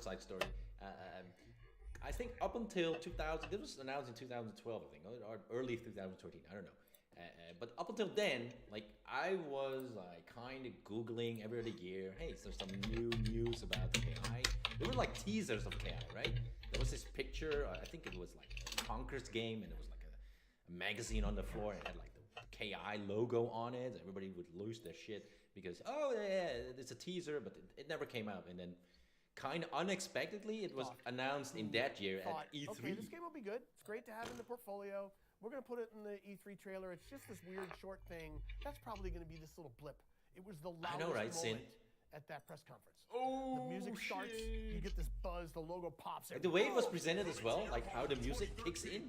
side story. I think up until 2000, this was announced in 2012, I think, or early 2013, I don't know. But up until then, like, I was like kind of Googling every other year, hey, is there some new news about KI? There were like teasers of KI, right? There was this picture, I think it was like a Conker's game, and it was like a magazine on the floor, and it had like the KI logo on it. Everybody would lose their shit because, oh yeah, it's a teaser, but it never came out. And then kind of unexpectedly, it was announced in that year at E3. Okay, this game will be good. It's great to have in the portfolio. We're going to put it in the E3 trailer. It's just this weird short thing. That's probably going to be this little blip. It was the loudest moment at that press conference. Oh, the music starts, you get this buzz, the logo pops. Like the way it was presented as well, like how the music kicks in.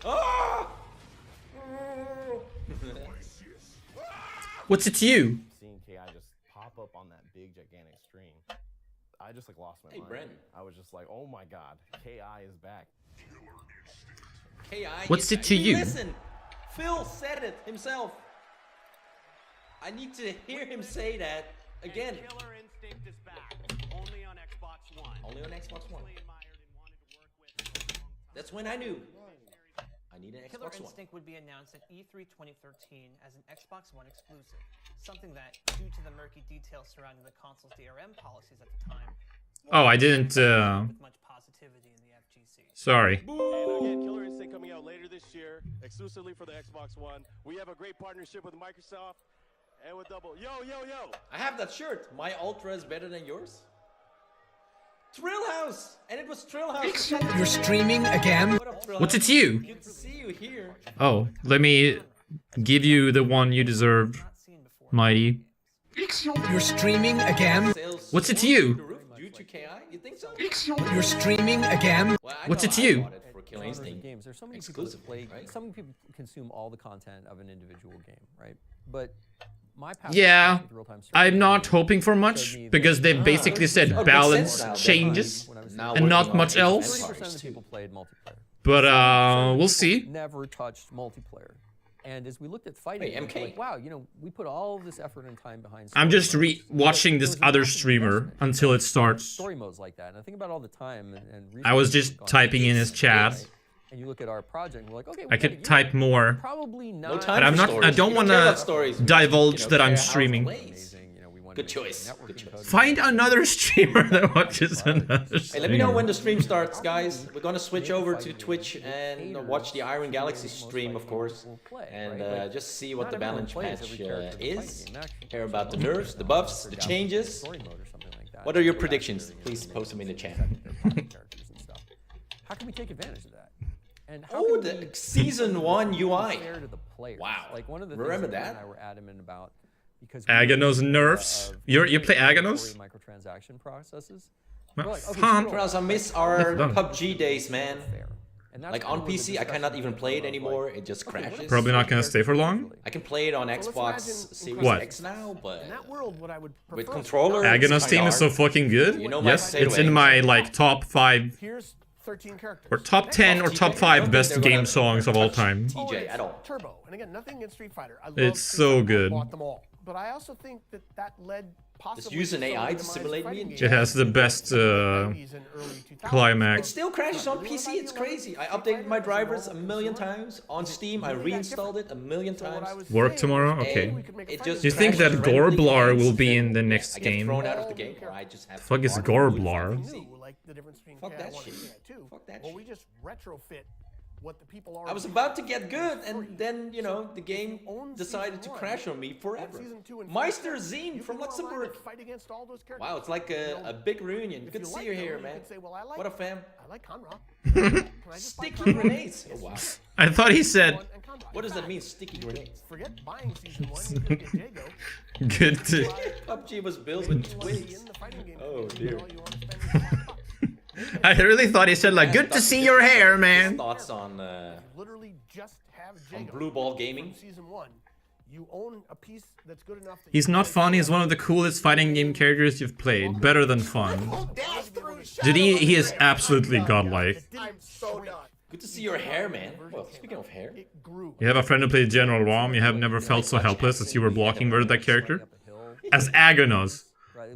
Ah! What's it to you? Seeing KI just pop up on that big, gigantic stream, I just like lost my mind. Brandon. I was just like, oh my god, KI is back. KI What's it to you? Listen, Phil said it himself. I need to hear him say that again. And Killer Instinct is back, only on Xbox One. Only on Xbox One. That's when I knew. I need an Killer Xbox One. Instinct would be announced at E3 2013 as an Xbox One exclusive, something that, due to the murky details surrounding the console's DRM policies at the time, Oh, I didn't. with much positivity in the FGC. Sorry. And again, Killer Instinct coming out later this year, exclusively for the Xbox One. We have a great partnership with Microsoft and with Double. Yo, yo, yo! I have that shirt. My Ultra is better than yours. Thrill House! And it was Thrill House. You're streaming again? What up, Thrill What's it House? to you? Good to see you here. Oh, let me give you the one you deserve, Not seen before. Mighty. You're streaming again? Sales What's it to through you? the roof due to KI? You think so? You're streaming again? Well, I What's know it to I you? bought it for Killer Genres Instinct. of games. There's so many people that play. Exclusively, right? Some people consume all the content of an individual game, right? But my passion Yeah, with real-time I'm not strategy hoping for showed much me because that they've basically said Oh, makes balance sense now, changes when I was Now and not working on much it. else. 30% of the people played multiplayer. But we'll see. Never touched multiplayer. And as we looked at fighting, Wait, games, MK? we're like, wow, you know, we put all of this effort and time behind. I'm story just modes. watching There this was an other massive streamer investment until it in starts. story modes like that, and I think about all the time and I was research just gone typing into in this, his chat. right? And you look at our project, and we're like, okay, I we got a could year. type more. Probably not. No time But I'm for not. stories. I don't You want care about to stories. divulge You know, that I'm care how it streaming. plays. Amazing, you know, we wanted Good to make choice. networking Good choice. codes. Find another streamer that watches another Hey, streamer. let me know when the stream starts, guys. We're gonna switch over to Twitch and watch the Iron Galaxy stream, of course, and just see what the balance patch is. Hear about the nerfs, the buffs, the changes. Story mode or something like that. What are your predictions? Please post them in the chat. Characters and stuff. How can we take advantage of that? And how Oh, can the we season 1 be UI. fair to the players? Wow. Like one of the Remember things that Ryan that? and I were adamant about because Aganos nerfs. You play Aganos? microtransaction processes. Well, We're like, okay, fun. screw Because I miss That's our done. PUBG days, man. fair. And that's Like kind of on where the PC, I cannot discussion even came play it from of, anymore. like, It just okay, what crashes. if Probably not gonna stay for long. I can play it on let's Xbox imagine Series What? X now, but In that world, what I would prefer with controller, it's Aganos kinda team is so hard. fucking good. You know my Yes, potato it's in eggs. my like top 5 Here's 13 characters. or top 10 or top 5 best game songs of all time. Oh, TJ it's at all. Turbo. And again, nothing against Street Fighter. I love It's Street so Fighter. good. I bought them all. But I also think that that led possibly use an some of AI the to demise of simulate me fighting and It has the best 90s and early 2000s. It climax. still crashes on PC, it's crazy. I updated my drivers a million times. On Steam, I reinstalled it a million So what I times. was Work saying tomorrow? was, Okay. we could make a It fighting just Do you think game. that crashes randomly Gorblar and will be in the next I get game? thrown out of the game, or I just have Fuck to is start Gorblar? with New, like the difference between Fuck that KI1 shit. and KI2. Fuck that well, shit. we just retrofit what the people are. I was about to get good, and then, you know, the game decided to crash on me forever. Meister Zine from Luxembourg. Fight against all those characters. Wow, it's like a big reunion. If Good to see like you them, here, you man. could say, well, I like, What a fam. I like Conrad. Can I just buy Sticky Conrad? grenades. Oh, wow. I thought he said And Conrad. What does In that mean, fact, sticky grenades? Forget buying season 1. You could get Jago. good to. PUBG was built with Be twigs. in the fighting game. Oh, You dear. know, you want to spend $5. I really thought he said like, good to see your hair, man. Thoughts on Literally just have Jago. Blue Ball Gaming? From season 1. You own a piece that's good enough that He's you not can fun, play he's one of the coolest fighting game characters you've played. Better than fun. Dude, he is absolutely godlike. I'm so done. Good to see your hair, man. Well, speaking of hair, It grew. You have a friend who plays General Rom, you have never felt so helpless as you were blocking murder that character. as Agonos.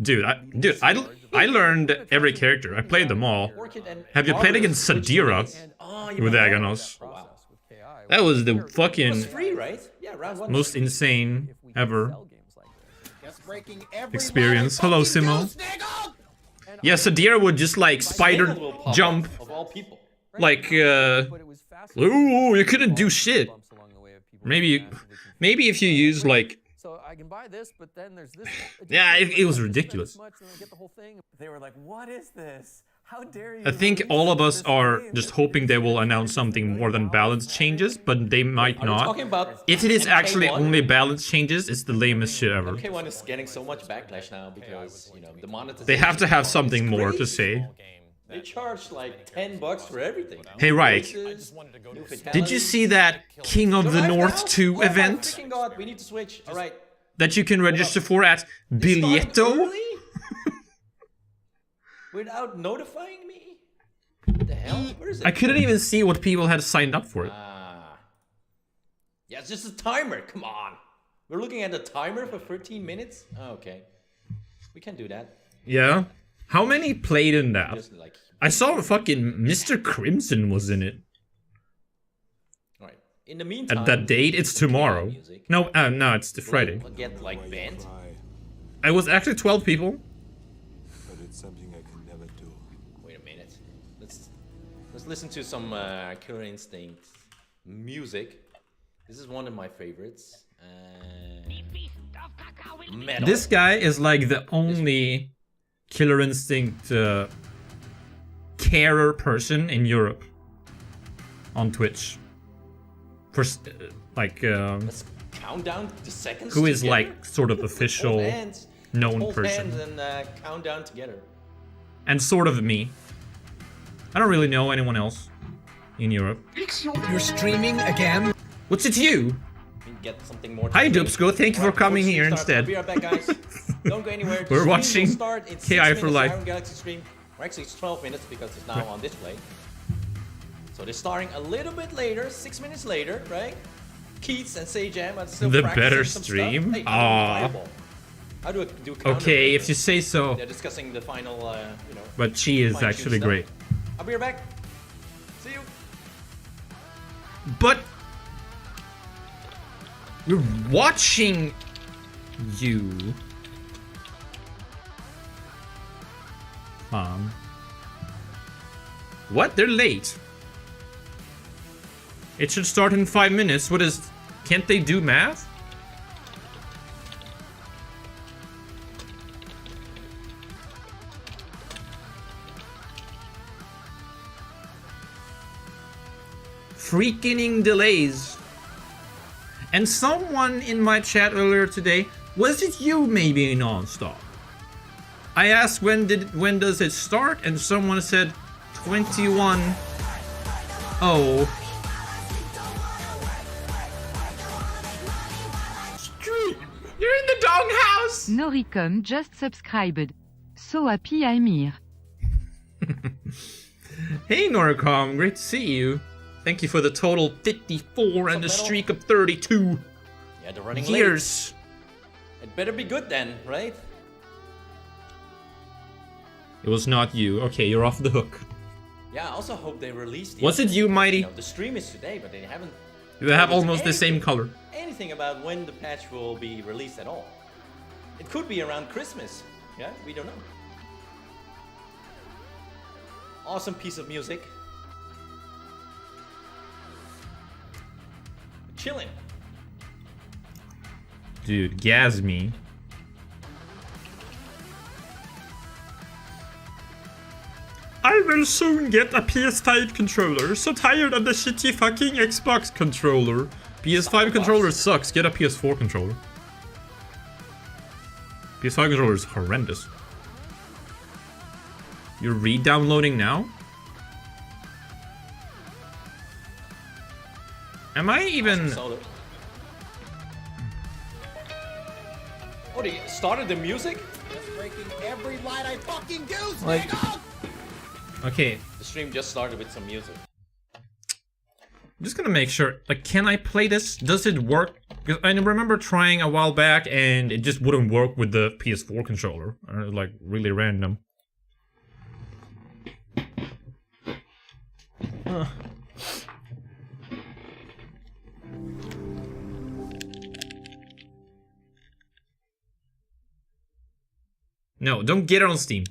Dude, I learned every character. I played them all. Have you played against Sadira with Agonos? Wow. That was the It was fucking free, right? Yeah, round 1. most insane ever experience. Hello, Simo. Yeah, Sadira would just like spider jump. Of all people. Like, ooh, you couldn't do shit. Maybe if you use like, So I can buy this, but then there's this. yeah, it was ridiculous. They were like, "What is this? How dare you?" I think all of us are just hoping they will announce something more than balance changes, but they might not. Talking about If it is actually MK1? only balance changes, it's the lamest shit ever. MK1 is getting so much backlash now because, you know, the monetization. They have to have something more to say. They charge like $10 for everything. Hey, Reich, Races, new did you fatalities. see that King of the Live North now? 2 Oh my event freaking God, we need to switch. All right. that you can register for at Starting Biglietto? early? Without notifying me? What the hell? Where is it? I couldn't even see what people had signed up for it. Yeah, it's just a timer. Come on. We're looking at a timer for 13 minutes? Oh, okay. We can do that. Yeah? How many played in that? Just like... I saw fucking Mr. Crimson was in it. Alright. In the meantime... At that date, it's tomorrow. Music. No, it's the Friday. We'll get like banned. It was actually 12 people. But it's something I can never do. Wait a minute. Let's listen to some Killer Instinct music. This is one of my favorites. Metal. This guy is like the only Killer Instinct carer person in Europe on Twitch. First, Let's count down the seconds. who is together. like sort of official Hold hands. known Hold person. hands and count down together. And sort of me. I don't really know anyone else in Europe. You're streaming again? What's it you? We can get something more. Hi, to Dubsco. Thank you for Alright, coming before here the stream starts, instead. I'll be right back, guys. Don't go anywhere. The We're stream will watching start in 6 KI for minutes, life. Iron Galaxy stream. Or actually, it's 12 minutes because it's now on display. So they're starting a little bit later, 6 minutes later, right? Keats and Sajam are still The practicing better some stream? Stuff. Hey, Aw. how do I do counter? Okay, if you say so. They're discussing the final, you know. But she is fine-tuned actually stuff. great. I'll be right back. See you. But we're watching you. What? They're late. It should start in 5 minutes. What is... Can't they do math? Freaking delays. And someone in my chat earlier today, was it you maybe non-stop? I asked when does it start, and someone said 21. Oh. You're in the doghouse! Noricom just subscribed. So happy I'm here. Hey Noricom, great to see you. Thank you for the total 54 and a streak of 32 Yeah, they're running years. late. It better be good then, right? It was not you. Okay, you're off the hook. Yeah, I also hope they release the... Was it you, Mighty? You know, the stream is today, but they haven't... You have released almost the same anything- color. Anything about when the patch will be released at all. It could be around Christmas. Yeah, we don't know. Awesome piece of music. Chilling. Dude, gas me. I will soon get a PS5 controller. So tired of the shitty fucking Xbox controller. PS5 controller sucks. Get a PS4 controller. PS5 controller is horrendous. You're re-downloading now? Am I even... Oh, they started the music? Just breaking every light I fucking do, Like- Okay, The stream just started with some music. I'm just gonna make sure, like, can I play this? Does it work Because I remember trying a while back and it just wouldn't work with the PS4 controller. Like, really random. No, don't get it on Steam.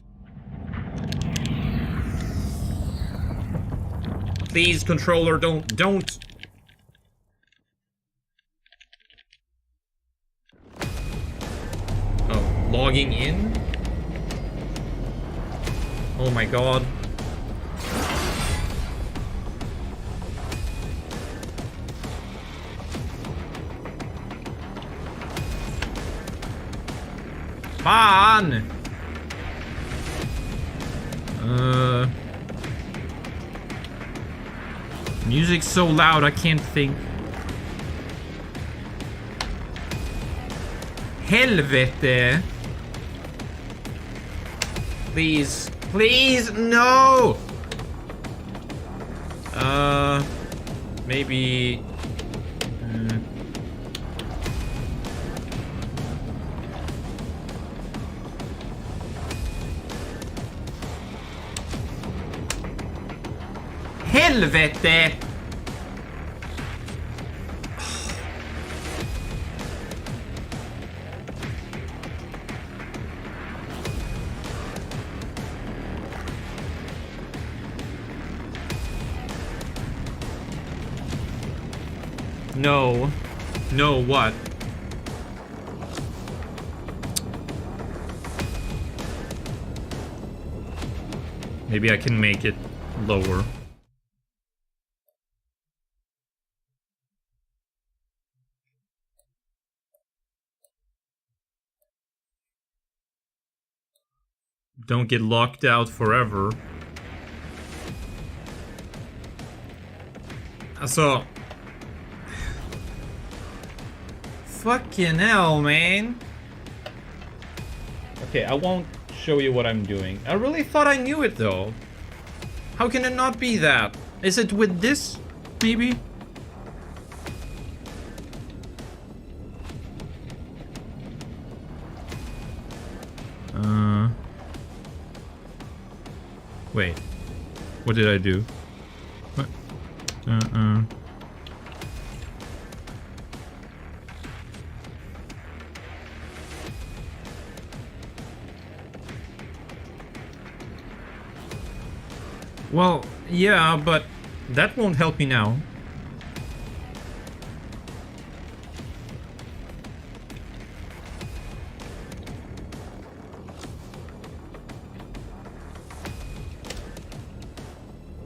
Please, controller, don't. Oh, logging in? Oh my god. Fan! Music's so loud I can't think. Helvete! Please. Please, no! Maybe... Helvete! No. No, what? Maybe I can make it lower. Don't get locked out forever. So... Fucking hell, man. Okay, I won't show you what I'm doing. I really thought I knew it, though. How can it not be that? Is it with this, maybe? Wait. What did I do? What? Well, yeah, but that won't help me now.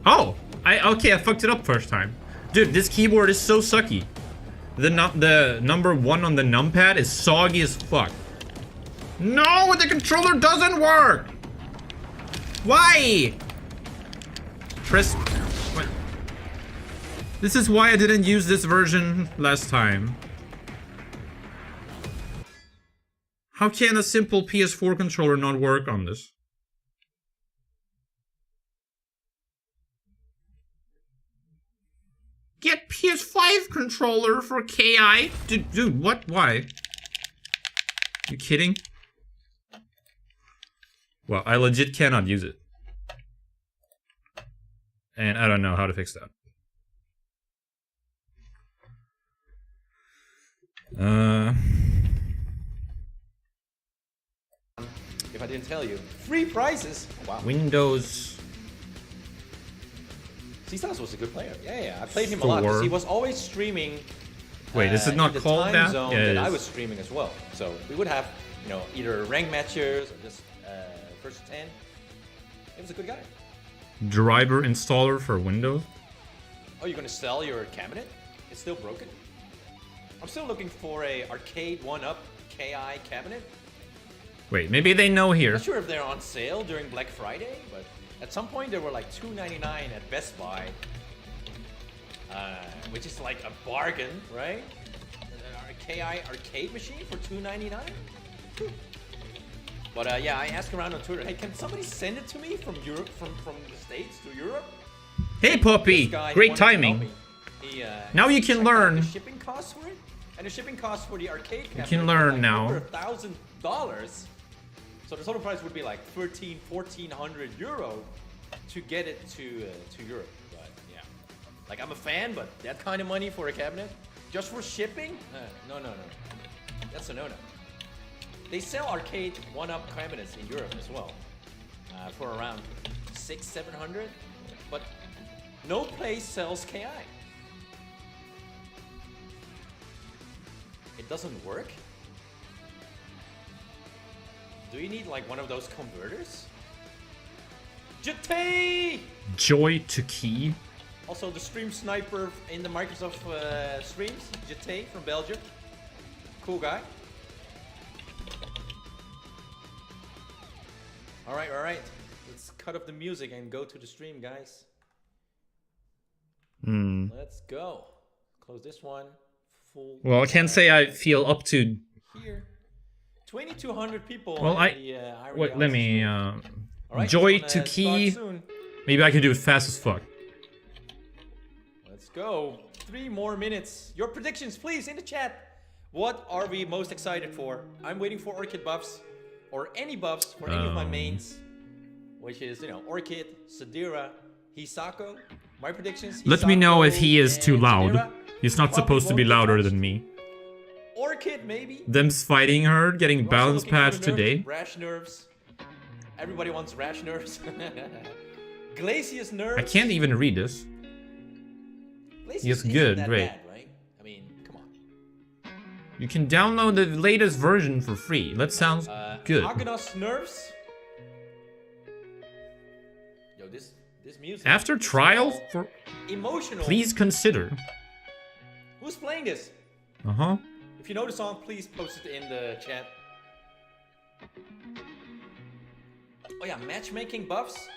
Oh! Okay, I fucked it up first time. Dude, this keyboard is so sucky. The number 1 on the numpad is soggy as fuck. No, the controller doesn't work! Why? Press... What? This is why I didn't use this version last time. How can a simple PS4 controller not work on this? Get PS5 controller for KI? Dude, what? Why? You kidding? Well, I legit cannot use it. And I don't know how to fix that. If I didn't tell you. Free prizes! Oh, wow. Windows... Cestas was a good player. Yeah, I played him a lot because he was always streaming. Wait, is it not called that? Zone yeah, that I was streaming as well. So we would have, you know, either ranked matches or just first 10. He was a good guy. Driver installer for Windows. Oh, you're gonna sell your cabinet? It's still broken. I'm still looking for a arcade 1-up KI cabinet. Wait, maybe they know here. I'm not sure if they're on sale during Black Friday, but at some point they were like $2.99 at Best Buy, which is like a bargain, right? A KI arcade machine for $2.99. But yeah, I asked around on Twitter, hey, can somebody send it to me from Europe, from the States to Europe? Hey, Poppy! Great timing. Now you can learn. The shipping costs for it. And the shipping cost for the arcade cabinet can learn is like now. over $1,000. So the total price would be like 1,400 euro to get it to Europe. But yeah, like I'm a fan, but that kind of money for a cabinet just for shipping? No. That's a no-no. They sell arcade one-up cabinets in Europe as well for around 600-700, but no place sells KI. It doesn't work? Do you need like one of those converters? Jete! Joy to key. Also the stream sniper in the Microsoft streams, Jete from Belgium. Cool guy. Alright. Let's cut up the music and go to the stream, guys. Let's go. Close this one. Full. Well, I can't say I feel up to. Here. 2,200 people. Well, wait, let me. Right, Joy to key. Maybe I can do it fast as fuck. Let's go. 3 more minutes. Your predictions, please, in the chat. What are we most excited for? I'm waiting for Orchid buffs. Or any buffs for any of my mains. Which is, you know, Orchid, Sadira, Hisako. My predictions. Let me know if he is too loud. Sadira. He's not supposed to be louder than me. Orchid, maybe. Them's fighting her, getting balance patch today. Rash nerves. Everybody wants rash nerves. Glacius nerves. I can't even read this. Glacius Yes, good, that great. bad, right? I mean, come on. You can download the latest version for free. That sounds good. Aganos nerves. Yo, this music. After trial, for emotional. please consider. Who's playing this? Uh-huh. If you know the song, please post it in the chat. Oh yeah, matchmaking buffs.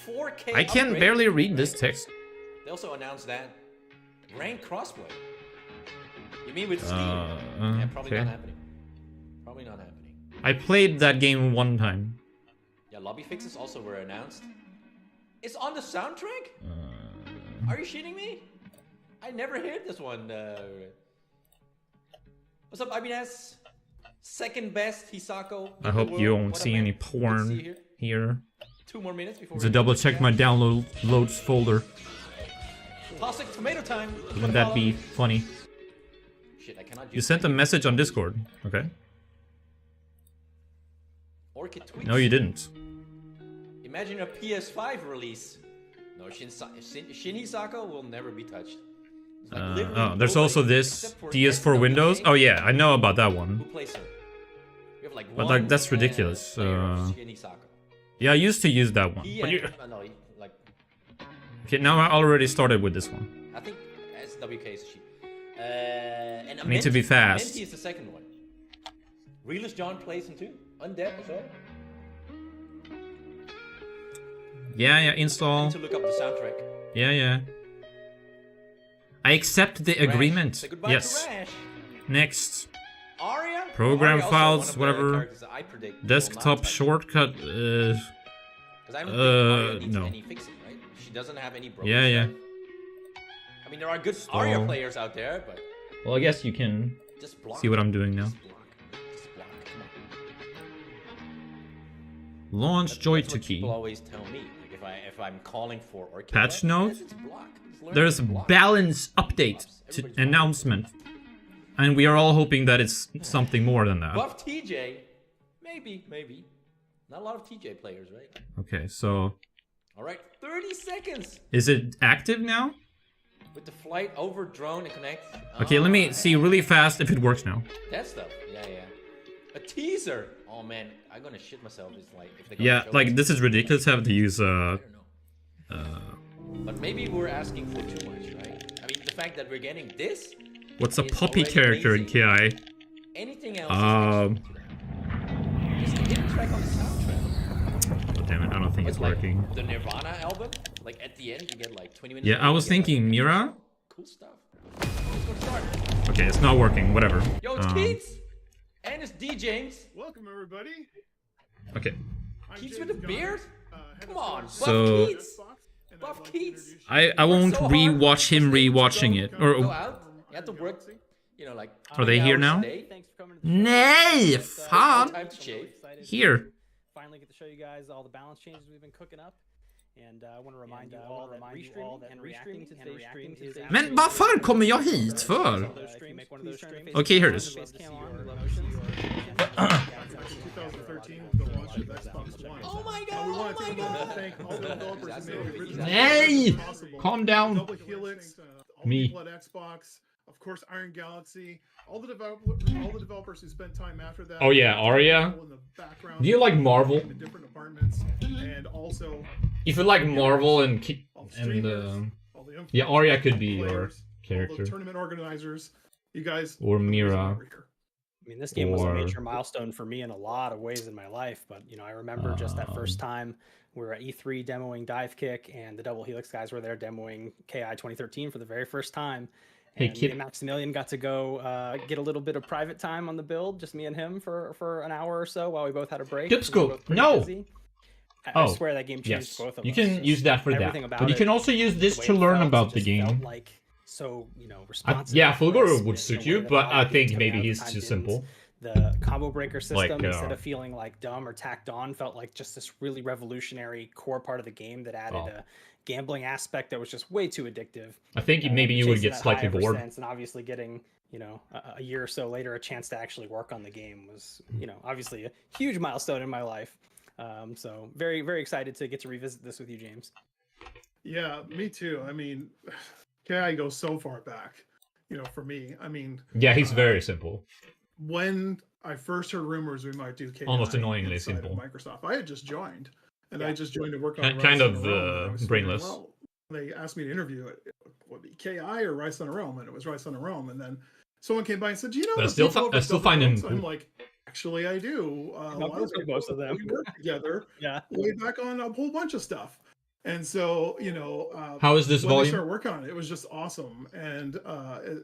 4K I can upgrade. barely read this text. They also announced that. Ranked crossplay. You mean with Steam? Yeah, probably okay. not happening. Probably not happening. I played that game one time. Yeah, lobby fixes also were announced. It's on the soundtrack? Are you shitting me? I never heard this one. What's up, Ibines? Second best Hisako. I hope you won't see any porn here. 2 more minutes before. To double check my downloads folder. Toxic tomato time. Wouldn't that be funny? Shit, I cannot. You sent a message on Discord. Okay. Orchid tweets. No, you didn't. Imagine a PS5 release. No, Shin Hisako will never be touched. Like Oh, there's also this for DS for Windows. Oh yeah, I know about that one. Who plays her? We have like But one, like that's ridiculous. player of Shin Hisako. Yeah, I used to use that one. But you... No, like. Okay, now I already started with this one. I think SWK is she. And I need to be fast. Menti is the second one. Realist John plays him too. Undead as well. Yeah, install. I need to look up the soundtrack. Yeah. I accept the agreement. Say goodbye Yes. to Rash. Next. Aria? Program Aria also files, one of the whatever. characters that I predict will not Desktop touch. shortcut. 'Cause I don't think Aria needs no. any fixing, right? She doesn't have any broken Yeah. stuff. I mean, there are good Aria players out there, but Well, I guess you can just block. see what I'm doing now. Just block. Come on. Launch Joy That's to what key. people always tell me. Like if I'm calling for Orchid, Patch right? note. Yes, it's block. Just learn There's to a block. balance update to announcement. And we are all hoping that it's something more than that. Buff TJ, maybe. Not a lot of TJ players, right? Okay, so All right, 30 seconds is it active now? with the flight over drone and connect. Okay, let me see really fast if it works now. That stuff, yeah. A teaser. Oh man, I'm gonna shit myself. It's like if they Yeah, like this is ridiculous having to use But maybe we're asking for too much, right? I mean, the fact that we're getting this. what's a is puppy already character in amazing. KI? Anything else? Is just the hidden track on the soundtrack. Damn it, I don't think it's working. Like the Nirvana album, like at the end you get like 20 minutes. Yeah, I was thinking Mira. Cool stuff. Let's go start. Okay, it's not working, whatever. Yo, it's Keats! And it's D. James. Welcome, everybody. Okay. Keats with the beard? Come on, Buff So- Keats! Buff Keats! I won't so hard. rewatch him rewatching it. Go Or out. You have to work. you know, like. Are they here now? Thanks for coming to the show. Nej, fan! Time to shave. Here. Finally get to show you guys all the balance changes we've been cooking up. And I want to remind you all that restreaming and reacting to today's stream is Men vad fan kommer jag hit för? Okay, here it is. 2013 was the launch of Xbox One. Oh my god! We want to take a moment to thank all the developers who made it Hey! possible. Calm down. Double Helix, all the Me. people at Xbox, of course Iron Galaxy, all the developers who spent time after that. Oh yeah, Arya. In the background, Do you like Marvel? in different departments, and also If you like Marvel and all the streamers, all the yeah, influencers, Arya could all the be your players, all character. the tournament organizers, you guys, Or are the reason Mira. why we're here. I mean, this game was a Or- major milestone for me in a lot of ways in my life, but you know, I remember just that first time we were at E3 demoing Dive Kick, and the Double Helix guys were there demoing KI 2013 for the very first time. Hey, And me kid. and Maximilian got to go get a little bit of private time on the build, just me and him for an hour or so while we both had a break. Dip and we were scope. both pretty No. busy. I Oh, swear that game changed yes. both of You us. can Just use that for that. everything about But you it, can also use this the way to it learn felt, about it the just game. felt like so, you know, responsive. Yeah, crisp Fulgor in would a suit way you, that but all I the think games maybe coming out he's at the too time didn't. simple. The combo breaker system, Like, instead of feeling like dumb or tacked on, felt like just this really revolutionary core part of the game that added a gambling aspect that was just way too addictive. I think maybe you would Chasing get that slightly high ever bored. since, and obviously getting, you know, a year or so later a chance to actually work on the game was, you know, obviously a huge milestone in my life. So very, very excited to get to revisit this with you, James. Yeah, me too. I mean, KI goes so far back, you know, for me. I mean, Yeah, he's very simple. when I first heard rumors we might do KI Almost annoyingly inside of simple. Microsoft, I had just joined, and I just joined to work on Kind Rise of on a Realm, and I was thinking, brainless. well, they asked me to interview it. Would it be KI or Rise on a Realm, and it was Rise on a Realm. And then someone came by and said, "Do you know?" But I the still people over I at still Double find him Helix?" I'm cool. like, actually, I do. Most of them. We worked together Yeah. way back on a whole bunch of stuff. And so, you know, How is this when they volume? started working on it, it was just awesome. And,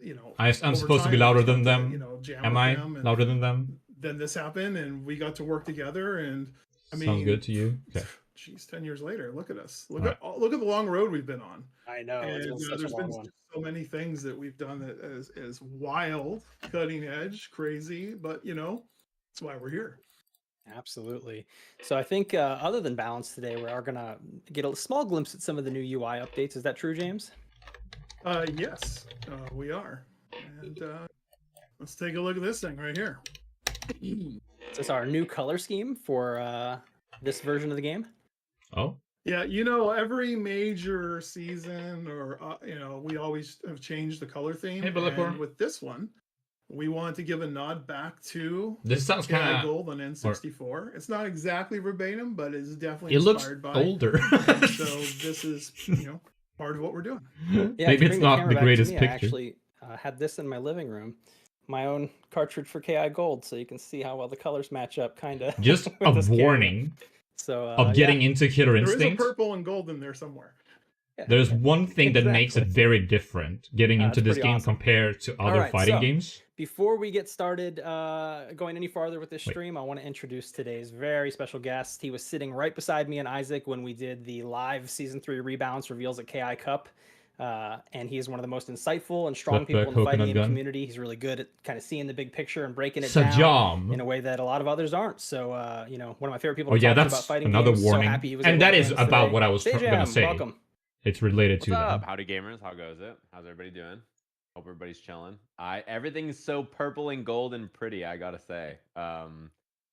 you know, I'm over supposed to be time, I louder just than got to, them. you know, jam Am with I them, and louder than them? then this happened, and we got to work together. And I mean, Sounds good to you? Okay. geez, 10 years later, look at us. Look Alright. at look at the long road we've been on. I know. And It's been such there's a been long one. so many things that we've done that is wild, cutting edge, crazy, but you know, that's why we're here. Absolutely. So I think other than balance today, we are going to get a small glimpse at some of the new UI updates. Is that true, James? Yes, we are. And let's take a look at this thing right here. Is this our new color scheme for this version of the game? Oh. Yeah, you know, every major season or, you know, we always have changed the color theme. Hey, Bulletproof. And with this one, we wanted to give a nod back to This sounds KI kinda- Gold on N64. It's not exactly verbatim, but it's definitely It looks inspired by. older. And so this is, you know, part of what we're doing. Yeah, if Maybe you it's bring not camera the back to greatest me, I picture. actually had this in my living room, my own cartridge for KI Gold, so you can see how well the colors match up, kind of. Just a warning So of getting into Killer There is a Instinct. purple and gold in there somewhere. There's one thing that makes it very different getting into That's this pretty game awesome. compared to other Alright, fighting so, games. Before we get started going any farther with this stream, I want to introduce today's very special guest. He was sitting right beside me and Isaac when we did the live Season 3 Rebalance reveals at KI Cup. And he is one of the most insightful and strong Cut people back in the fighting coconut game gun. community. He's really good at kind of seeing the big picture and breaking it Sajam. down in a way that a lot of others aren't. So, you know, one of my favorite people Oh to yeah, talk to that's about fighting another games. warning. So happy he was And able that to is join us about today. what I was Sajam, gonna say. welcome. It's related What's to up? that. Howdy gamers, how goes it? How's everybody doing? Hope everybody's chilling. Everything's so purple and gold and pretty, I gotta say.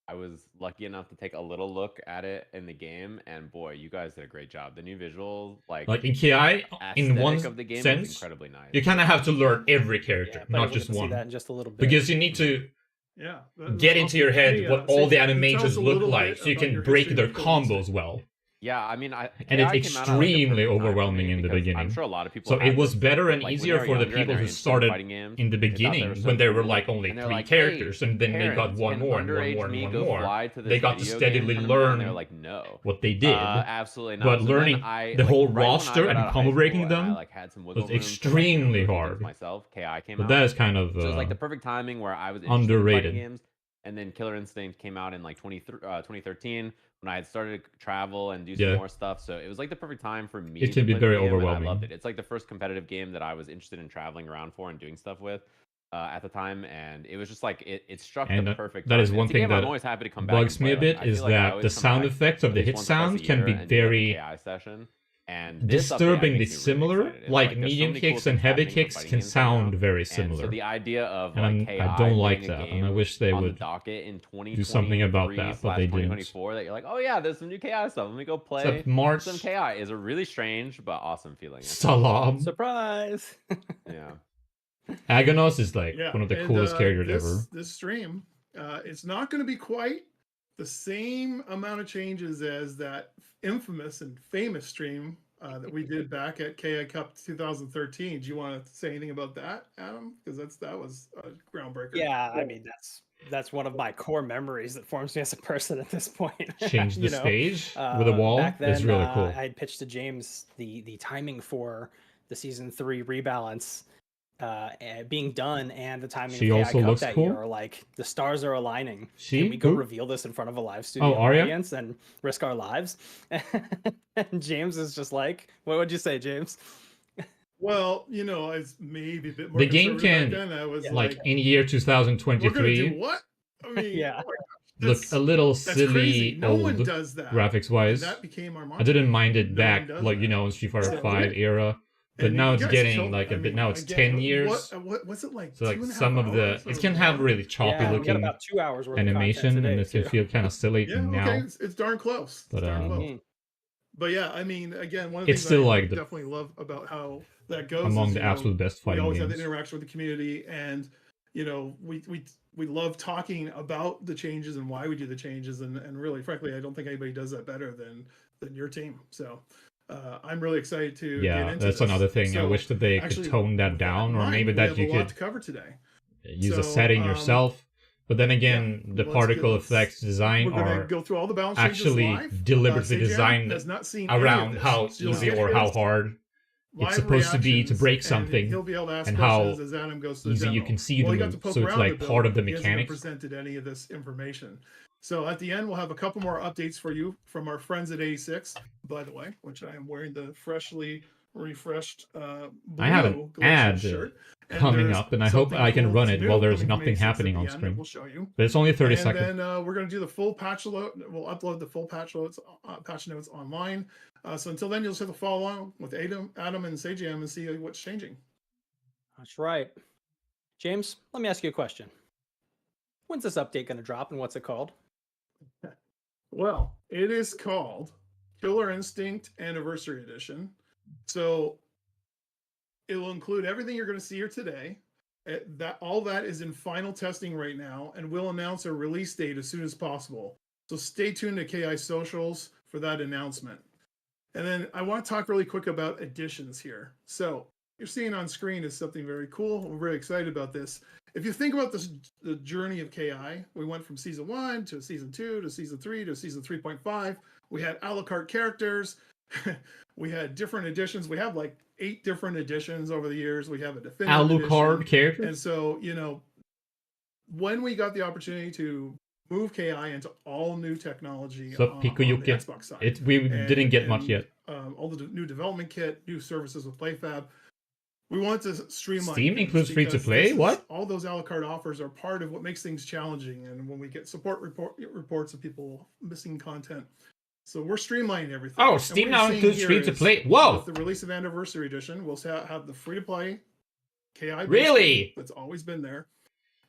I was lucky enough to take a little look at it in the game, and boy, you guys did a great job. The new visual, like in KI, in one aesthetic of the game is sense, incredibly nice. you kind of have to learn every character, but not we'll just get to see one. that in just a little bit. Because you need to Yeah. get into your head what all the Tell us animations a look little like, bit so you about can your break history their with Golden combos well. Yeah, I mean, And KI it's came out at, like, a extremely perfect time for overwhelming me in the because beginning. I'm sure a lot of people. So had it was this, better but, and like, when easier they were for the younger and people they're who into started fighting games, in the they thought they beginning were so when there were cool. like only And they're 3 like, "Hey, characters, and then they got parents, one can more and one underage more me and go one more. fly to They this got to video steadily game?" learn And they're like, no. what they did. Absolutely not. But So then learning I, the like, whole right when I roster got and out of combo high breaking school and I, them like, had some wiggle was room to, like, extremely do things hard. myself. KI came But out. that is kind of So it was like the perfect timing where I was interested in underrated. fighting games, and then Killer Instinct came out in like 2013 when I had started to travel and do some Yeah. more stuff. So it was like the perfect time for me. It to can be play the very game, and overwhelming. I loved it. It's like the first competitive game that I was interested in traveling around for and doing stuff with. at the time, and it was just like it struck And the perfect that time. is And one it's a thing game that I'm always happy to come back bugs and me play. a bit Like, I is feel like I that always the come sound back effects of at the least hit once or twice a sound can year be and do, like, a very KI session. And this update, I think, disturbingly makes me really similar. excited. It's Like there's so medium many cool kicks and things heavy happening for kicks fighting can games right now. sound very And similar. so the idea of And like KI I don't like being a that, game and I wish they on would the docket in 2023 do something about that, but they didn't. 2024 that you're like, oh yeah, there's some new KI stuff. Let me go play Except March some KI is a really strange but awesome feeling. Salam. Surprise. Yeah. Agonos is like Yeah, one of the and, coolest characters ever. This stream, it's not going to be quite the same amount of changes as that infamous and famous stream that we did back at KI Cup 2013. Do you want to say anything about that, Adam? Because that was a groundbreaker. Yeah, I mean that's one of my core memories that forms me as a person at this point. Change the You know, stage with a wall. Back then, It's really cool. I had pitched to James the timing for the season 3 rebalance being done and the timing She of KI also Cup looks that cool? year are like the stars are aligning. She? Can we go Who? reveal this in front of a live studio Arya? audience and risk our lives? And James is just like, what would you say, James? Well, you know, I was maybe a bit more The game conservative can, back then. I was like in year we're gonna 2023, do what? I mean, Yeah. oh my gosh, look that's- a little that's silly crazy. No one old does that. graphics wise. And that became our I mantra. didn't mind it No back, one does like you that. know, in Street Fighter So- 5 era, but And now you it's guys getting killed- like a I bit. mean, Now it's again, 10 years. What was it like? So like 2.5 some of the, hours it or can have more? really choppy Yeah, we got looking about 2 hours worth of animation, content and today, it can feel kind of silly Yeah, now. okay, it's darn close. But, It's darn close. Mhm. But yeah, I mean, again, one of the It's things still I like the- definitely love about how that goes among is, the you know, absolute best we fighting always have games. the interaction with the community, and you know, we love talking about the changes and why we do the changes, and really, frankly, I don't think anybody does that better than your team. So I'm really excited to get Yeah, into that's this. another thing. I So, wish that they actually, could tone that with down, in or mind, maybe we that have you a lot could to cover today. use a So, setting yourself. But then again, the let's particle let's- effects design we're gonna are go through all the balance changes actually live. deliberately Sejam designed has not seen any of around this, how so you'll easy get or how his hard live it's supposed to be to reactions, break and something, he'll be able to ask and how questions as Adam goes through the easy you demo. can see Well, the he got to move. poke So it's around like a bit, part of the he hasn't been mechanics. presented any of this information. So at the end, we'll have a couple more updates for you from our friends at 86, by the way, which I am wearing the freshly refreshed blue I have an Glacier ad shirt. And coming there's up, and I hope something I can cool run that's it new while there's coming from nothing 86 at happening the on end that stream. We'll show you. But it's only 30 and seconds. then we're going to do the full patch note. We'll upload the full patch notes online. So until then, you'll just have to follow along with Adam and Sejam and see what's changing. That's right. James, let me ask you a question. When's this update going to drop, and what's it called? Well, it is called Killer Instinct Anniversary Edition. So it will include everything you're going to see here today. All that is in final testing right now, and we'll announce a release date as soon as possible. So stay tuned to KI socials for that announcement. And then I want to talk really quick about additions here. So you're seeing on screen is something very cool. We're very excited about this. If you think about the journey of KI, we went from season 1 to season 2 to season 3 to season 3.5. We had a la carte characters. We had different editions. We have like 8 different editions over the years. We have a definitive Alucard edition. characters? And so, you know, when we got the opportunity to move KI into all new technology So on the Pikuyuki, Xbox side, we didn't get much yet. all the new development kit, new services with PlayFab. We want to streamline. Steam things includes free to because play? this is- What? All those a la carte offers are part of what makes things challenging. And when we get support reports of people missing content, so we're streamlining everything. Oh, And Steam what now you're seeing includes here free to is play. Whoa! With the release of Anniversary Edition, we'll have the free to play KI. Really? That's always been there,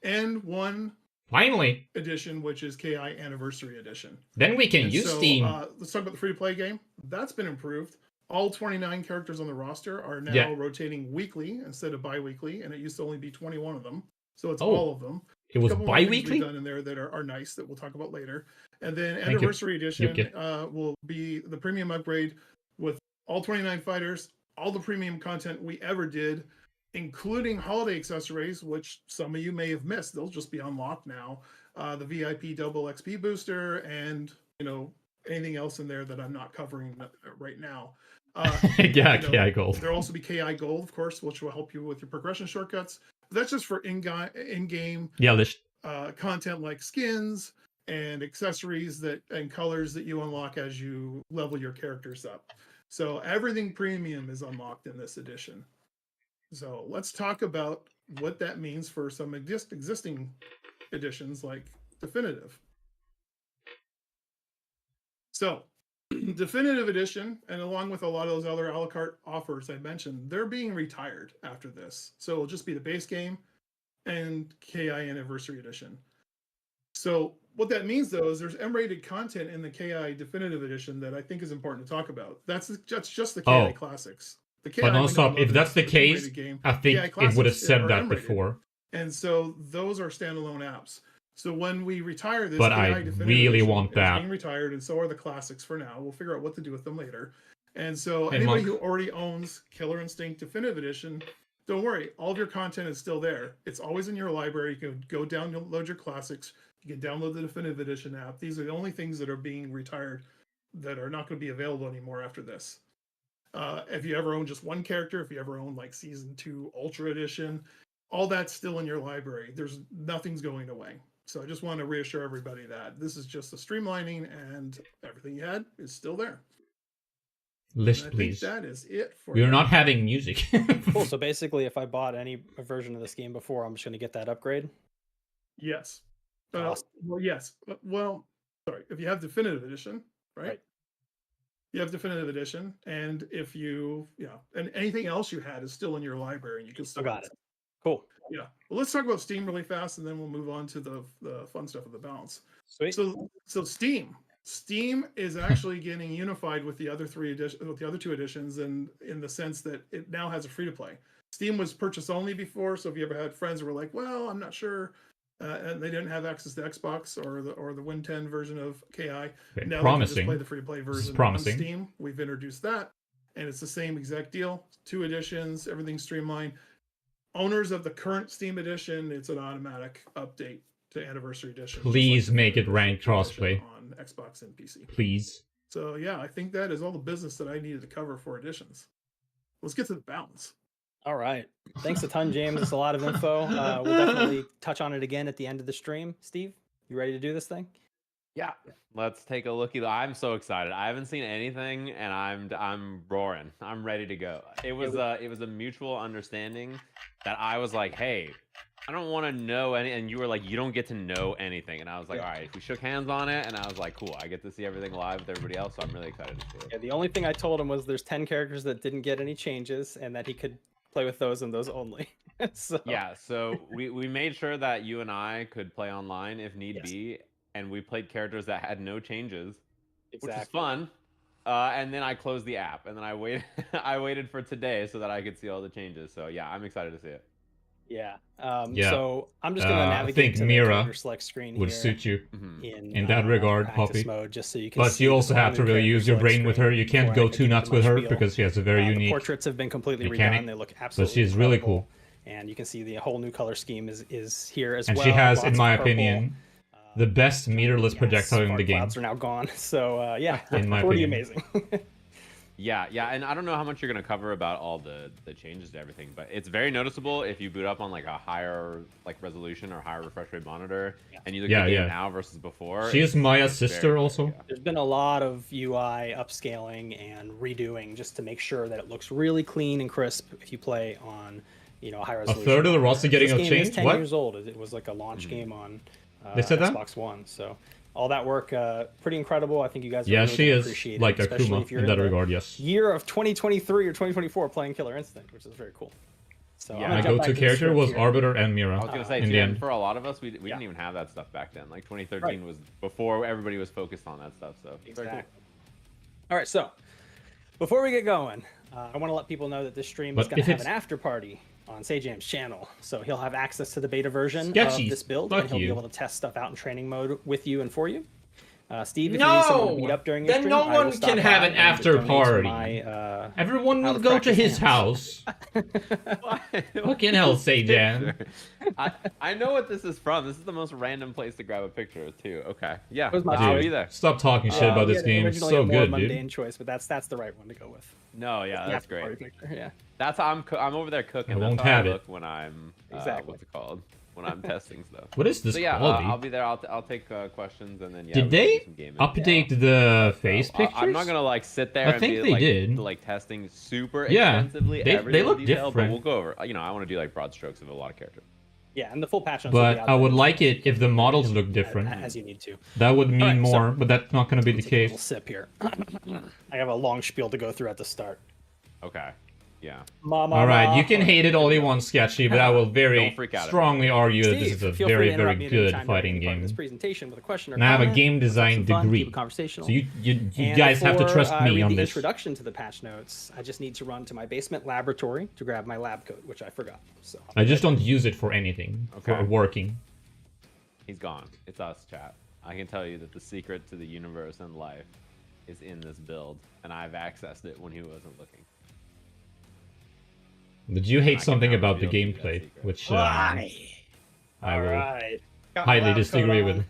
and one Finally. edition, which is KI Anniversary Edition. Then we can And use so, Steam. Let's talk about the free-to-play game. That's been improved. All 29 characters on the roster are now Yeah. rotating weekly instead of bi-weekly, and it used to only be 21 of them. So it's Oh, all of them. it was A couple more things bi-weekly? we've done in there that are nice that we'll talk about later. And then Thank you. Anniversary Edition Okay. will be the premium upgrade with all 29 fighters, all the premium content we ever did, including holiday accessories, which some of you may have missed. They'll just be unlocked now. The VIP double XP booster, and you know anything else in there that I'm not covering right now. Yeah, KI Gold. There'll also be KI Gold, of course, which will help you with your progression shortcuts. But that's just for in-game Yeah, this. content like skins and accessories and colors that you unlock as you level your characters up. So everything premium is unlocked in this edition. So let's talk about what that means for some existing editions like Definitive. So, Definitive Edition, and along with a lot of those other a la carte offers I mentioned, they're being retired after this. So it'll just be the base game and KI Anniversary Edition. So what that means, though, is there's M-rated content in the KI Definitive Edition that I think is important to talk about. That's just the KI Classics. The KI but nonstop, if that's the case, game, I think it would have said that M-rated. before. And so those are standalone apps. So when we retire this, But KI I Definitive really Edition, want it's that. being retired, and so are the classics for now. We'll figure out what to do with them later. And so Hey, anybody Monk. who already owns Killer Instinct Definitive Edition, don't worry, all of your content is still there. It's always in your library. You can go download your classics. You can download the Definitive Edition app. These are the only things that are being retired that are not going to be available anymore after this. If you ever own just one character, if you ever own like Season 2 Ultra Edition, all that's still in your library. Nothing's going away. So I just want to reassure everybody that this is just a streamlining, and everything you had is still there. List, and I please. think that is it for We're now. not having music. Cool. So basically, if I bought any version of this game before, I'm just going to get that upgrade. Yes. Awesome. Well, yes. Well, sorry. If you have Definitive Edition, right? You have Definitive Edition, and if you, and anything else you had is still in your library, and you can still got it. Cool. Yeah. Well, let's talk about Steam really fast, and then we'll move on to the fun stuff of the balance. Sweet. So Steam is actually getting unified with the other two editions, and in the sense that it now has a free to play. Steam was purchase only before, so if you ever had friends who were like, "Well, I'm not sure," and they didn't have access to Xbox or the Win 10 version of KI, now they can just play the free to play version on Steam. We've introduced that, and it's the same exact deal. 2 editions, everything's streamlined. Owners of the current Steam edition, it's an automatic update to Anniversary Edition. Please make it ranked crossplay. On Xbox and PC. Please. So yeah, I think that is all the business that I needed to cover for editions. Let's get to the balance. All right. Thanks a ton, James. It's a lot of info. We'll definitely touch on it again at the end of the stream. Steve, you ready to do this thing? Yeah. Let's take a looky. I'm so excited. I haven't seen anything, and I'm roaring. I'm ready to go. It was a mutual understanding that I was like, hey, I don't want to know any, and you were like, you don't get to know anything, and I was like, all right. We shook hands on it, and I was like, cool. I get to see everything live with everybody else, so I'm really excited to see it. Yeah. The only thing I told him was there's 10 characters that didn't get any changes, and that he could play with those and those only. So we made sure that you and I could play online if need be, and we played characters that had no changes, which was fun. And then I closed the app, and then I waited for today so that I could see all the changes. So yeah, I'm excited to see it. Yeah. So I'm just gonna navigate to the character select screen would here suit you in that regard, practice Hoppy. mode, just so you can But see you the also have to volume really use your character brain with select her. You screen can't before go I too get nuts into with my her spiel. because she has a very The unique portraits have been completely mechanic. redone. They look So absolutely she's really incredible. cool. And you can see the whole new color scheme is here as And well. she has, Lots in of my purple. opinion, the best meterless projectile in the game. Clouds are now gone. So yeah, In my pretty opinion. amazing. Yeah, and I don't know how much you're gonna cover about all the changes to everything, but it's very noticeable if you boot up on like a higher resolution or higher refresh rate monitor, and you look at the game now versus before. She is Maya's sister also. There's been a lot of UI upscaling and redoing just to make sure that it looks really clean and crisp if you play on, a high resolution. third of the roster getting This a game change? is 10 What? years old. It was like a launch game on They said that? Xbox One. So all that work, pretty incredible. I think you guys are Yeah, really she gonna is appreciate like it, especially Akuma if you're in that the regard, yes. year of 2023 or 2024 playing Killer Instinct, which is very cool. So Yeah. I'm My gonna jump go-to back character the was script here. Arbiter and Mira. I was gonna say in too, the and end. for a lot of us, we didn't even have that stuff back then. Like 2013 was before everybody was focused on that stuff. So very cool. All right, so before we get going, I want to let people know that this stream is But going if to have it's- an after party on Sajam's channel. So he'll have access to the beta version Sketchy. of this build, Fuck and he'll you. be able to test stuff out in training mode with you and for you. Steve, if you need someone to beat up during your then stream, no I will one stop can by have an and after donate to party. my, Everyone will out of go to practice his hands. house. Fucking hell, Sajan. I know what this is from. This is the most random place to grab a picture too. Okay, yeah, was my I'll choice. be there. Stop talking shit about this game. It's so originally a more good, mundane dude. choice, but that's the right one to go with. No, yeah, The that's after party great. picture, yeah. That's how I'm over there cooking. I That's won't how have I it. look when I'm Exactly. what's it called? when I'm testing stuff. What is this So yeah, quality? I'll be there. I'll take questions and then yeah. Did we can do they some gaming. update the face pictures? I'm not gonna like sit there I and think be they like, did. like testing super Yeah, extensively they every look detail, different. but we'll go over. You know, I want to do like broad strokes of a lot of characters. Yeah, and the full patch notes will But be out I there would like it if the models look as different. you need to. That would mean Alright, more, so- but that's not going to be the Take a little case. sip here. I have a long spiel to go through at the start. Okay. Yeah. All right, you can hate it all you want, Sketchy, but I will very Don't freak out, strongly argue that this Steve, is a feel free very, to very interrupt me at any good time during fighting any part of game. This presentation with a question or And I have a comment. game Let's have design some fun, keep degree. it conversational. So you And guys have to before trust I me read on the this. introduction to the patch notes, I just need to run to my basement laboratory to grab my lab coat, which I forgot. So I just don't use it for anything, for Okay. working. He's gone. It's us, chat. I can tell you that the secret to the universe and life is in this build, and I've accessed it when he wasn't looking. Did you hate something now about the reveal to you that gameplay, secret. which Why? I will Alright. Got my highly lab coat disagree on. with.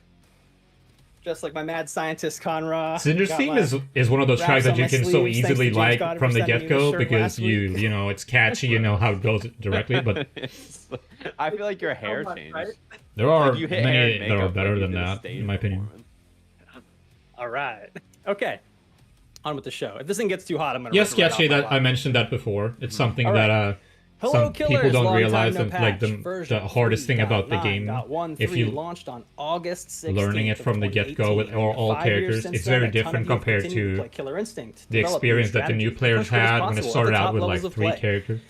Just like my mad scientist Conra. Cinder's Got theme my is one of those tracks raps that on you my can so sleeves, thanks easily to James like Goddard from for the sending me the get-go shirt because last week. you know it's catchy, you know how it goes directly, but I feel like your hair changed. there are Like, you hit hair many and that are makeup better like you than did a that, stage in my opinion. performance. All right. Okay. On with the show. If this thing gets too hot, I'm gonna. Yes, rip it right Sketchy, off my that log. I mentioned that before. It's something All that right. Hello, some killers, people don't long time realize, no and like patch. Version the hardest thing about the game, if 3.9.13 you launched on August 16th learning it of from the get-go with 2018. all 5 years characters, since it's then, very a ton of different you have compared continued to play Killer Instinct, the develop new experience that the new strategies, players push what is had when it possible at started the out top with levels like of 3 play. characters.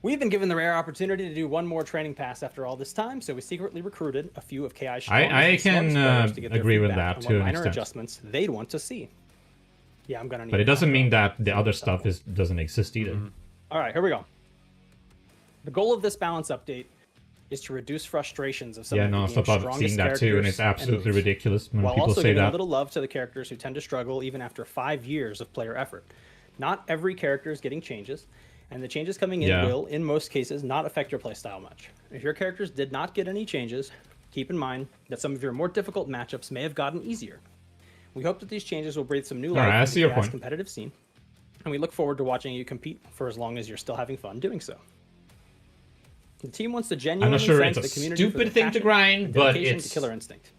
We've been given the rare opportunity to do one more training pass after all this time, so we secretly recruited a few of KI's strongest I and can smartest players to get their agree with feedback that on to what an minor extent. adjustments they'd want to see. Yeah, I'm gonna need But it that. doesn't mean that the other stuff doesn't exist either. All right, here we go. The goal of this balance update is to reduce frustrations of some Yeah, of the no, game's stop seeing strongest that too, and characters it's absolutely moves, ridiculous when while people also say giving a that. little love to the characters who tend to struggle even after 5 years of player effort. Not every character is getting changes, and the changes coming in Yeah. will, in most cases, not affect your playstyle much. If your characters did not get any changes, keep in mind that some of your more difficult matchups may have gotten easier. We hope that these changes will breathe some new life Alright, I into see your the point. competitive scene, and we look forward to watching you compete for as long as you're still having fun doing so. The team wants to genuinely sure thank it's a the community for stupid the thing to passion grind, and but dedication it's- to Killer Instinct.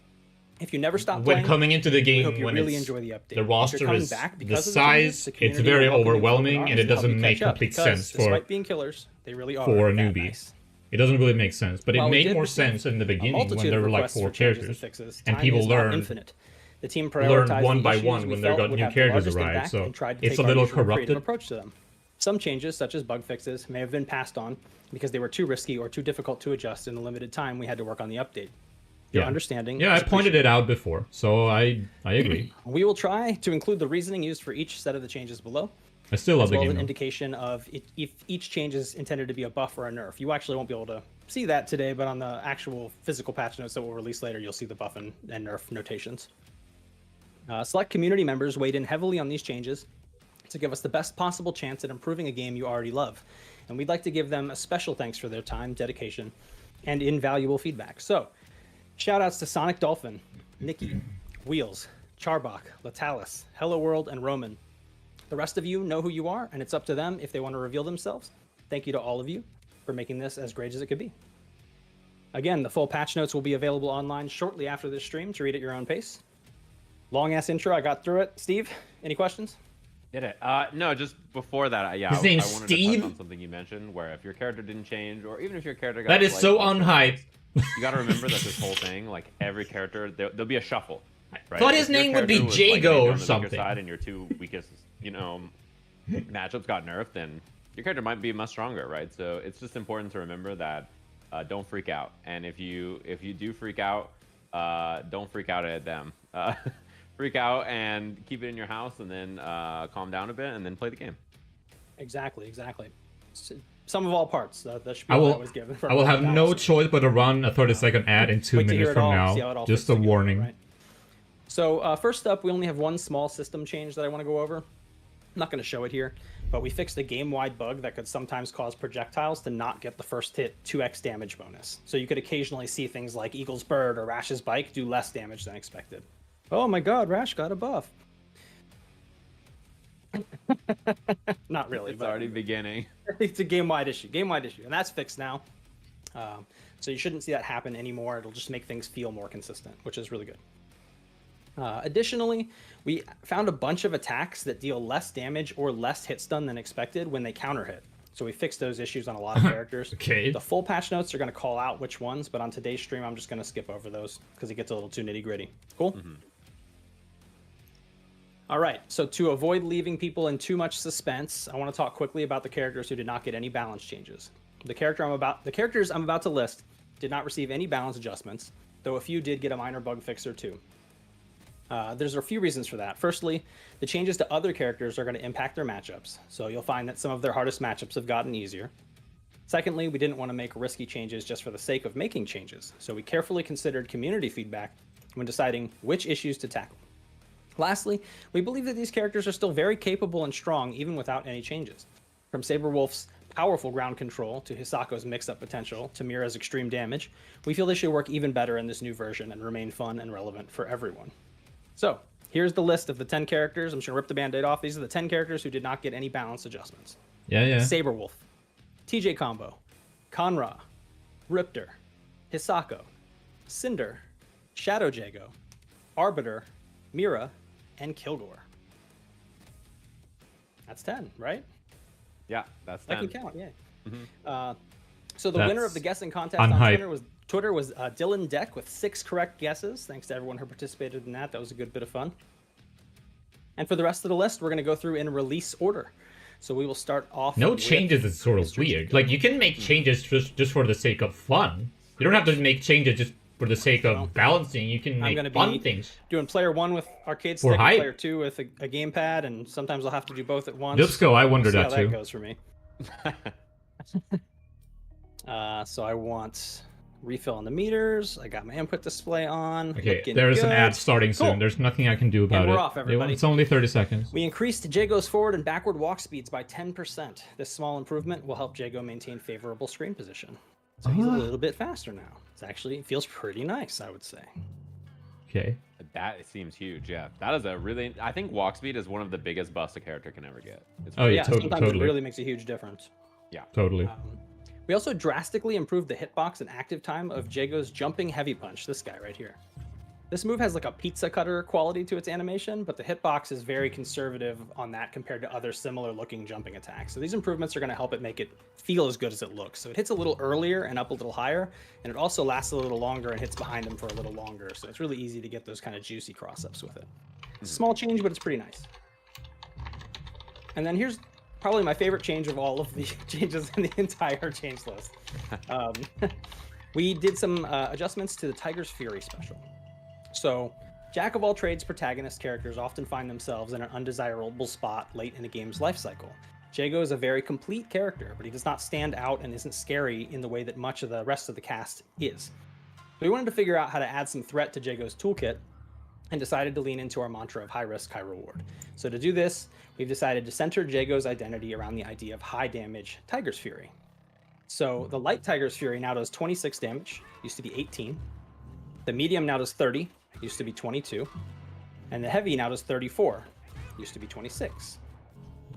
If you never stop When playing, coming into the we game, hope you when really it's enjoy the update. the If you're roster coming is back the because of the changes, size, the it's community very will welcome you with overwhelming, open and it arms help doesn't you make catch up, complete because sense for despite being killers, they really are a that newbie. nice. It doesn't really make sense, but it While we made did more receive sense in the a beginning when multitude there of were like requests 4 for changes characters, fixes, and time people is not learned infinite. The team learned prioritized one the by issues one we when they felt got would new have the characters largest arrived. impact So and tried to it's take a our little usual creative corrupted. approach to them. Some changes, such as bug fixes, may have been passed on because they were too risky or too difficult to adjust in the limited time we had to work on the update. Your understanding Yeah, I is pointed it out before, so I agree. We will try to include the reasoning used for each set of the changes below. I still love as the well as game, an though. indication of if each change is intended to be a buff or a nerf. You actually won't be able to see that today, but on the actual physical patch notes that we'll release later, you'll see the buff and nerf notations. Select community members weighed in heavily on these changes to give us the best possible chance at improving a game you already love. And we'd like to give them a special thanks for their time, dedication, and invaluable feedback. So, shout outs to Sonic Dolphin, Nikki, Wheels, Charbach, Latalis, Hello World, and Roman. The rest of you know who you are, and it's up to them if they want to reveal themselves. Thank you to all of you for making this as great as it could be. Again, the full patch notes will be available online shortly after this stream to read at your own pace. Long ass intro, I got through it. Steve, any questions? Did it? No, just before that, yeah. His name's I wanted Steve? to touch on something you mentioned, where if your character didn't change, or even if your character got That is slight so buff, unhype. you got to remember that this whole thing, like every character, there'll be a shuffle. Right? Thought If his your name would be character was, Jago maybe or on the weaker something. Side and your two weakest, matchups got nerfed, then your character might be much stronger, right? So it's just important to remember that don't freak out, and if you do freak out, don't freak out at them. Freak out and keep it in your house, and then calm down a bit, and then play the game. Exactly. Some of all parts. The I spiel will, that was given. I will have no choice but to run a 30-second ad in 2 Wait to hear minutes it from all, see how it now. all Just fits a together, warning. right? So first up, we only have one small system change that I want to go over. I'm not going to show it here, but we fixed a game-wide bug that could sometimes cause projectiles to not get the first hit 2x damage bonus. So you could occasionally see things like Eagle's Bird or Rash's Bike do less damage than expected. Oh my god, Rash got a buff. Not really. It's but already beginning. it's a game-wide issue. And that's fixed now. So you shouldn't see that happen anymore. It'll just make things feel more consistent, which is really good. Additionally, we found a bunch of attacks that deal less damage or less hit stun than expected when they counter hit. So we fixed those issues on a lot of characters. Okay. The full patch notes are going to call out which ones, but on today's stream, I'm just going to skip over those because it gets a little too nitty gritty. Cool? Mm-hmm. All right, so to avoid leaving people in too much suspense, I want to talk quickly about the characters who did not get any balance changes. The characters I'm about to list did not receive any balance adjustments, though a few did get a minor bug fix or two. There's a few reasons for that. Firstly, the changes to other characters are going to impact their matchups, so you'll find that some of their hardest matchups have gotten easier. Secondly, we didn't want to make risky changes just for the sake of making changes, so we carefully considered community feedback when deciding which issues to tackle. Lastly, we believe that these characters are still very capable and strong even without any changes. From Saberwolf's powerful ground control to Hisako's mix-up potential to Mira's extreme damage, we feel they should work even better in this new version and remain fun and relevant for everyone. So, here's the list of the 10 characters. I'm just going to rip the band-aid off. These are the 10 characters who did not get any balance adjustments. Yeah. Saberwolf, TJ Combo, Conra, Riptor, Hisako, Cinder, Shadow Jago, Arbiter, Mira, and Kilgore. That's 10, right? Yeah, that's 10. I can count, yeah. Mm-hmm. So the winner of the guessing contest on Twitter was Dylan Deck with 6 correct guesses. Thanks to everyone who participated in that. That was a good bit of fun. And for the rest of the list, we're going to go through in release order. So we will start off. No changes is sort of weird. Like, you can make changes just for the sake of fun. You don't have to make changes just for the sake of balancing. You can make fun things. Doing player 1 with arcade stick, and player 2 with a gamepad, and sometimes I'll have to do both at once. Let's go. I wonder We'll see that how too. That goes for me. So I want refill on the meters. I got my input display on. Okay, there's an ad starting soon. There's nothing I can do about And we're it. off, everybody. It's only 30 seconds. We increased Jago's forward and backward walk speeds by 10%. This small improvement will help Jago maintain favorable screen position. So he's a little bit faster now. It feels pretty nice, I would say. Okay. That seems huge, yeah. That is I think walk speed is one of the biggest buffs a character can ever get. Sometimes it really makes a huge difference. Yeah. Totally. We also drastically improved the hitbox and active time of Jago's jumping heavy punch, this guy right here. This move has like a pizza cutter quality to its animation, but the hitbox is very conservative on that compared to other similar looking jumping attacks. So these improvements are going to help it make it feel as good as it looks. So it hits a little earlier and up a little higher, and it also lasts a little longer and hits behind him for a little longer. So it's really easy to get those kind of juicy cross-ups with it. It's a small change, but it's pretty nice. And then here's probably my favorite change of all of the changes in the entire change list. We did some adjustments to the Tiger's Fury special. So, Jack of all trades protagonist characters often find themselves in an undesirable spot late in a game's life cycle. Jago is a very complete character, but he does not stand out and isn't scary in the way that much of the rest of the cast is. So we wanted to figure out how to add some threat to Jago's toolkit and decided to lean into our mantra of high risk, high reward. So to do this, we've decided to center Jago's identity around the idea of high damage Tiger's Fury. So the light Tiger's Fury now does 26 damage, used to be 18. The medium now does 30, used to be 22. And the heavy now does 34, used to be 26.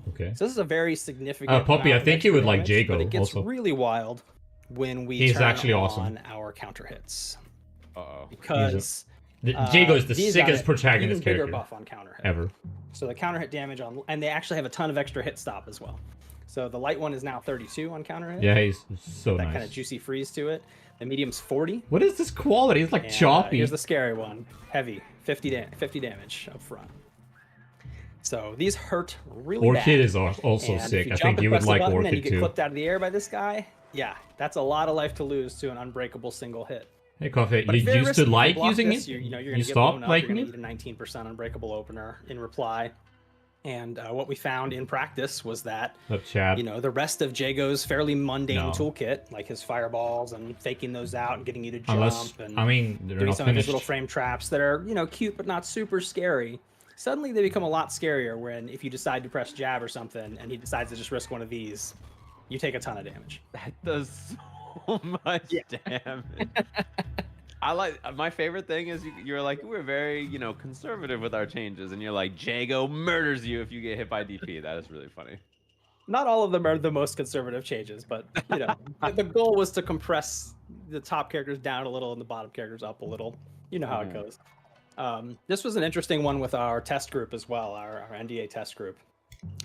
Okay. So this is a very significant. Poppy, I think you would like Jago but it gets also. really wild when we turn actually on awesome. our counter hits. Uh-oh. Because Jago is the these sickest got protagonist even bigger character buff on counter hit. ever. So the counter hit damage on, and they actually have a ton of extra hit stop as well. So the light one is now 32 on counter hit. Yeah, he's so that nice. kind of juicy freeze to it. The medium's 40. What is this quality? It's like And, choppy. Here's the scary one, heavy, 50 damage up front. So these hurt really bad. Orchid is also And sick. if I jump think and you would press the like button and Orchid you get too. clipped out of the air by this guy. Yeah, that's a lot of life to lose to an unbreakable single hit. Hey, Coffee, But you it's very used risky. to If you like block using this, it? You're You gonna get stopped blown up. liking You're it? gonna need a 19% unbreakable opener in reply. And what we found in practice was that, Chat. the rest of Jago's fairly mundane No. toolkit, like his fireballs and faking those out and getting you to jump, Unless, and they're doing not some of his finished. little frame traps that are, cute but not super scary. Suddenly they become a lot scarier when if you decide to press jab or something and he decides to just risk one of these, you take a ton of damage. That does so much damage. I like my favorite thing is you're like we're very conservative with our changes, and you're like Jago murders you if you get hit by DP. That is really funny. Not all of them are the most conservative changes, but you know, the goal was to compress the top characters down a little and the bottom characters up a little. You know how it goes. This was an interesting one with our test group as well, our NDA test group.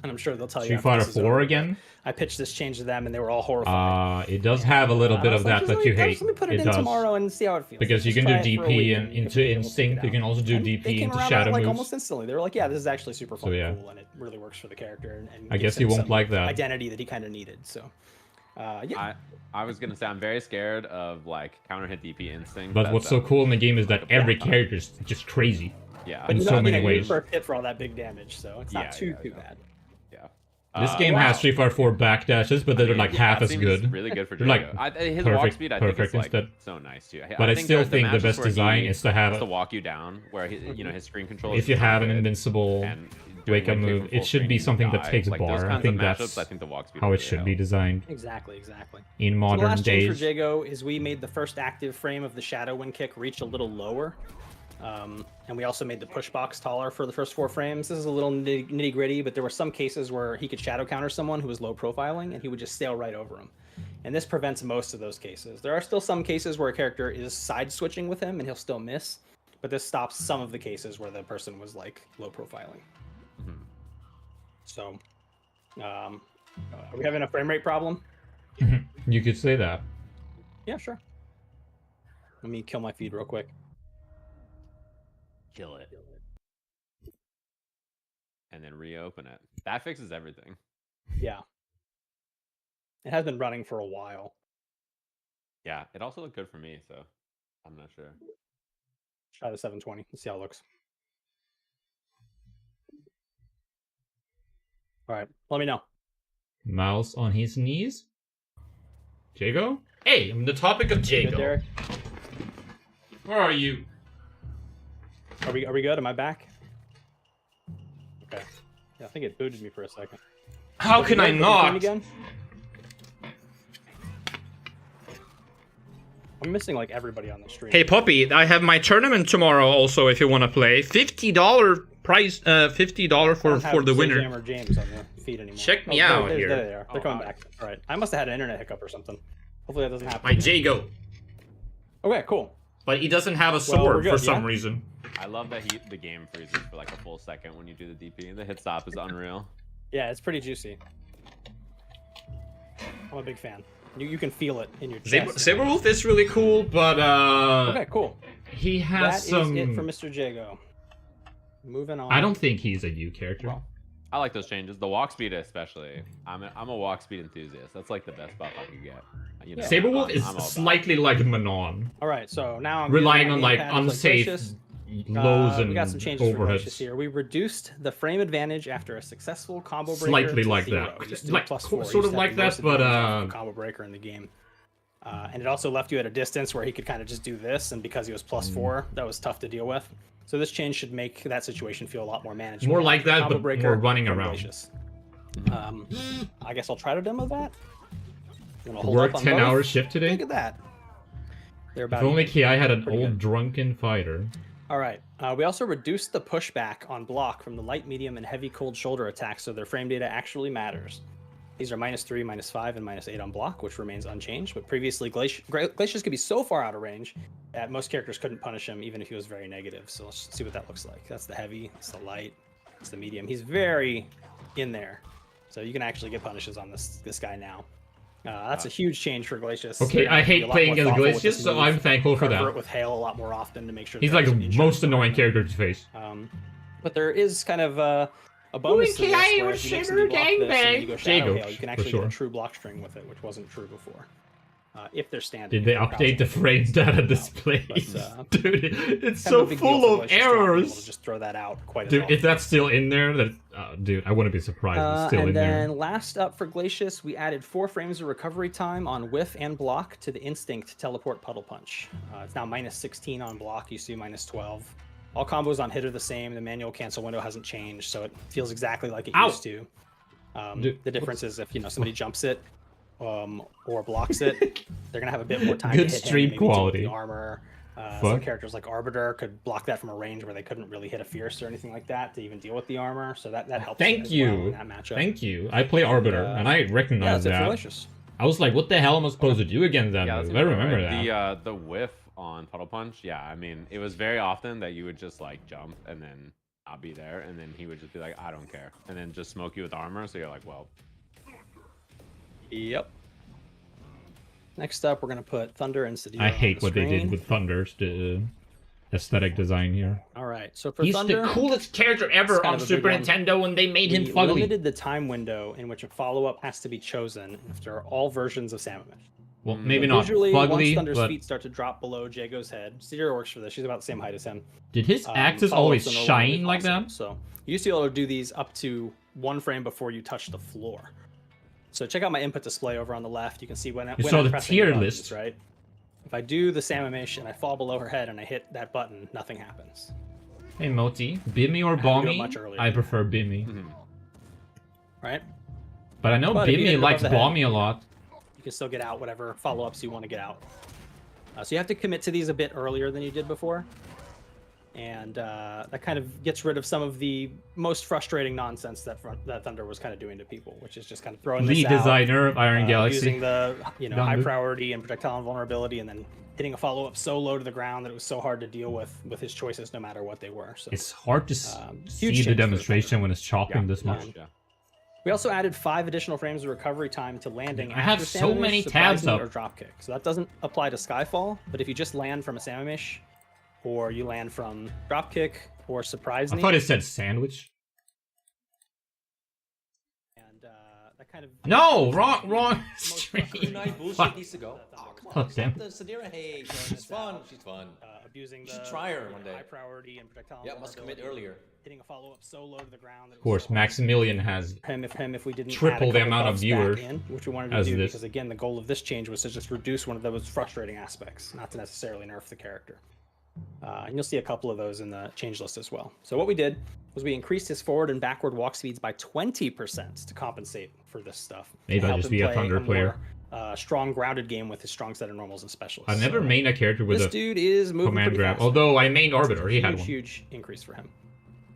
And I'm sure they'll tell you. Street Fighter 4 again? I pitched this change to them and they were all horrified. It does have a little bit of that that you hate. Let me put it in tomorrow and see how it feels. Because you can do DP and into Instinct. You can also do DP into Shadow moves. Almost instantly. They were like, yeah, this is actually super fun and cool, and it really works for the character. And I guess you won't like that identity that he kind of needed. So, yeah. I was gonna say I'm very scared of like counter hit DP Instinct. But what's so cool in the game is that every character is just crazy. Yeah. But in so many ways. You're hit for all that big damage, so it's not too bad. This game has Street Fighter 4 backdashes, but they're like half as good. Really good for they're Jago. like his walk speed, I think, is like instead. so nice too. But I still think the best design is to have to walk you down, where his screen control. If you have an invincible wake up move, it should be something that takes bar. I think that's how it should be designed. Exactly. In modern the last days. change for Jago is we made the first active frame of the Shadow Wind kick reach a little lower. And we also made the push box taller for the first 4 frames. This is a little nitty gritty, but there were some cases where he could shadow counter someone who was low profiling and he would just sail right over him. And this prevents most of those cases. There are still some cases where a character is side switching with him and he'll still miss, but this stops some of the cases where the person was like low profiling. So, are we having a frame rate problem? You could say that. Yeah, sure. Let me kill my feed real quick. Kill it. And then reopen it. That fixes everything. Yeah. It has been running for a while. Yeah, it also looked good for me, so I'm not sure. Try the 720. Let's see how it looks. All right, let me know. Mouse on his knees. Jago? Hey, I'm the topic of Jago. Derek? Where are you? Are we good? Am I back? Okay. Yeah, I think it booted me for a second. How can I not? Again? I'm missing like everybody on the stream. Hey Poppy, I have my tournament tomorrow also if you want to play. $50 prize, $50 for the winner. Or James on the feed anymore. Check me out here. There they are. They're coming back. All right. I must have had an internet hiccup or something. Hopefully that doesn't happen. My Jago. Okay, cool. But he doesn't have a sword for some reason. I love that the game freezes for like a full second when you do the DP. The hit stop is unreal. Yeah, it's pretty juicy. I'm a big fan. You can feel it in your chest. Saberwolf is really cool, but okay, cool. He has some. That is it for Mr. Jago. Moving on. I don't think he's a new character. Well, I like those changes. The walk speed especially. I'm a walk speed enthusiast. That's like the best buff I could get. You know, Saberwolf is slightly like Manon. All right, so now I'm relying on like unsafe lows and we got some changes overheads here. We reduced the frame advantage after a successful combo breaker. Slightly like 0. that. Just like +4. sort of like that, but combo breaker in the game. And it also left you at a distance where he could kind of just do this, and because he was +4, that was tough to deal with. So this change should make that situation feel a lot more manageable. More like that, combo but breaker, more running around. I guess I'll try to demo that. Work 10-hour shift today? Look at that. They're about if only Ki had an old drunken fighter. All right. We also reduced the pushback on block from the light, medium, and heavy cold shoulder attacks, so their frame data actually matters. These are -3, -5, and -8 on block, which remains unchanged. But previously, Glacius could be so far out of range that most characters couldn't punish him, even if he was very negative. So let's see what that looks like. That's the heavy, it's the light, it's the medium. He's very in there, so you can actually get punishes on this guy now. That's a huge change for Glacius. Okay, I hate playing as Glacius, so I'm thankful for that. Cover it with hail a lot more often to make sure. He's like the most annoying character to face. But there is kind of a bonus to this, where if you mix the block this and you go Shadow Hail, you can actually get a true block string with it, which wasn't true before. If they're standard. Did they update the frame data displays? Dude, it's so full of errors. Just throw that out quite a dude, lot. if that's still in there, that dude, I wouldn't be surprised if it's still in there. And then last up for Glacius, we added 4 frames of recovery time on whiff and block to the Instinct Teleport Puddle Punch. It's now -16 on block. You see -12. All combos on hit are the same. The manual cancel window hasn't changed, so it feels exactly like it used to. The difference is if somebody jumps it or blocks it, they're gonna have a bit more time. Good to hit stream him, quality. The armor, Some characters like Arbiter could block that from a range where they couldn't really hit a Fierce or anything like that to even deal with the armor. So that helps. Thank you. Well in that matchup. Thank you. I play Arbiter, and I recognize that. Delicious. I was like, what the hell am I supposed to do against that move? I remember that. The whiff on Puddle Punch, yeah, I mean, it was very often that you would just like jump and then not be there, and then he would just be like, I don't care, and then just smoke you with armor, so you're like, well. Yep. Next up, we're going to put Thunder and Sadira. I hate what they did with Thunder's aesthetic design here. All right, so for He's Thunder, the coolest character ever on Super Nintendo when they made him fugly. We limited the time window in which a follow-up has to be chosen after all versions of Sammamish. Well, maybe not Usually, fugly, once Thunder's but... feet start to drop below Jago's head, Sadira works for this. She's about the same height as him. Did his axes always shine like that? So you used to be able to do these up to 1 frame before you touch the floor. So check out my input display over on the left. You can see when I'm the pressing tier buttons, list, right? If I do the Sammamish and I fall below her head and I hit that button, nothing happens. Hey Moti, Bimmy or Bommy? I prefer Bimmy. Right? But I know Bimmy likes Bommy a lot. You can still get out whatever follow-ups you want to get out. So you have to commit to these a bit earlier than you did before. And that kind of gets rid of some of the most frustrating nonsense that Thunder was kind of doing to people, which is just kind of throwing Lead this out, designer of Iron Galaxy. using the high priority and projectile invulnerability, and then hitting a follow-up so low to the ground that it was so hard to deal with his choices, no matter what they were. So it's hard to see the demonstration when it's chopping this much. We also added 5 additional frames of recovery time to landing. I have so many tabs up. Or dropkick. So that doesn't apply to Skyfall, but if you just land from a Sammamish, or you land from dropkick or surprise. I thought it said sandwich. And that kind of wrong stream. Bullshit needs to go. Oh, come on. Damn. Sadira, hey, she's fun. She's fun. Abusing you should try her one day. High priority and projectile. Yeah, must commit earlier. Hitting a follow-up so low to the ground. Of course, Maximilian has if we didn't triple the amount of viewers which we wanted to do because again the goal of this change was to just reduce one of those frustrating aspects, not to necessarily nerf the character. And you'll see a couple of those in the change list as well. So what we did was we increased his forward and backward walk speeds by 20% to compensate for this stuff. Maybe I'll just be a Thunder player. Strong grounded game with his strong set of normals and specialists. I never mained a character with this a dude is moving command grab. fast. Although I mained Arbiter, he had one. Huge increase for him.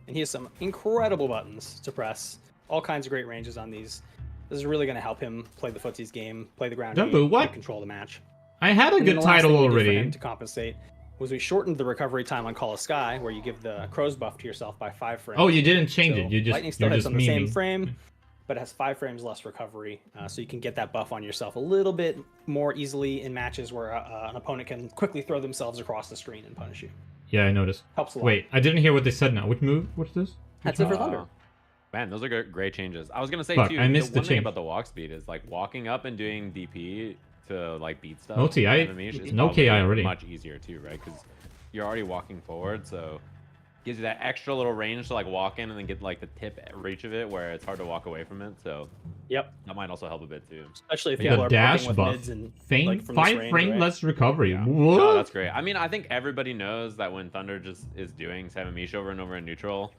And he has some incredible buttons to press. All kinds of great ranges on these. This is really going to help him play the footsies game, play the ground game, and control the match. I had a good title already. To compensate was we shortened the recovery time on Call of Sky, where you give the Crow's buff to yourself by 5 frames. Oh, you didn't change it. You just Lightning still hits on the same frame, but it has 5 frames less recovery, so you can get that buff on yourself a little bit more easily in matches where an opponent can quickly throw themselves across the screen and punish you. Yeah, I noticed. Helps a lot. Wait, I didn't hear what they said now. Which move? What's this? That's it for Thunder. Man, those are great changes. I was gonna say too. I missed the the one thing change. about the walk speed is like walking up and doing DP to like beat stuff. No TI. Is No KI already. Much easier too, right? Because you're already walking forward, so gives you that extra little range to like walk in and then get like the tip reach of it where it's hard to walk away from it. So yep, that might also help a bit too. Especially if people are dash with buff. mids and Fame, 5 frame less recovery. Yeah. What? No, that's great. I mean, I think everybody knows that when Thunder just is doing Sammamish over and over in neutral,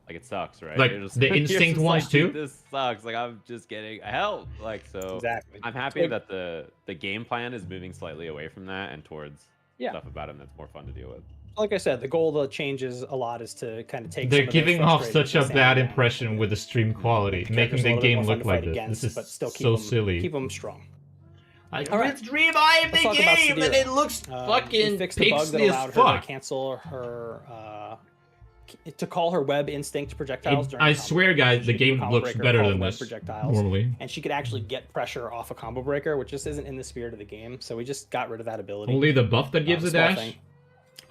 like it sucks, right? Like, You're just, the you're instinct just ones like, too? This sucks. Like I'm just getting help. Like so. Exactly. I'm happy that the game plan is moving slightly away from that and towards stuff about him that's more fun to deal with. Like I said, the goal of the changes a lot is to kind of take. They're some of giving those off such a frustrations bad and impression with the stream quality, making characters a the little bit game more fun look to like fight this. against, This but is still keep so them, silly. Keep them strong. I All right. let's revive the Let's talk about game, and Sadira. it looks fucking we fixed the bug that pixely allowed as her fuck. to cancel her to call her web instinct projectiles. During I a combo swear, break. guys, She the could do a game combo looks breaker better called than web this projectiles, normally. and she could actually get pressure off a combo breaker, which just isn't in the spirit of the game. So we just got rid of that ability. Only the buff that gives a small dash? thing.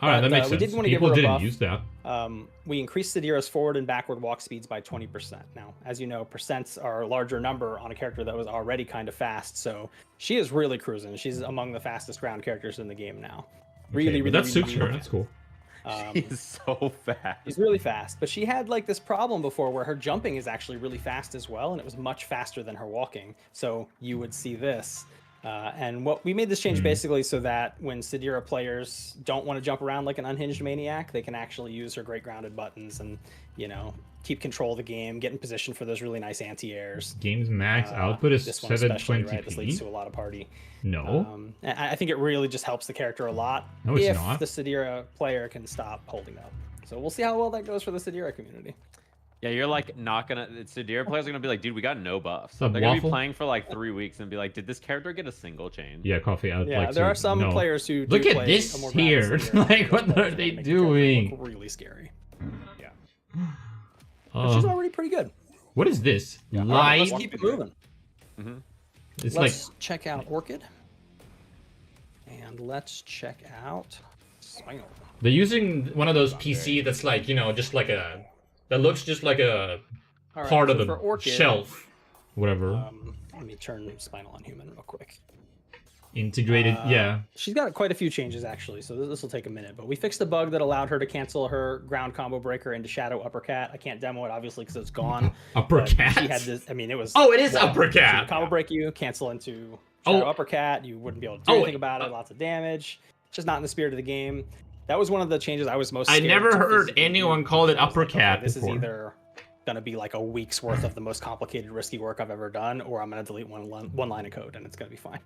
Alright, that makes We sense. did want to People give her a didn't buff. use that. We increased Sadira's forward and backward walk speeds by 20%. Now, as you know, percents are a larger number on a character that was already kind of fast, so she is really cruising. She's among the fastest ground characters in the game now. Really, But that suits her. That's cool. She's so fast. She's really fast, but she had like this problem before where her jumping is actually really fast as well, and it was much faster than her walking. So you would see this. And what we made this change basically so that when Sadira players don't want to jump around like an unhinged maniac, they can actually use her great grounded buttons and, you know, keep control of the game, get in position for those really nice anti-airs. Game's max output is This one especially, 720p. right? This leads to a lot of party. No. I think it really just helps the character a lot No, it's if not. the Sidira player can stop holding up. So we'll see how well that goes for the Sidira community. Yeah, you're like not gonna. Sidira players are gonna be like, dude, we got no buffs. Sub They're gonna be waffle? playing for like 3 weeks and be like, did this character get a single chain? Yeah, coffee. I'd Yeah, like there to are some know. players who Look do at play this a more here. balanced Sidira Like, what approach are that they make the character doing? look really scary. Yeah. But she's already pretty good. What is this? All right, Light. let's keep it moving. It's Let's check out Orchid. And let's check out Spinal. They're using one of those PC that's like, you know, just like a, that looks just like a All right, part so of the for Orchid, shelf, whatever. Let me turn Spinal on Human real quick. Integrated, yeah. She's got quite a few changes actually, so this will take a minute. But we fixed a bug that allowed her to cancel her ground combo breaker into Shadow Uppercut. I can't demo it obviously because it's gone. Uppercut? But she had this. I mean, it was. Oh, it is well, Uppercut! she would combo break you, cancel into Shadow Uppercut. You wouldn't be able to do anything about it. Lots of damage. Just not in the spirit of the game. That was one of the changes I was most. I scared never to heard physically anyone do. call it I was like, Uppercut okay, this before. is either gonna be like a week's worth of the most complicated, risky work I've ever done, or I'm gonna delete one line of code and it's gonna be fine.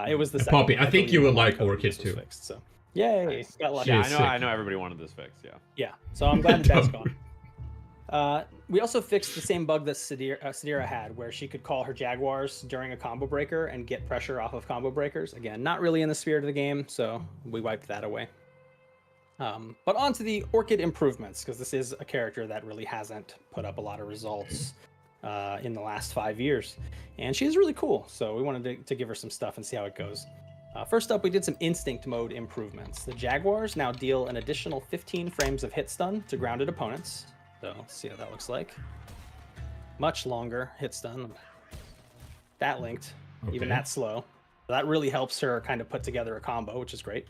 It was the second Poppy, one. I think you deleted would one like code and Orchid this was too. fixed, so yay, got lucky. Yeah, She is I know everybody wanted this fixed. Yeah. Yeah, so I'm glad that that's gone. We also fixed the same bug that Sidira had, where she could call her Jaguars during a combo breaker and get pressure off of combo breakers. Again, not really in the spirit of the game, so we wiped that away. But on to the Orchid improvements, because this is a character that really hasn't put up a lot of results in the last 5 years. And she's really cool, so we wanted to give her some stuff and see how it goes. First up, we did some instinct mode improvements. The Jaguars now deal an additional 15 frames of hit stun to grounded opponents. So let's see how that looks like. Much longer hit stun. That linked, even that slow. So that really helps her kind of put together a combo, which is great.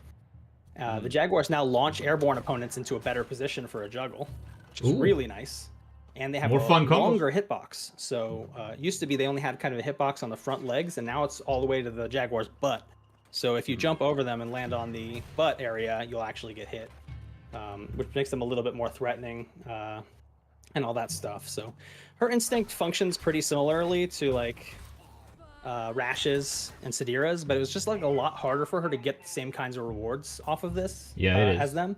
The Jaguars now launch airborne opponents into a better position for a juggle, which is really nice. And they have More a fun combos. longer hitbox. So it used to be they only had kind of a hitbox on the front legs, and now it's all the way to the Jaguar's butt. So if you jump over them and land on the butt area, you'll actually get hit, which makes them a little bit more threatening and all that stuff. So her instinct functions pretty similarly to like Rash's and Sidira's, but it was just like a lot harder for her to get the same kinds of rewards off of this it as them.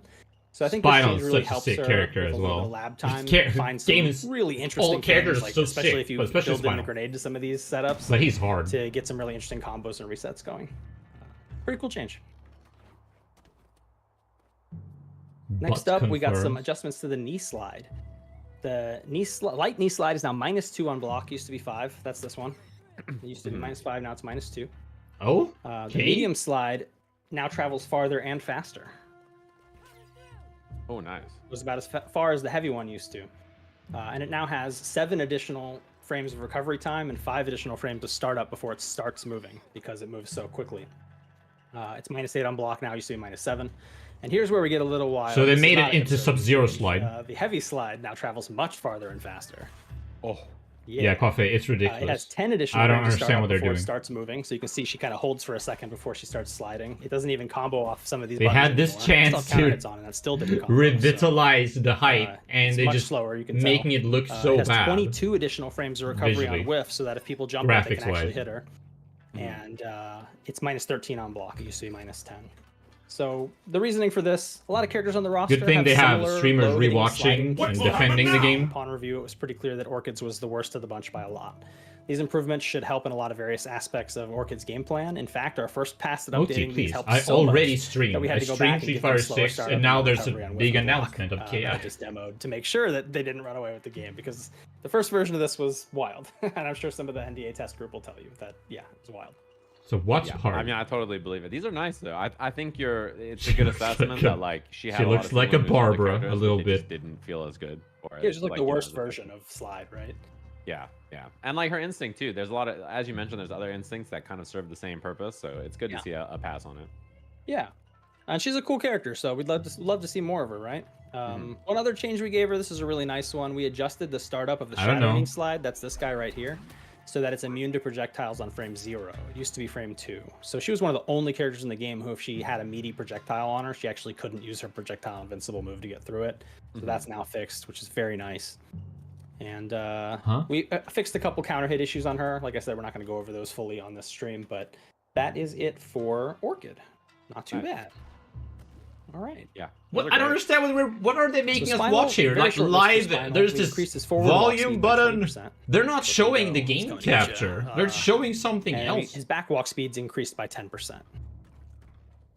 So I think Spinal this is really such a helps sick her character with as a little well. bit of lab time, This find some game is- really interesting all characters things, are like, so especially sick, if you but especially build in the Spinal. grenade to some of these setups. But he's hard. To get some really interesting combos and resets going. Pretty cool change. Next up, we got some confirmed. adjustments to the knee slide. The light knee slide is now -2 on block. Used to be 5. That's this one. It used to be -5. Now it's -2. Oh, The medium slide now travels farther and faster. Oh, nice. It was about as far as the heavy one used to. And it now has 7 additional frames of recovery time and 5 additional frames of startup before it starts moving, because it moves so quickly. It's -8 on block now, used to be -7. And here's where we get a little wild. So they This is made not it a into concern. Sub-Zero slide. The heavy slide now travels much farther and faster. Oh. Yeah, Coffee, it's ridiculous. It has 10 additional I don't frames to start understand up what they're before doing. it starts moving. So you can see she kind of holds for a second before she starts sliding. It doesn't even combo off some of these They buttons had this anymore. chance Still counter to hits on, and that still didn't combo, revitalize the hype, and it's they much just slower, you can making tell. it look It so has bad. 22 additional frames of recovery Visually. on whiff, so that if people jump it, they can actually Graphics-wise. hit her. And it's -13 on block. It used to be -10. So the reasoning for this, a lot of characters on the roster. Good thing they have similar streamers low-hitting rewatching sliding and kicks. defending the game. Upon review, it was pretty clear that Orchid's was the worst of the bunch by a lot. These improvements should help in a lot of various aspects of Orchid's game plan. In fact, our first pass at OT, updating these please. helped I so already much streamed. that we had I to go streamed back and Street give them Fighter slower 6, startup and now there's a recovery on big whiff and block, announcement of that KI. I just demoed to make sure that they didn't run away with the game, because the first version of this was wild. And I'm sure some of the NDA test group will tell you that, yeah, it was wild. So what's hard? I mean, I totally believe it. These are nice though. I think it's a good assessment that like she had. She a lot looks of like a similar moves to other Barbara a characters, little but they just bit. didn't feel as good. Or Yeah, just like the you know, worst version of slide, right? Yeah, and like her instinct too. There's a lot of, as you mentioned, there's other instincts that kind of serve the same purpose. So it's good to see a pass on it. Yeah, and she's a cool character, so we'd love to see more of her, right? One other change we gave her, this is a really nice one. We adjusted the startup of the I don't Shattering know. slide, that's this guy right here, so that it's immune to projectiles on frame 0. It used to be frame 2. So she was one of the only characters in the game who, if she had a meaty projectile on her, she actually couldn't use her projectile invincible move to get through it. So that's now fixed, which is very nice. And we fixed a couple counter hit issues on her. Like I said, we're not going to go over those fully on this stream, but that is it for Orchid. Not too bad. All right. Yeah. What I don't understand what are they making us Spinal, watch here? very Like short live, Spinal. there's We this increased his forward walk volume speed by button. 20%. They're not showing the game Let's go, capture. Ninja. They're showing something And else. his back walk speed's increased by 10%.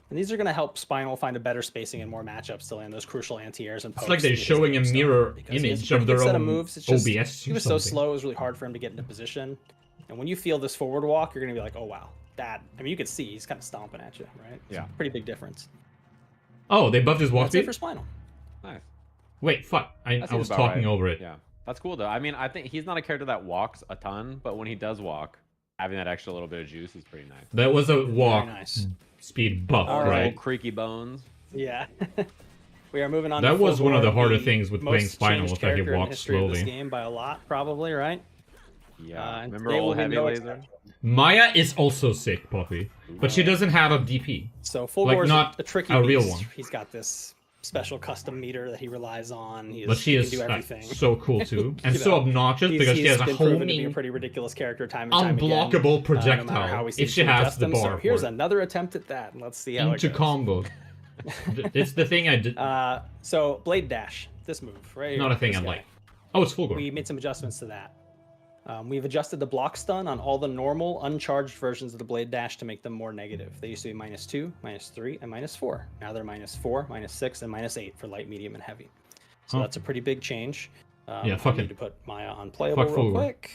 And these are going to help Spinal find a better spacing and more matchups to land those crucial anti-airs and pokes. It's like they're to get his showing a game started, mirror because he has image a of pretty their good set own moves. It's just, OBS. he or was so something. slow, it was really hard for him to get into position. And when you feel this forward walk, you're going to be like, oh wow, that. I mean, you can see he's kind of stomping at you, right? It's Yeah. a pretty big difference. Oh, they buffed his walk That's it speed? for Spinal. Nice. Wait, fuck. I That was seems about talking right. over it. Yeah, that's cool though. I mean, I think he's not a character that walks a ton, but when he does walk, having that extra little bit of juice is pretty nice. That was a walk nice. speed buff, All right? Old creaky bones. Yeah. We are moving on. That to was one of the Fulgore, harder things with playing most Spinal, changed if I could character in walk history of this slowly. game by a lot, probably, right? Yeah. and Remember today old will be heavy no laser? Maya is also sick, Poppy, but she doesn't have a DP. So Like, Fulgore's not a tricky a real beast. one. He's got this special custom meter that he relies on. But she he is can do everything. so cool too, and You so know, obnoxious because she has a been proven to be a homing, pretty ridiculous character time and time again. unblockable No matter projectile how we if seem she to has adjust the them. So bar here's for it. another attempt at that. Let's see how into it goes. combo. It's the thing I did. So Blade Dash, this move right Not here, a thing this I guy. like. Oh, it's Fulgore. We made some adjustments to that. We've adjusted the block stun on all the normal uncharged versions of the Blade Dash to make them more negative. They used to be -2, -3, and -4. Now they're -4, -6, and -8 for light, medium, and heavy. So that's a pretty big change. Yeah, I fuck need it. to put Maya on playable Fuck real Fulgore. quick.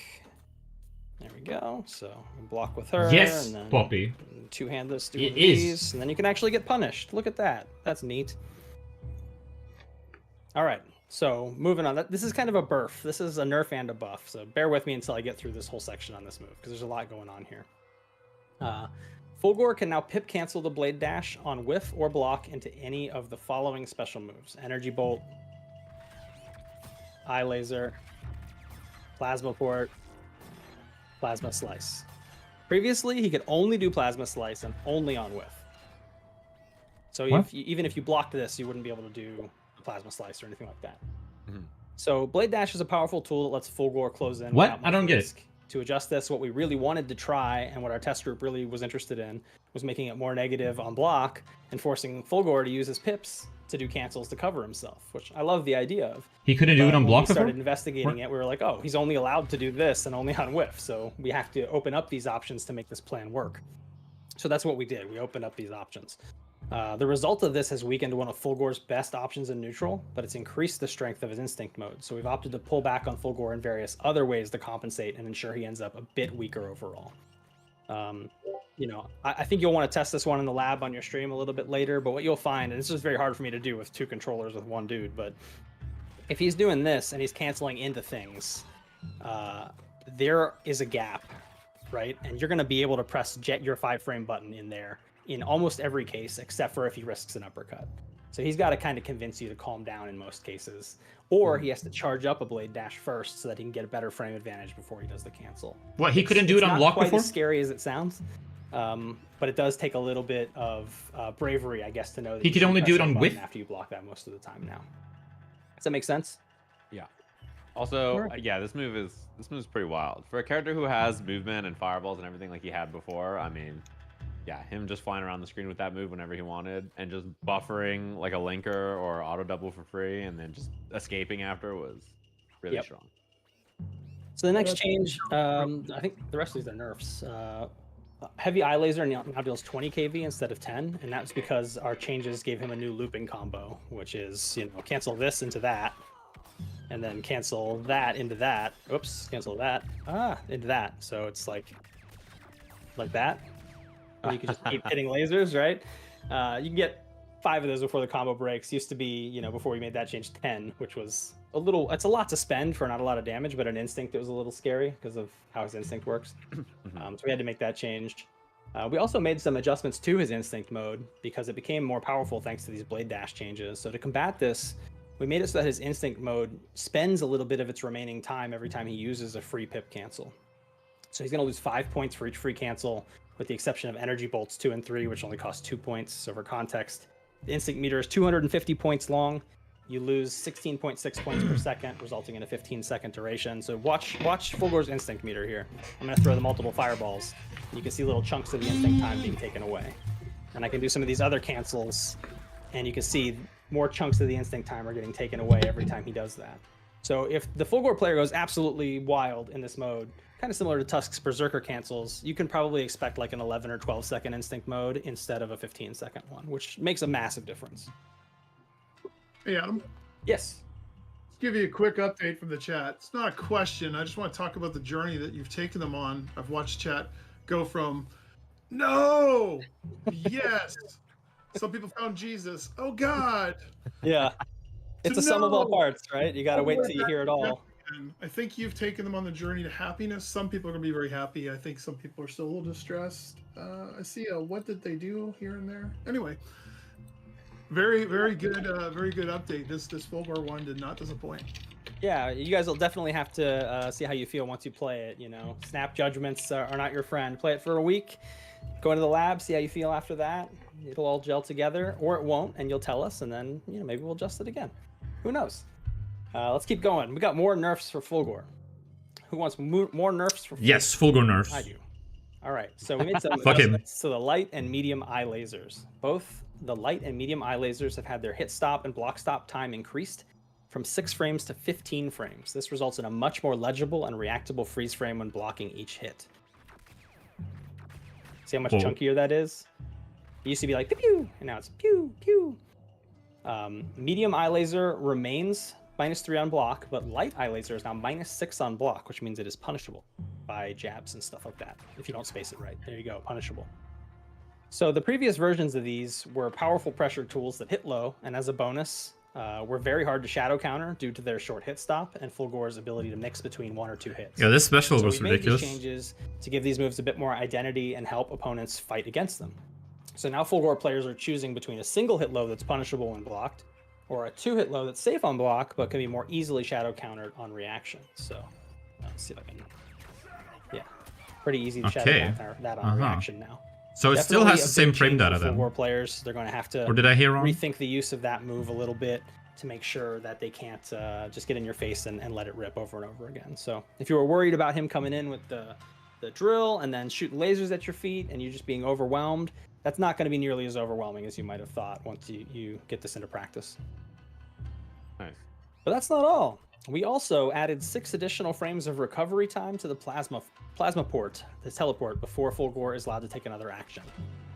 There we go. So we block with her. Yes, and then Poppy. two-hand this, do It one of is. these, and then you can actually get punished. Look at that. That's neat. All right. So moving on, this is kind of a burf. This is a nerf and a buff. So bear with me until I get through this whole section on this move because there's a lot going on here. Fulgore can now pip cancel the Blade Dash on whiff or block into any of the following special moves: Energy Bolt, Eye Laser, Plasma Port, Plasma Slice. Previously, he could only do Plasma Slice and only on whiff. So even if you blocked this, you wouldn't be able to do Plasma Slice or anything like that. So Blade Dash is a powerful tool that lets Fulgore close in. What? without I don't much get it. risk. To adjust this, what we really wanted to try and what our test group really was interested in was making it more negative on block and forcing Fulgore to use his pips to do cancels to cover himself, which I love the idea of. He couldn't do it But on when block we started before? investigating it, we were like, oh, he's only allowed to do this and only on whiff. So we have to open up these options to make this plan work. So that's what we did. We opened up these options. The result of this has weakened one of Fulgore's best options in neutral, but it's increased the strength of his instinct mode. So we've opted to pull back on Fulgore in various other ways to compensate and ensure he ends up a bit weaker overall. I think you'll want to test this one in the lab on your stream a little bit later, but what you'll find, and this is very hard for me to do with two controllers with one dude, but if he's doing this and he's canceling into things, there is a gap, right? And you're going to be able to press jet your 5-frame button in there in almost every case, except for if he risks an uppercut. So he's got to kind of convince you to calm down in most cases, or he has to charge up a Blade Dash first so that he can get a better frame advantage before he does the cancel. What, he couldn't do it on block before? It's not quite before? as scary as it sounds, but it does take a little bit of bravery, I guess, to know that He you could can only press do it that on button whiff? after you block that most of the time now. Does that make sense? Yeah. Also, yeah, this move is pretty wild for a character who has movement and fireballs and everything like he had before. I mean, yeah, him just flying around the screen with that move whenever he wanted and just buffering like a linker or auto double for free and then just escaping after was really strong. So the next change, I think the rest of these are nerfs. Heavy Eye Laser now deals 20 kV instead of 10, and that's because our changes gave him a new looping combo, which is, cancel this into that, and then cancel that into that. Oops, cancel that. Into that. So it's like that. And you can just keep hitting lasers, right? You can get 5 of those before the combo breaks. Used to be, before we made that change, 10, which was it's a lot to spend for not a lot of damage, but an instinct that was a little scary because of how his instinct works. So we had to make that change. We also made some adjustments to his instinct mode because it became more powerful thanks to these Blade Dash changes. So to combat this, we made it so that his instinct mode spends a little bit of its remaining time every time he uses a free pip cancel. So he's going to lose 5 points for each free cancel, with the exception of Energy Bolts 2 and 3, which only cost 2 points. So for context, the instinct meter is 250 points long, you lose 16.6 points per second, resulting in a 15-second duration. So watch Fulgor's instinct meter here. I'm going to throw the multiple fireballs. You can see little chunks of the instinct time being taken away. And I can do some of these other cancels, and you can see more chunks of the instinct time are getting taken away every time he does that. So if the Fulgor player goes absolutely wild in this mode, kind of similar to Tusk's Berserker cancels, you can probably expect like an 11 or 12-second instinct mode instead of a 15-second one, which makes a massive difference. Hey, Adam. Yes. Let's give you a quick update from the chat. It's not a question. I just want to talk about the journey that you've taken them on. I've watched chat go from no, yes. Some people found Jesus. Oh God. Yeah. It's a sum of all parts, right? You got to wait till you hear it all. I think you've taken them on the journey to happiness. Some people are going to be very happy. I think some people are still a little distressed. I see a what did they do here and there. Anyway, very good update. This Fulgor one did not disappoint. Yeah, you guys will definitely have to see how you feel once you play it. You know, snap judgments are not your friend. Play it for a week, go into the lab, see how you feel after that. It'll all gel together, or it won't, and you'll tell us, and then maybe we'll adjust it again. Who knows? Let's keep going. We got more nerfs for Fulgor. Who wants more nerfs for Fulgor? Yes, Fulgor nerfs. I do. All right, so we made some adjustments to the light and medium eye lasers. Both the light and medium eye lasers have had their hit stop and block stop time increased from 6 frames to 15 frames. This results in a much more legible and reactable freeze frame when blocking each hit. See how much chunkier that is? It used to be like pew pew, and now it's pew pew. Medium eye laser remains -3 on block, but light eye laser is now -6 on block, which means it is punishable by jabs and stuff like that if you don't space it right. There you go, punishable. So the previous versions of these were powerful pressure tools that hit low, and as a bonus, were very hard to shadow counter due to their short hit stop and Fulgor's ability to mix between 1 or 2 hits. Yeah, this special was we made ridiculous. These changes to give these moves a bit more identity and help opponents fight against them. So now Fulgor players are choosing between a single hit low that's punishable when blocked, or a 2-hit low that's safe on block, but can be more easily shadow countered on reaction. So let's see if I can, yeah, pretty easy to shadow counter that on reaction now. So it still has the same frame data then. Fulgor players, they're going to have to or did I hear wrong? Rethink the use of that move a little bit to make sure that they can't just get in your face and let it rip over and over again. So if you were worried about him coming in with the drill and then shooting lasers at your feet and you just being overwhelmed, that's not going to be nearly as overwhelming as you might have thought once you get this into practice. Nice. But that's not all. We also added 6 additional frames of recovery time to the plasma port, the teleport, before Fulgor is allowed to take another action.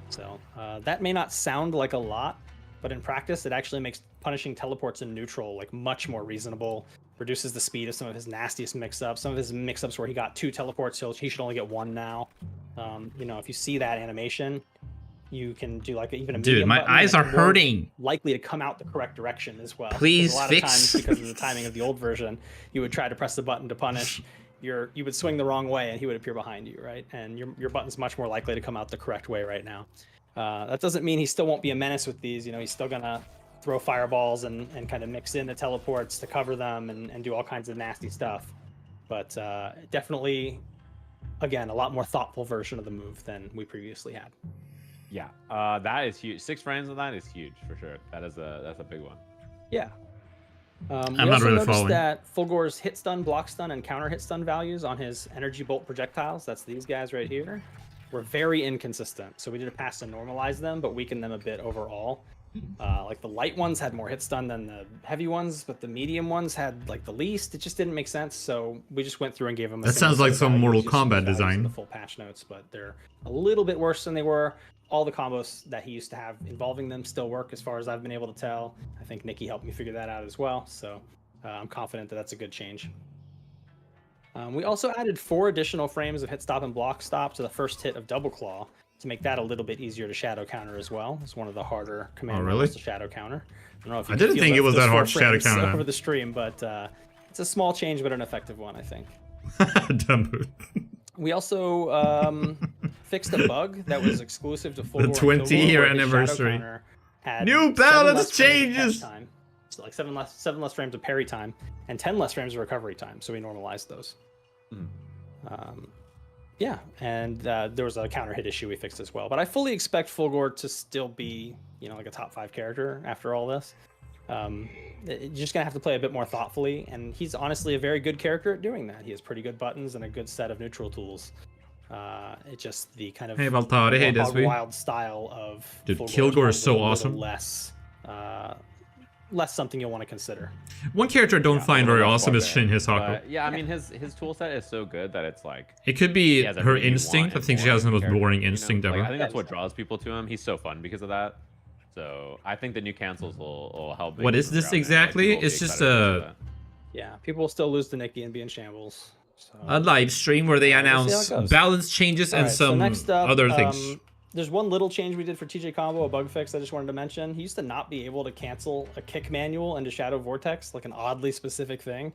So that may not sound like a lot, but in practice, it actually makes punishing teleports in neutral like much more reasonable, reduces the speed of some of his nastiest mix-ups. Some of his mix-ups where he got 2 teleports, he should only get 1 now. If you see that animation, you can do like even a medium my eyes are hurting. Likely to come out the correct direction as well. Please a lot fix. of times, because of the timing of the old version, you would try to press the button to punish. You would swing the wrong way and he would appear behind you, right? And your button's much more likely to come out the correct way right now. That doesn't mean he still won't be a menace with these. He's still gonna throw fireballs and kind of mix in the teleports to cover them and do all kinds of nasty stuff. But definitely, again, a lot more thoughtful version of the move than we previously had. Yeah, that is huge. 6 frames of that is huge for sure. That's a big one. Yeah. We I'm also not really noticed following. that Fulgor's hit stun, block stun, and counter hit stun values on his energy bolt projectiles, that's these guys right here, were very inconsistent. So we did a pass to normalize them, but weaken them a bit overall. Like the light ones had more hit stun than the heavy ones, but the medium ones had like the least. It just didn't make sense. So we just went through and gave them. That sounds like some Mortal Kombat design. The full patch notes, but they're a little bit worse than they were. All the combos that he used to have involving them still work, as far as I've been able to tell. I think Nikki helped me figure that out as well. So I'm confident that that's a good change. We also added 4 additional frames of hit stop and block stop to the first hit of Double Claw to make that a little bit easier to shadow counter as well. It's one of the harder command moves to shadow counter. I don't know if you didn't think it was that hard to shadow counter over the stream, but it's a small change, but an effective one, I think. We also fixed a bug that was exclusive to Fulgor. The 20-year anniversary. New balance changes. So like 7 less frames of parry time and 10 less frames of recovery time. So we normalized those. Yeah, and there was a counter hit issue we fixed as well. But I fully expect Fulgor to still be, like a top 5 character after all this. You're just gonna have to play a bit more thoughtfully, and he's honestly a very good character at doing that. He has pretty good buttons and a good set of neutral tools. It's just the kind of Hey, Valtari, hey, Desvi. wild style of Dude, Fulgore Kilgore is a so little awesome. Less something you'll want to consider. One character I don't find very awesome is Shin Hisaku. Yeah, I mean his tool set is so good that it's like It could be he has her everything you instinct. I want think in she has the one most character, boring you know? instinct Like, ever. I think that's what draws people to him. He's so fun because of that. So I think the new cancels will help. What is this exactly? It's just a Yeah, people will still lose to Nikki and be in shambles. So. a live stream where they We'll see how announce it goes. balance changes and Alright, so some next up, other things. There's one little change we did for TJ Combo, a bug fix I just wanted to mention. He used to not be able to cancel a kick manual into Shadow Vortex, like an oddly specific thing.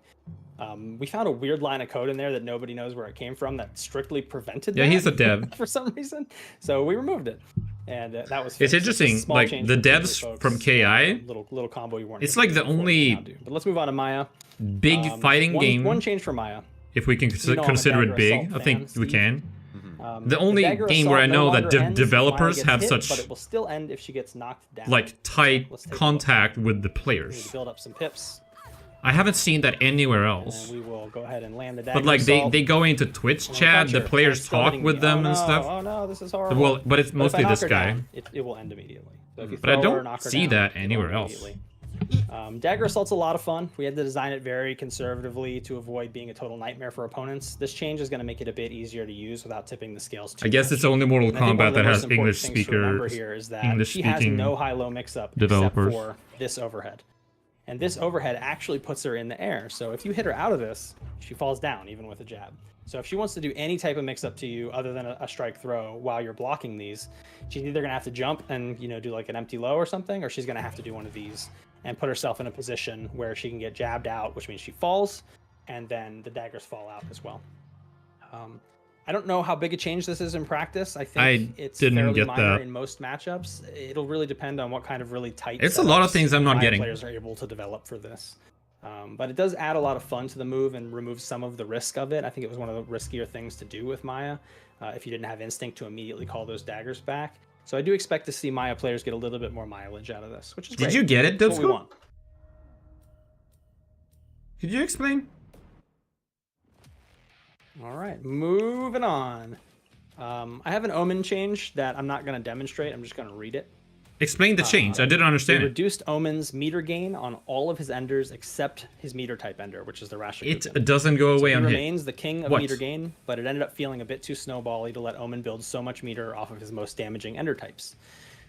We found a weird line of code in there that nobody knows where it came from that strictly prevented Yeah, that he's a dev. for some reason. So we removed it. And that was It's fixed. Just a interesting, small like change the for future devs folks. from KI. Little combo you weren't It's able like to the do before, only you now do. But let's move on to Maya. big fighting game. One change for Maya. If we can You know I'm a consider Dagger it big, Assault I think fan, we Steve. can. The only Dagger game where I Assault know no that longer ends if Maya developers gets have hit, such but it will still end if she gets knocked down. like tight Let's take a look. contact with the We need players. to build up some pips, I haven't seen that anywhere else. and we will go ahead and land the Dagger But like Assault. they go into Twitch chat, the Catcher, players and still talk hitting with me. them Oh and no, stuff. Oh no, this is horrible. Well, but it's if mostly I knock this her guy. down, it will end immediately. So if you But I throw her or don't knock her see down, that it'll anywhere end else. immediately. Dagger Assault's a lot of fun. We had to design it very conservatively to avoid being a total nightmare for opponents. This change is going to make it a bit easier to use without tipping the scales too I guess much. it's only Mortal And I think one Kombat of the that most has important English things to remember speakers, here is that English she has speaking no high-low mix-up developers. except for this overhead. And this overhead actually puts her in the air. So if you hit her out of this, she falls down even with a jab. So if she wants to do any type of mix-up to you other than a strike throw while you're blocking these, she's either going to have to jump and do like an empty low or something, or she's going to have to do one of these and put herself in a position where she can get jabbed out, which means she falls, and then the daggers fall out as well. I don't know how big a change this is in practice. I think it's fairly minor in most matchups. It'll really depend on what kind of really tight. It's a lot of things I'm not getting. Players are able to develop for this, but it does add a lot of fun to the move and remove some of the risk of it. I think it was one of the riskier things to do with Maya, if you didn't have instinct to immediately call those daggers back. So I do expect to see Maya players get a little bit more mileage out of this, which is great. Did you get it, That's what we Dubscope? want. Could you explain? All right, moving on. I have an omen change that I'm not going to demonstrate. I'm just going to read it. Explain the change. I didn't understand We it. reduced Omen's meter gain on all of his enders except his meter type ender, which is the Rashikuken. It doesn't go away He on hit. remains the king of What? meter gain, but it ended up feeling a bit too snowbally to let Omen build so much meter off of his most damaging ender types.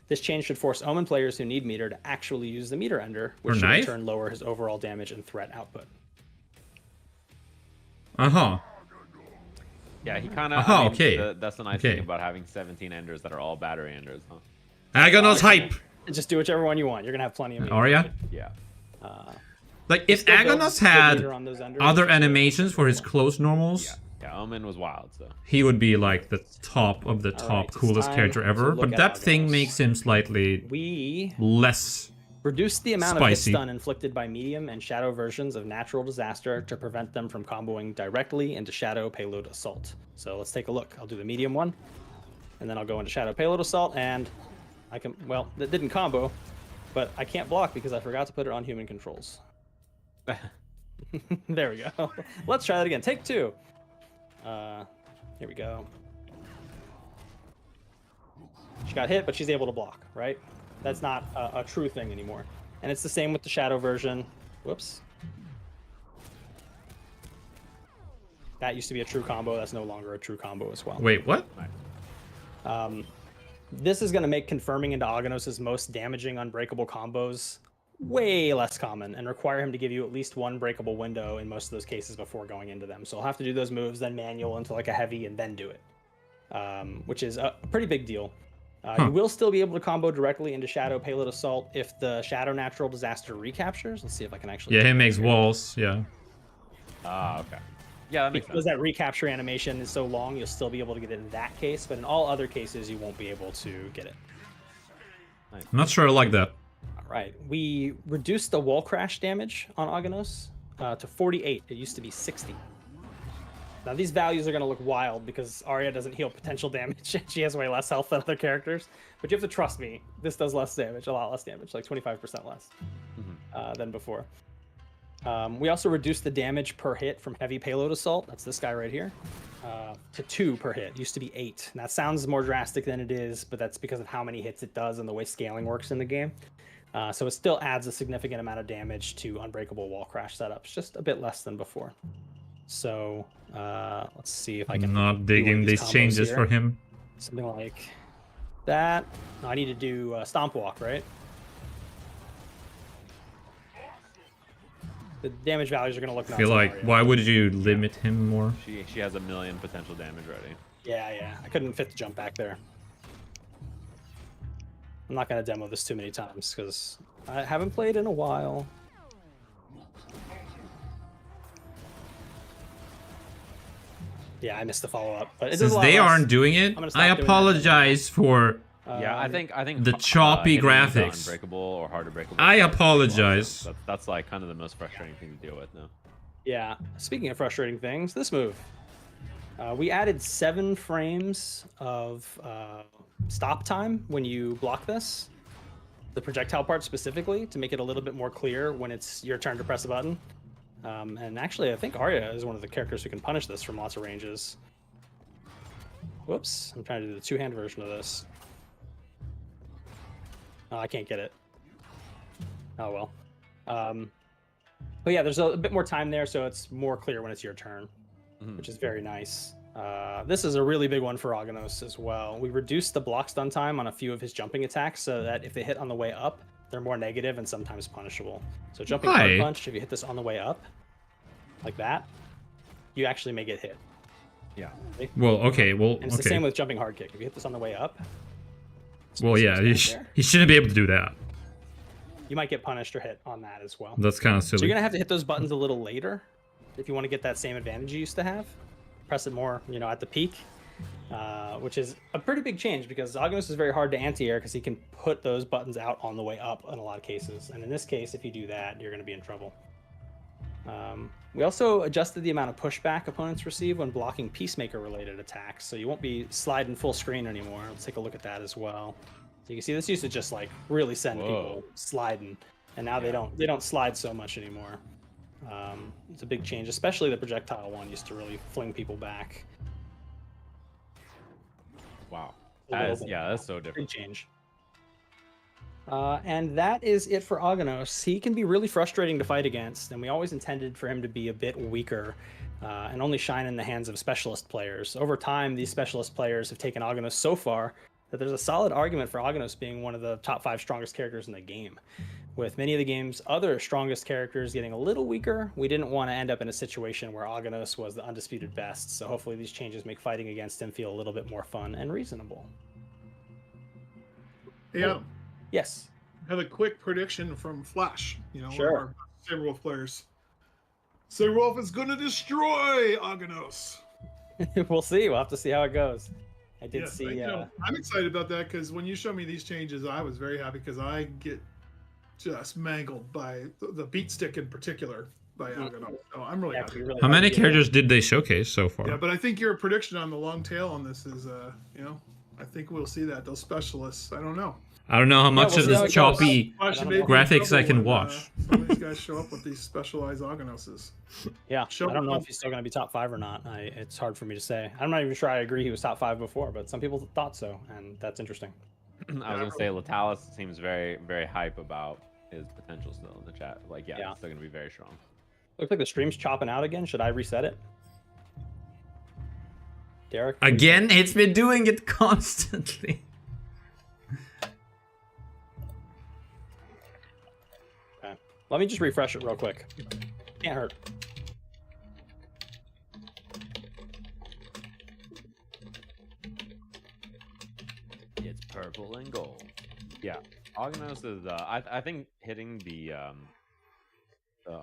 This change should force Omen players who need meter to actually use the meter ender, which Or should in knife? turn lower his overall damage and threat output. Uh-huh. Yeah, he kind of. Oh, okay. That's the nice thing about having 17 enders that are all battery enders, huh? Agonos hype. Just do whichever one you want. You're gonna have plenty of meter. Arya? Yeah. Like if still builds Agonos good had meter on those enders, other which is animations for his close normals, Yeah, Omen was wild, so. he would be like the top of the All top right, it's coolest time character to ever. look But at that thing Agonos. makes him slightly We less reduce the amount of hit spicy. stun inflicted by medium and shadow versions of Natural Disaster to prevent them from comboing directly into Shadow Payload Assault. So let's take a look. I'll do the medium one, and then I'll go into Shadow Payload Assault, and I can, well, that didn't combo, but I can't block because I forgot to put it on human controls. There we go. Let's try that again. Take two. Here we go. She got hit, but she's able to block, right? That's not a true thing anymore. And it's the same with the shadow version. Whoops. That used to be a true combo. That's no longer a true combo as well. Wait, what? This is going to make confirming into Agonos' most damaging unbreakable combos way less common and require him to give you at least one breakable window in most of those cases before going into them. So he'll have to do those moves, then manual into like a heavy, and then do it, which is a pretty big deal. You will still be able to combo directly into Shadow Payload Assault if the Shadow Natural Disaster recaptures. Let's see if I can actually... Yeah, he makes walls, yeah. Ah, okay. Yeah, that makes because sense. that recapture animation is so long, you'll still be able to get it in that case, but in all other cases, you won't be able to get it. I'm not sure I like that. All right, we reduced the wall crash damage on Agonos to 48. It used to be 60. Now these values are going to look wild because Arya doesn't heal potential damage. She has way less health than other characters, but you have to trust me. This does less damage, a lot less damage, like 25% less. than before. We also reduced the damage per hit from heavy payload assault. That's this guy right here. To 2 per hit. Used to be 8. And that sounds more drastic than it is, but that's because of how many hits it does and the way scaling works in the game. So it still adds a significant amount of damage to unbreakable wall crash setups, just a bit less than before. So let's see if I can. I'm not digging these changes for him. Something like that. No, I need to do stomp walk, right? The damage values are going to look nuts. I feel like, why would you limit him more? She has 1 million potential damage ready. Yeah. I couldn't fit the jump back there. I'm not going to demo this too many times because I haven't played in a while. Yeah, I missed the follow-up. But since they aren't doing it, I apologize for yeah, I think the choppy graphics. Unbreakable or harder breakable. I apologize. That's like kind of the most frustrating thing to deal with now. Yeah. Speaking of frustrating things, this move. We added 7 frames of stop time when you block this. The projectile part specifically, to make it a little bit more clear when it's your turn to press a button. And actually, I think Arya is one of the characters who can punish this from lots of ranges. Whoops, I'm trying to do the 2-hand version of this. Oh, I can't get it. Oh, well. But yeah, there's a bit more time there, so it's more clear when it's your turn, which is very nice. This is a really big one for Aghanos as well. We reduced the block stun time on a few of his jumping attacks so that if they hit on the way up, they're more negative and sometimes punishable. So jumping hard punch, if you hit this on the way up, like that, you actually may get hit. Yeah. Well, okay, well, and it's the same with jumping hard kick. If you hit this on the way up, well, yeah, he shouldn't be able to do that. You might get punished or hit on that as well. That's kind of silly. So you're gonna have to hit those buttons a little later if you want to get that same advantage you used to have. Press it more, at the peak, which is a pretty big change because Aghanos is very hard to anti-air because he can put those buttons out on the way up in a lot of cases. And in this case, if you do that, you're going to be in trouble. We also adjusted the amount of pushback opponents receive when blocking Peacemaker-related attacks, so you won't be sliding full screen anymore. Let's take a look at that as well. So you can see this used to just like really send people sliding, and now they don't slide so much anymore. It's a big change, especially the projectile one used to really fling people back. Wow. That's so different. Big change. And that is it for Aghanos. He can be really frustrating to fight against, and we always intended for him to be a bit weaker and only shine in the hands of specialist players. Over time, these specialist players have taken Aghanos so far that there's a solid argument for Aghanos being one of the top 5 strongest characters in the game. With many of the game's other strongest characters getting a little weaker, we didn't want to end up in a situation where Aghanos was the undisputed best, so hopefully these changes make fighting against him feel a little bit more fun and reasonable. Yeah. Yes. I have a quick prediction from Flash, Sure. our Saberwolf players. Saberwolf is going to destroy Aghanos. We'll see. We'll have to see how it goes. I did see. I'm excited about that because when you showed me these changes, I was very happy because I get just mangled by the beat stick in particular by Aghanos. So I'm really happy. How many characters did they showcase so far? Yeah, but I think your prediction on the long tail on this is, I think we'll see that. Those specialists, I don't know. I don't know how much of this choppy graphics I can watch. Some of these guys show up with these specialized Aghanoses. Yeah, I don't know if he's still going to be top 5 or not. It's hard for me to say. I'm not even sure I agree he was top 5 before, but some people thought so, and that's interesting. I was going to say, Latalis seems very, very hype about his potential still in the chat. Like, yeah. It's still going to be very strong. Looks like the stream's chopping out again. Should I reset it? Derek? Again? It's been doing it constantly. Let me just refresh it real quick. Can't hurt. It's purple and gold. Yeah, Aghanos is. I think hitting the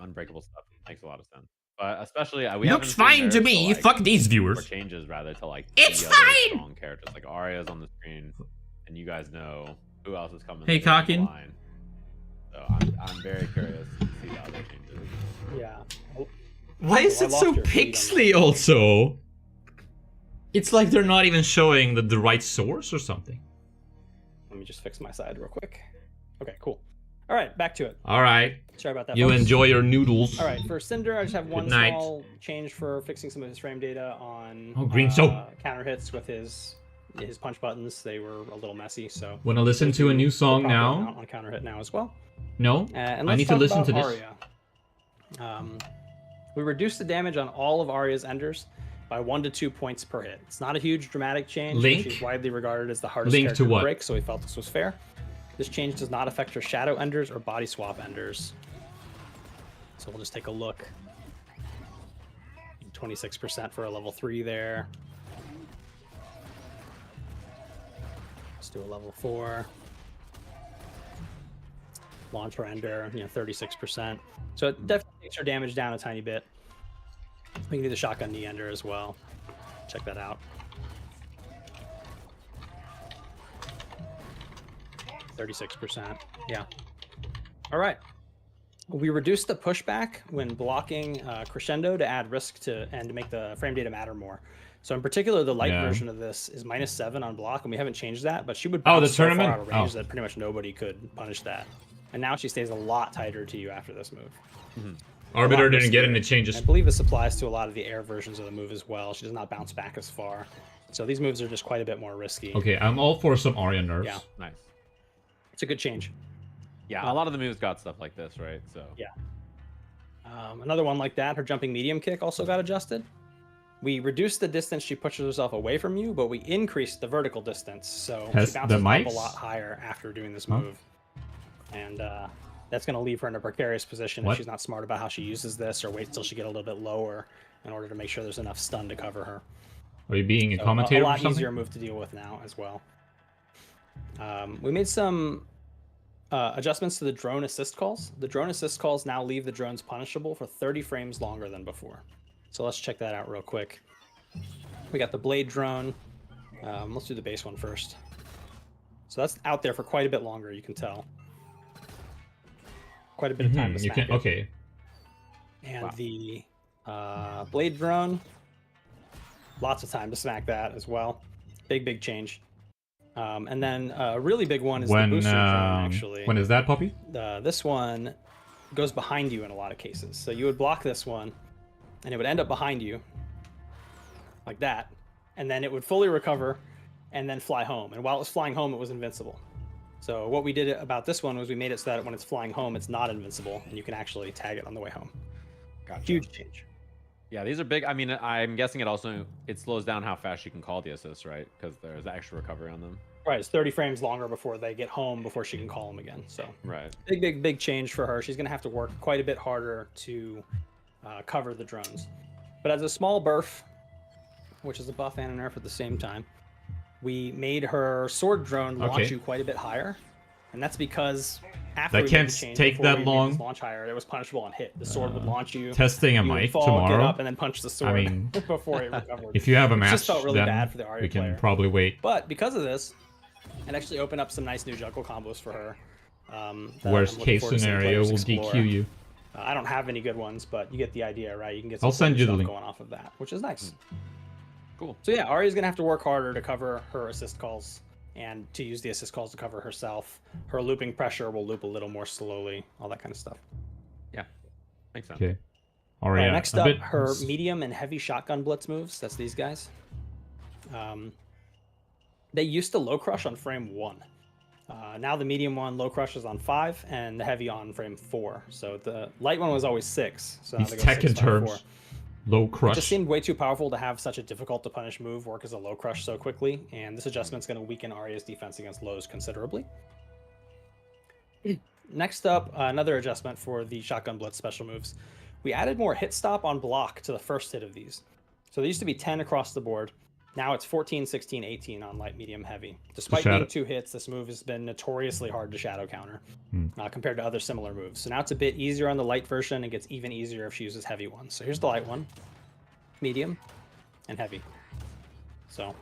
unbreakable stuff makes a lot of sense. But especially we looks fine to me. Fuck these viewers. Or changes rather to like it's the fine. Other strong characters like Arya's on the screen, and you guys know who else is coming. Hey, Kakin. So I'm very curious to see the other changes. Yeah. Why is it so pixely also? It's like they're not even showing the right source or something. Let me just fix my side real quick. Okay, cool. All right, back to it. All right. Sorry about that. You folks. enjoy your noodles. All right, for Cinder, I just have one night. small change for fixing some of his frame data on green soap. counter hits with his punch buttons. They were a little messy, so. Want to listen to a new song now? On counter hit now as well. No, and I need to listen to this. Arya. We reduced the damage on all of Arya's enders by 1 to 2 points per hit. It's not a huge dramatic change. Link? She's widely regarded as the hardest Link character to what? break, so we felt this was fair. This change does not affect her shadow enders or body swap enders. So we'll just take a look. 26% for a level 3 there. Let's do a level 4. Launch her ender, 36%. So it definitely takes her damage down a tiny bit. We can do the shotgun knee ender as well. Check that out. 36%. Yeah. All right. We reduced the pushback when blocking crescendo to add risk to and to make the frame data matter more. So in particular, the light version of this is -7 on block, and we haven't changed that. But she would bounce so far out of range that pretty much nobody could punish that. And now she stays a lot tighter to you after this move. Arbiter didn't get any changes. I believe this applies to a lot of the air versions of the move as well. She does not bounce back as far. So these moves are just quite a bit more risky. Okay, I'm all for some Arya nerfs. Yeah. Nice. It's a good change. Yeah, a lot of the moves got stuff like this, right? So yeah. Another one like that, her jumping medium kick also got adjusted. We reduced the distance she pushes herself away from you, but we increased the vertical distance. So she bounces up a lot higher after doing this move. And that's going to leave her in a precarious position if she's not smart about how she uses this, or waits till she gets a little bit lower in order to make sure there's enough stun to cover her. Are you being a commentator A or lot something? easier move to deal with now as well. We made some adjustments to the drone assist calls. The drone assist calls now leave the drones punishable for 30 frames longer than before. So let's check that out real quick. We got the blade drone. Let's do the base one first. So that's out there for quite a bit longer, you can tell. Quite a bit of time to smack it. Okay. And the blade drone, lots of time to smack that as well. Big change. And then a really big one is the booster drone, actually. When is that, Poppy? This one goes behind you in a lot of cases. So you would block this one, and it would end up behind you, like that. And then it would fully recover, and then fly home. And while it was flying home, it was invincible. So what we did about this one was we made it so that when it's flying home, it's not invincible, and you can actually tag it on the way home. Gotcha. Huge change. Yeah, these are big. I mean, I'm guessing it slows down how fast you can call the assists, right? Because there's extra recovery on them. Right, it's 30 frames longer before they get home before she can call them again. So right, big change for her. She's gonna have to work quite a bit harder to cover the drones. But as a small burf, which is a buff and a nerf at the same time, we made her sword drone launch you quite a bit higher, and that's because after That we can't made the change, take before that we made long. this launch higher, it was punishable on hit. The sword would launch you. Testing a you would mic fall, tomorrow. Get up, and then punch the sword I mean, before it recovered. If you have a It match, just felt really then bad for the Arya we can player. probably wait. But because of this, it actually opened up some nice new juggle combos for her. that Worst I'm looking case forward to seeing scenario, players we'll explore. DQ you. I don't have any good ones, but you get the idea, right? You can get some I'll send cool you the stuff link. going off of that, which is nice. Cool. So yeah, Arya's gonna have to work harder to cover her assist calls and to use the assist calls to cover herself. Her looping pressure will loop a little more slowly, all that kind of stuff. Yeah, makes sense. Okay. Arya, Next a up, bit- her medium and heavy shotgun blitz moves. That's these guys. They used to low crush on frame 1. Now the medium one low crush is on 5, and the heavy on frame 4. So the light one was always 6. So now These they go Tekken 6, 5, 4. terms. Low It crush. just seemed way too powerful to have such a difficult to punish move work as a low crush so quickly, and this adjustment's going to weaken Arya's defense against lows considerably. Next up, another adjustment for the shotgun blitz special moves. We added more hit stop on block to the first hit of these. So there used to be 10 across the board. Now it's 14, 16, 18 on light, medium, heavy. Despite being 2 hits, this move has been notoriously hard to shadow counter compared to other similar moves. So now it's a bit easier on the light version and gets even easier if she uses heavy ones. So here's the light one, medium, and heavy. So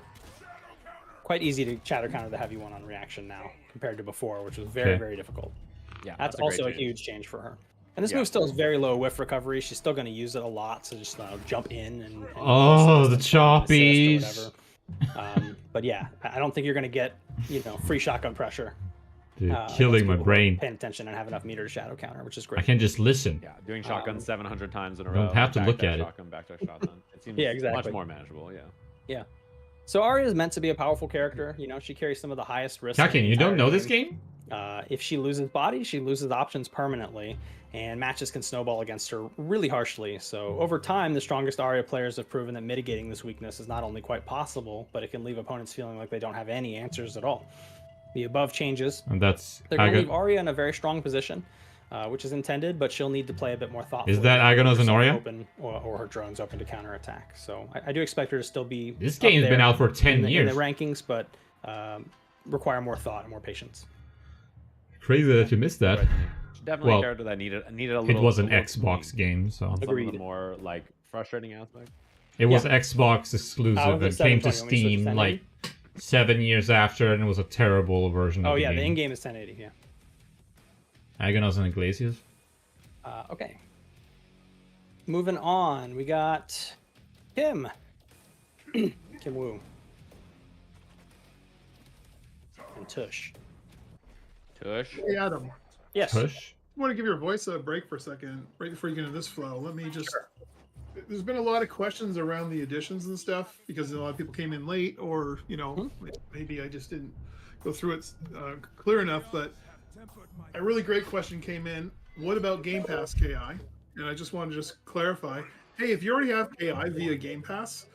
quite easy to shadow counter the heavy one on reaction now compared to before, which was very, very difficult. Yeah, that's that's a great also a change. huge change for her. And this move still has very low whiff recovery. She's still going to use it a lot, so just jump in and Oh, the assist or choppies. whatever. But yeah, I don't think you're going to get free shotgun pressure Dude, killing my brain. Paying attention and have enough meter to shadow counter, which is great. I can just listen. Yeah, doing shotgun 700 times in a I row. don't have to back look dash at it. shotgun, back dash shotgun. It seems Yeah, exactly. much more manageable. Yeah. Yeah. So Arya is meant to be a powerful character. You know, she carries some of the highest risks. Kakin, you don't know this game? If she loses body, she loses options permanently, and matches can snowball against her really harshly. So over time, the strongest Arya players have proven that mitigating this weakness is not only quite possible, but it can leave opponents feeling like they don't have any answers at all. The above changes, And that's they're going to leave Arya in a very strong position, which is intended, but she'll need to play a bit more thoughtfully. Is that Agonos and Arya? Open, or her drones open to counterattack. So I do expect her to still be. This game's been out for 10 years. In the rankings, but require more thought and more patience. Crazy that you missed that. Definitely a character that needed a little. It was an little Xbox tweak game, so. on some of the more like frustrating aspects. It was Xbox exclusive and came to Steam like 7 years after, and it was a terrible version of the game. The in-game is 1080, yeah. Agonos and Iglesias. Okay. Moving on, we got Kim. Kim Woo. And Tush. Tush? Hey, Adam. Yes. Tush? I want to give your voice a break for a second, right before you get into this flow. Let me just... There's been a lot of questions around the additions and stuff, because a lot of people came in late, or, you know, maybe I just didn't go through it clear enough, but a really great question came in. What about Game Pass KI? And I just wanted to just clarify. Hey, if you already have KI via Game Pass,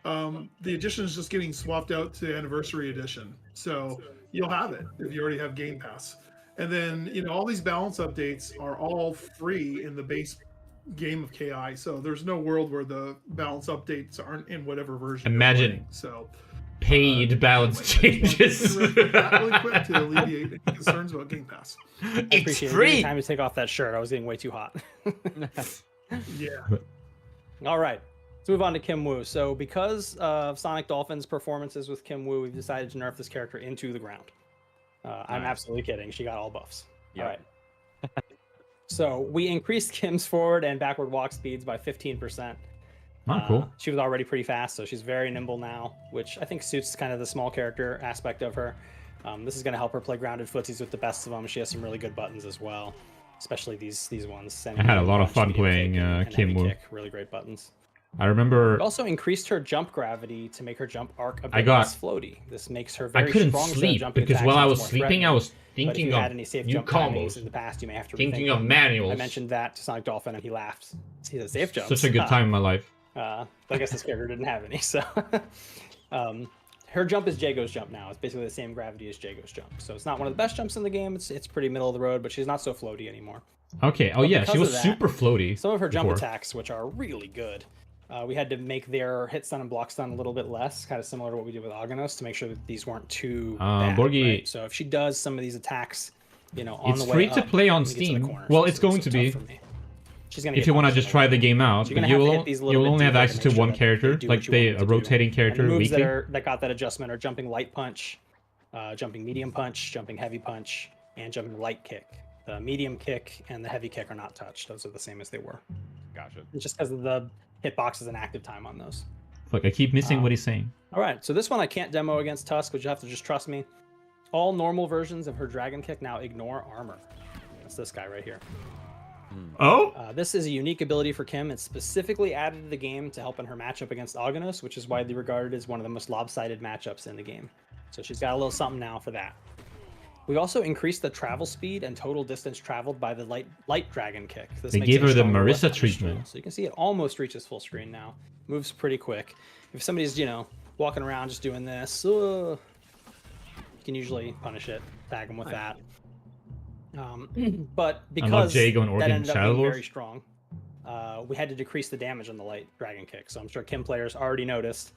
the edition is just getting swapped out to Anniversary Edition. So you'll have it if you already have Game Pass. And then, you know, all these balance updates are all free in the base game of KI. So there's no world where the balance updates aren't in whatever version. Imagine so paid balance changes. That really quick to alleviate any concerns about Game Pass. I appreciate it. Time to take off that shirt. I was getting way too hot. Yeah. All right. Let's move on to Kim Woo. So because of Sonic Dolphin's performances with Kim Woo, we've decided to nerf this character into the ground. I'm absolutely kidding. She got all buffs. Yep. All right. So we increased Kim's forward and backward walk speeds by 15%. Cool. She was already pretty fast, so she's very nimble now, which I think suits kind of the small character aspect of her. This is going to help her play grounded footsies with the best of them. She has some really good buttons as well, especially these ones. I had a lot of fun playing Kim Woo. Really great buttons. I remember. It also increased her jump gravity to make her jump arc a bit less floaty. This makes her very strong. I couldn't sleep because while I was sleeping, I was thinking of new combos. In the past, you may have to thinking of manuals. I mentioned that to Sonic Dolphin, and he laughed. He said safe jumps. Such a good time in my life. But I guess this character didn't have any, so her jump is Jago's jump now. It's basically the same gravity as Jago's jump. So it's not one of the best jumps in the game. It's pretty middle of the road, but she's not so floaty anymore. Okay. Oh yeah, she was super floaty. Some of her jump attacks, which are really good, we had to make their hit stun and block stun a little bit less, kind of similar to what we did with Agonos, to make sure that these weren't too bad. Right? So if she does some of these attacks, you know, on the way it's free to play on Steam. Well, it's going to be. She's gonna if you want to just try the game out, but you'll only have access to one character, like a rotating character moves weekly. that got that adjustment are jumping light punch, jumping medium punch, jumping heavy punch, and jumping light kick. The medium kick and the heavy kick are not touched. Those are the same as they were. Gotcha. Just because of the hitboxes and active time on those. Look, I keep missing what he's saying. All right, so this one I can't demo against Tusk, but you have to just trust me. All normal versions of her dragon kick now ignore armor. That's this guy right here. Oh? This is a unique ability for Kim. It's specifically added to the game to help in her matchup against Agonos, which is widely regarded as one of the most lopsided matchups in the game. So she's got a little something now for that. We also increased the travel speed and total distance traveled by the light dragon kick. They gave her the Marissa treatment. So you can see it almost reaches full screen now. Moves pretty quick. If somebody's, you know, walking around just doing this, you can usually punish it, tag them with that. But because that ended up being very strong, we had to decrease the damage on the light dragon kick. So I'm sure Kim players already noticed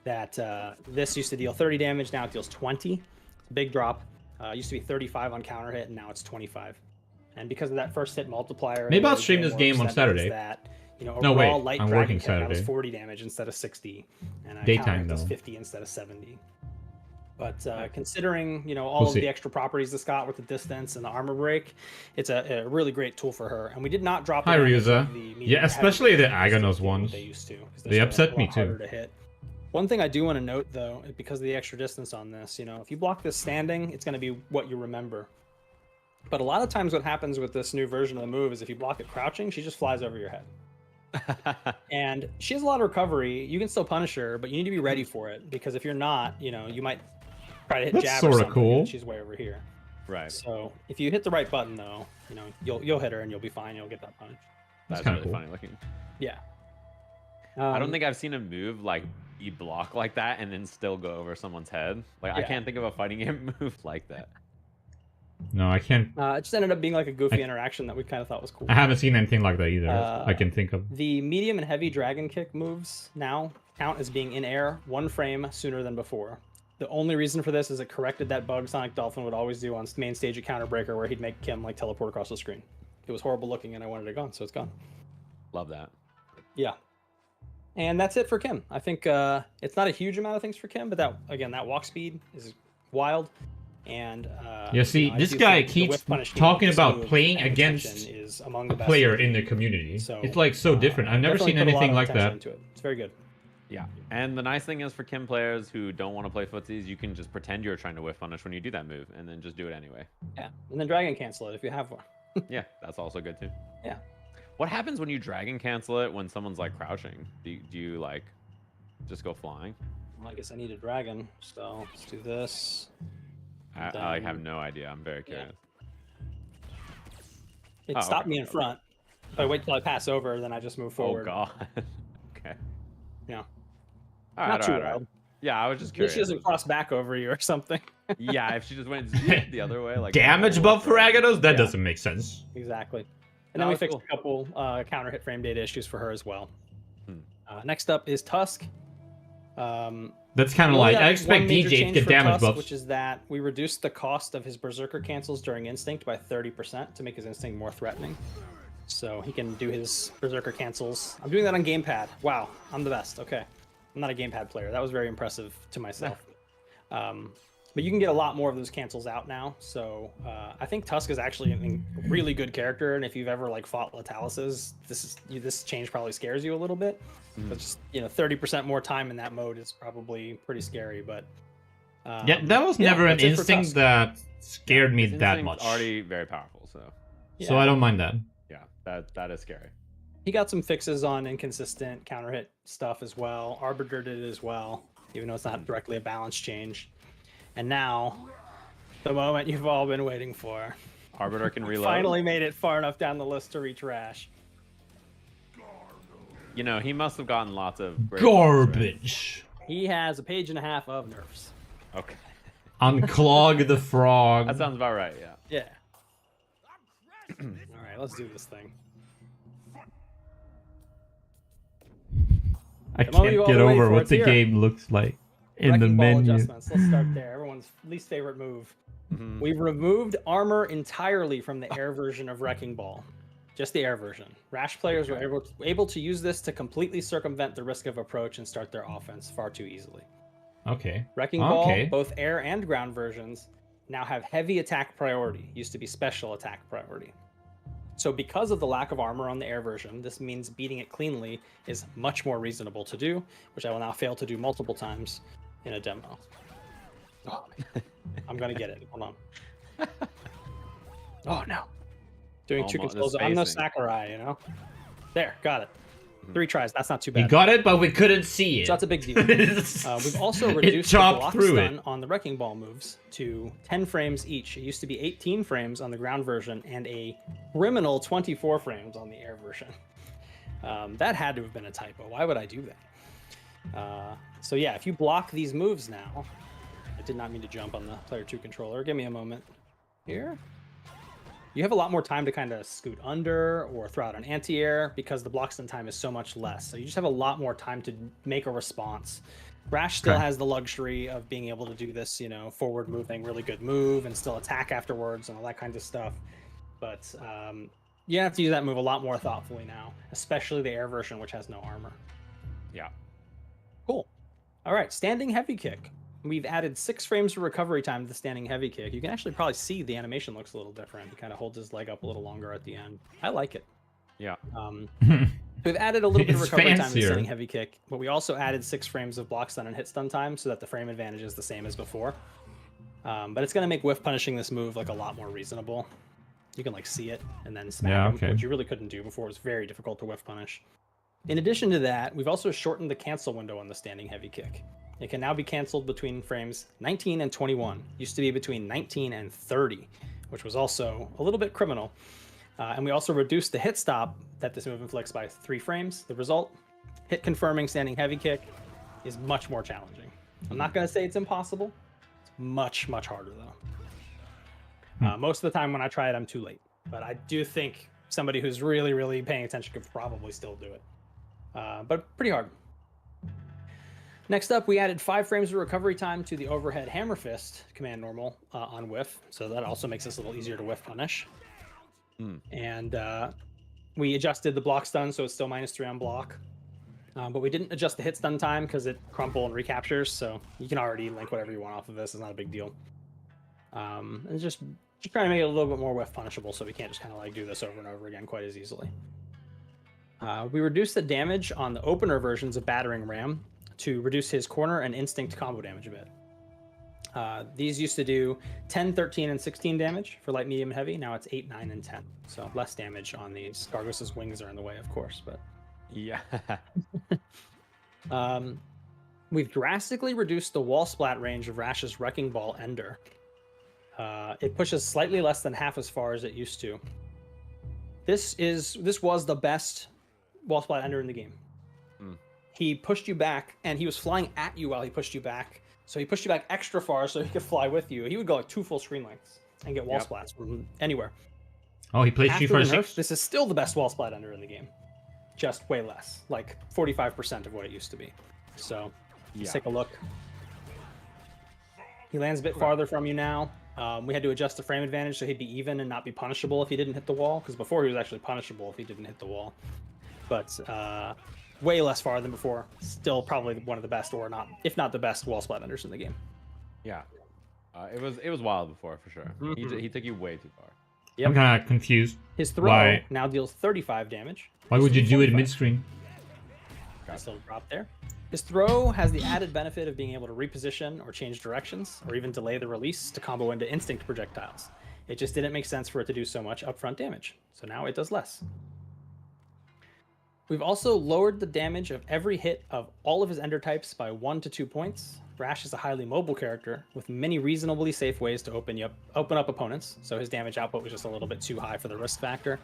that this used to deal 30 damage, now it deals 20. It's a big drop. Used to be 35 on counter hit, and now it's 25. And because of that first hit multiplier, maybe I'll stream this game on Saturday. That, you know, no, wait, light I'm working Saturday. That was 40 damage instead of 60, and daytime though. 50 instead of 70. But considering, you know, all of the extra properties this got with the distance and the armor break, it's a really great tool for her. And we did not drop. Hi, Ryuza. Yeah, especially the Agonos ones. They used to. They upset me too. To hit. One thing I do want to note, though, because of the extra distance on this, you know, if you block this standing, it's going to be what you remember. But a lot of times what happens with this new version of the move is if you block it crouching, she just flies over your head. And she has a lot of recovery. You can still punish her, but you need to be ready for it, because if you're not, you know, you might try to hit That's jab or sorta something, cool. and she's way over here. Right. So if you hit the right button, though, you know, you'll hit her and you'll be fine. You'll get that punish. That's kinda really cool. funny looking. Yeah. I don't think I've seen a move like you block like that and then still go over someone's head. Like I Yeah. can't think of a fighting game move like that. No, I can't. It just ended up being like a goofy interaction that we kind of thought was cool. I haven't seen anything like that either. I can think of. The medium and heavy dragon kick moves now count as being in air 1 frame sooner than before. The only reason for this is it corrected that bug Sonic Dolphin would always do on main stage at Counter Breaker, where he'd make Kim like teleport across the screen. It was horrible looking, and I wanted it gone, so it's gone. Love that. Yeah. And that's it for Kim. I think it's not a huge amount of things for Kim, but that walk speed is wild. And Yeah, see, you know, I this do guy think the keeps whiff punish game talking with this about move playing and against attention is among a the best player in in the the community. So, It's like so different. I've never definitely seen put a lot anything of like attention that. into it. It's very good. Yeah. And the nice thing is for Kim players who don't want to play footsies, you can just pretend you're trying to whiff punish when you do that move and then just do it anyway. Yeah. And then dragon cancel it if you have one. Yeah, that's also good too. Yeah. What happens when you dragon cancel it when someone's like crouching? Do you like just go flying? Well, I guess I need a dragon, so let's do this. I have no idea. I'm very curious. It Oh, stopped okay. me in front. If I wait till I pass over, then I just move forward. Oh god. Okay. Yeah. All Not too all wild. Yeah, I was just Maybe curious. she doesn't cross back over you or something. Yeah, if she just went the other way, like Damage buff for Agados? That Yeah. doesn't make sense. Exactly. And No, then we that's fixed cool. a couple counter hit frame data issues for her as well. Hmm. Next up is Tusk. That's kind of we only like, I got expect one major DJ to change get for damage Tusk, buffs. which is that we reduced the cost of his Berserker cancels during Instinct by 30% to make his Instinct more threatening. So he can do his Berserker cancels. I'm doing that on Gamepad. Wow, I'm the best. Okay. I'm not a Gamepad player. That was very impressive to myself. But you can get a lot more of those cancels out now. So I think Tusk is actually a really good character. And if you've ever like fought Lataluses, this change probably scares you a little bit. But just 30% more time in that mode is probably pretty scary. But Yeah, that was never an that's it for instinct Tusk. that scared me His that instinct's much. already very powerful, so So I don't mind that. yeah, that is scary. He got some fixes on inconsistent counter hit stuff as well. Arbiter did it as well, even though it's not directly a balance change. And now, the moment you've all been waiting for. Arbiter can reload. Finally made it far enough down the list to reach Rash. You know, he must have gotten lots of great Garbage. He has a page and a half of nerfs. Okay. Unclog the frog. That sounds about right, yeah. Yeah. All right, let's do this thing. I The moment can't you all get been waiting over for, what it's the here. game looks like in the Wrecking ball menu. adjustments. Let's start there. Everyone's least favorite move. We've removed armor entirely from the air version of Wrecking Ball. Just the air version. Rash players were able to use this to completely circumvent the risk of approach and start their offense far too easily. Okay. Wrecking Ball, Okay. both air and ground versions, now have heavy attack priority. Used to be special attack priority. So because of the lack of armor on the air version, this means beating it cleanly is much more reasonable to do, which I will now fail to do multiple times in a demo. Oh, I'm gonna get it. Hold on. Oh no. Doing two Almost- the controls. I'm no spacing. Sakurai, you know? There, got it. 3 tries. That's not too He bad. got it, but we couldn't see it. So that's a big deal. We've also It reduced the chopped block through stun it. on the Wrecking Ball moves to 10 frames each. It used to be 18 frames on the ground version and a criminal 24 frames on the air version. That had to have been a typo. Why would I do that? So yeah, if you block these moves now, I did not mean to jump on the player 2 controller. Give me a moment here. You have a lot more time to kind of scoot under or throw out an anti-air because the block stun time is so much less. So you just have a lot more time to make a response. Rash still has the luxury of being able to do this, forward moving, really good move and still attack afterwards and all that kind of stuff. But you have to use that move a lot more thoughtfully now, especially the air version, which has no armor. Yeah. Cool. All right, standing heavy kick. We've added 6 frames of recovery time to the standing heavy kick. You can actually probably see the animation looks a little different. He kind of holds his leg up a little longer at the end. I like it. Yeah. We've added a little bit of It's recovery time to the fancier. standing heavy kick, but we also added 6 frames of block stun and hit stun time so that the frame advantage is the same as before. But it's going to make whiff punishing this move like a lot more reasonable. You can like see it and then smack him, which you really couldn't do before. It was very difficult to whiff punish. In addition to that, we've also shortened the cancel window on the standing heavy kick. It can now be canceled between frames 19 and 21. Used to be between 19 and 30, which was also a little bit criminal. And we also reduced the hit stop that this move inflicts by 3 frames. The result, hit confirming standing heavy kick, is much more challenging. I'm not going to say it's impossible. It's much, much harder though. Most of the time when I try it, I'm too late. But I do think somebody who's really, really paying attention could probably still do it. But pretty hard. Next up, we added 5 frames of recovery time to the overhead hammer fist command normal on whiff. So that also makes this a little easier to whiff punish. And we adjusted the block stun, so it's still -3 on block. But we didn't adjust the hit stun time because it crumple and recaptures. So you can already link whatever you want off of this. It's not a big deal. And just trying to make it a little bit more whiff punishable so we can't just kind of like do this over and over again quite as easily. We reduced the damage on the opener versions of Battering Ram to reduce his corner and instinct combo damage a bit. These used to do 10, 13, and 16 damage for light, medium, heavy. Now it's 8, 9, and 10. So less damage on these. Gargos's wings are in the way, of course, but... Yeah. We've drastically reduced the wall splat range of Rash's Wrecking Ball Ender. It pushes slightly less than half as far as it used to. This was the best wall splat Ender in the game. He pushed you back, and he was flying at you while he pushed you back. So he pushed you back extra far so he could fly with you. He would go like 2 full screen lengths and get wall splats from anywhere. Oh, he plays Street Fighter 6? This is still the best wall splat Ender in the game. Just way less, like 45% of what it used to be. So let's take a look. He lands a bit farther from you now. We had to adjust the frame advantage so he'd be even and not be punishable if he didn't hit the wall, because before he was actually punishable if he didn't hit the wall. But way less far than before. Still probably one of the best, or not, if not the best, wall splat Enders in the game. Yeah, it was wild before for sure. He took you way too far. Yep. I'm kind of confused. His throw now deals 35 damage. Why would you do it mid-screen? Nice little drop there. His throw has the added benefit of being able to reposition or change directions, or even delay the release to combo into instinct projectiles. It just didn't make sense for it to do so much upfront damage, so now it does less. We've also lowered the damage of every hit of all of his Ender types by 1 to 2 points. Rash is a highly mobile character with many reasonably safe ways to open up opponents, so his damage output was just a little bit too high for the risk factor.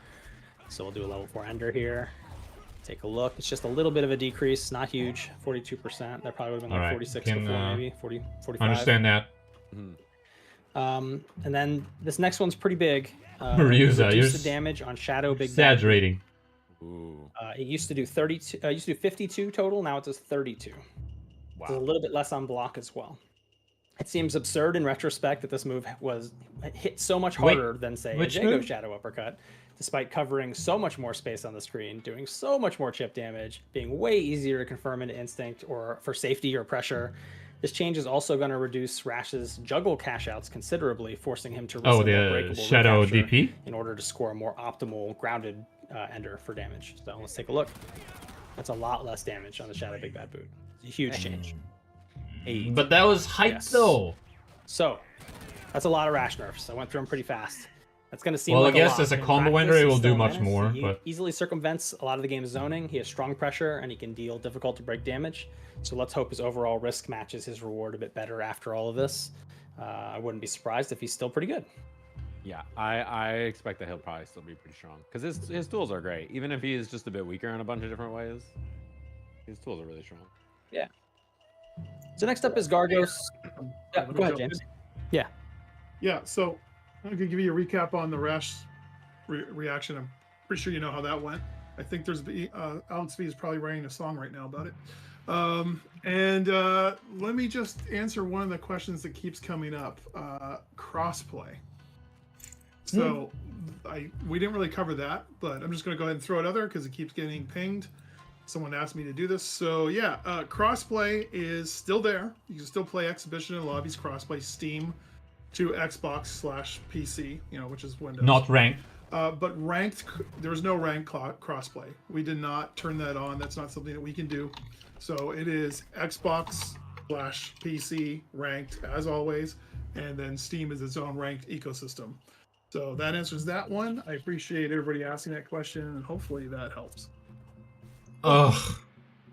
So we'll do a level 4 Ender here. Take a look. It's just a little bit of a decrease, not huge. 42%. That probably would have been like 46 before, maybe 40, 45. Understand that. And then this next one's pretty big. Ryuza, reduce the damage on Shadow Big exaggerating. It used to do 32. Used to do 52 total. Now it does 32. Wow. So a little bit less on block as well. It seems absurd in retrospect that this move was hit so much harder than say a Jago Shadow Uppercut, despite covering so much more space on the screen, doing so much more chip damage, being way easier to confirm into instinct or for safety or pressure. This change is also going to reduce Rash's juggle cash outs considerably, forcing him to risk the breakable Shadow DP in order to score a more optimal grounded Ender for damage. So let's take a look. That's a lot less damage on the Shadow Big Bad Boot. It's a huge change. But that was hype though. So that's a lot of Rash nerfs. I went through them pretty fast. That's going to seem well, like I guess a as a combo ender, it will do much more. He but easily circumvents a lot of the game's zoning. He has strong pressure, and he can deal difficult to break damage. So let's hope his overall risk matches his reward a bit better after all of this. I wouldn't be surprised if he's still pretty good. Yeah, I expect that he'll probably still be pretty strong because his tools are great. Even if he is just a bit weaker in a bunch of different ways, his tools are really strong. Yeah. So next up is Gargos. Yeah, go ahead, James. Yeah. Yeah, so I could give you a recap on the Rash reaction. I'm pretty sure you know how that went. I think there's Alex V is probably writing a song right now about it. Let me just answer one of the questions that keeps coming up. Crossplay. So we didn't really cover that, but I'm just going to go ahead and throw it out there because it keeps getting pinged. Someone asked me to do this. So yeah, crossplay is still there. You can still play Exhibition and Lobbies crossplay Steam to Xbox/PC, which is Windows. Not ranked. But ranked, there's no ranked crossplay. We did not turn that on. That's not something that we can do. So it is Xbox/PC ranked as always, and then Steam is its own ranked ecosystem. So that answers that one. I appreciate everybody asking that question, and hopefully that helps. Ugh.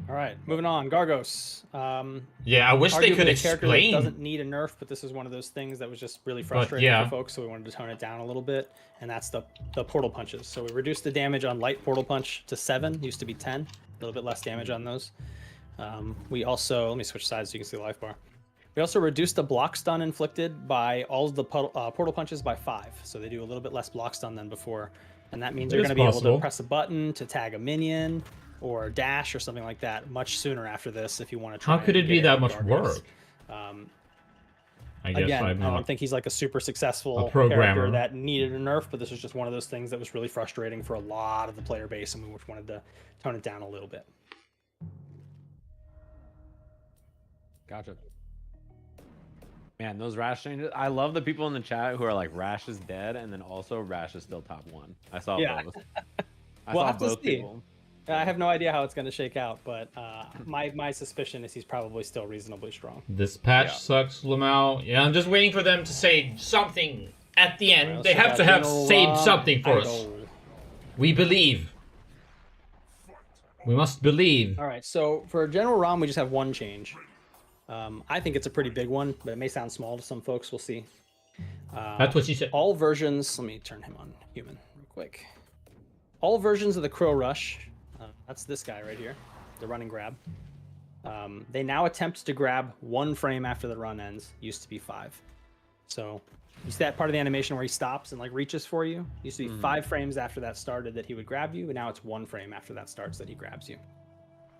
All right, moving on. Gargos. Yeah, I wish they arguably could a character that explain. doesn't need a nerf, but this is one of those things that was just really frustrating yeah. for folks, so we wanted to tone it down a little bit, and that's the portal punches. So we reduced the damage on light portal punch to 7, used to be 10, a little bit less damage on those. We also, let me switch sides so you can see the life bar. We also reduced the block stun inflicted by all of the portal punches by 5, so they do a little bit less block stun than before, and that means you're going to be able to press a button to tag a minion, or dash or something like that much sooner after this if you want to try. How could it be that much work? I guess again, I'm not I don't think he's like a super successful programmer character that needed a nerf, but this was just one of those things that was really frustrating for a lot of the player base, and we wanted to tone it down a little bit. Gotcha. Man, those Rash changes. I love the people in the chat who are like, Rash is dead, and then also Rash is still top 1. I saw both. I saw both people. I have no idea how it's going to shake out, but my suspicion is he's probably still reasonably strong. This patch sucks, Lamau. Yeah, I'm just waiting for them to say something at the end. Right, they have to have said something for us. Idol. We believe. We must believe. All right, so for General Rom, we just have one change. I think it's a pretty big one, but it may sound small to some folks. We'll see. That's what she said. All versions. Let me turn him on human real quick. All versions of the Crow Rush. That's this guy right here, the run and grab. They now attempt to grab 1 frame after the run ends. Used to be 5. So you see that part of the animation where he stops and like reaches for you? Used to be 5 frames after that started that he would grab you, and now it's 1 frame after that starts that he grabs you.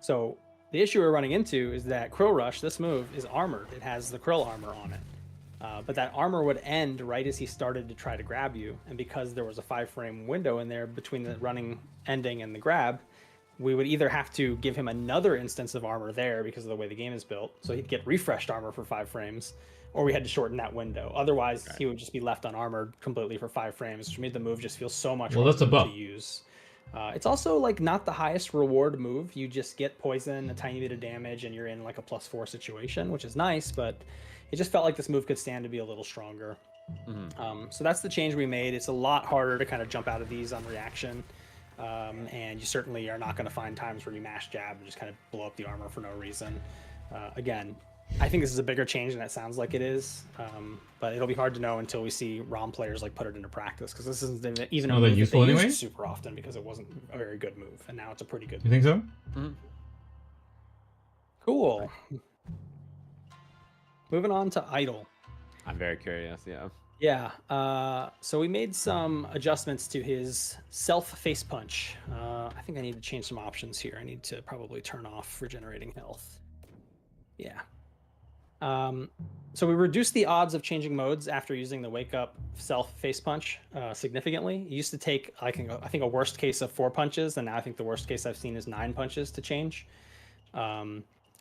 So the issue we're running into is that Crow Rush, this move, is armored. It has the Krill armor on it. But that armor would end right as he started to try to grab you, and because there was a 5-frame window in there between the running ending and the grab, we would either have to give him another instance of armor there because of the way the game is built, so he'd get refreshed armor for 5 frames, or we had to shorten that window. Otherwise, he would just be left unarmored completely for 5 frames, which made the move just feel so much harder to use. It's also like not the highest reward move. You just get poison, a tiny bit of damage, and you're in like a +4 situation, which is nice, but it just felt like this move could stand to be a little stronger. So that's the change we made. It's a lot harder to kind of jump out of these on reaction. And you certainly are not going to find times where you mash jab and just kind of blow up the armor for no reason. Again, I think this is a bigger change than it sounds like it is, but it'll be hard to know until we see ROM players like put it into practice, because this isn't even a move that they used super often because it wasn't a very good move, and now it's a pretty good move. You think so? Cool. Moving on to Idol. I'm very curious, yeah. Yeah, so we made some adjustments to his self face punch. I think I need to change some options here. I need to probably turn off regenerating health. Yeah. So we reduced the odds of changing modes after using the wake up self face punch significantly. It used to take, I think a worst case of 4 punches, and now I think the worst case I've seen is 9 punches to change.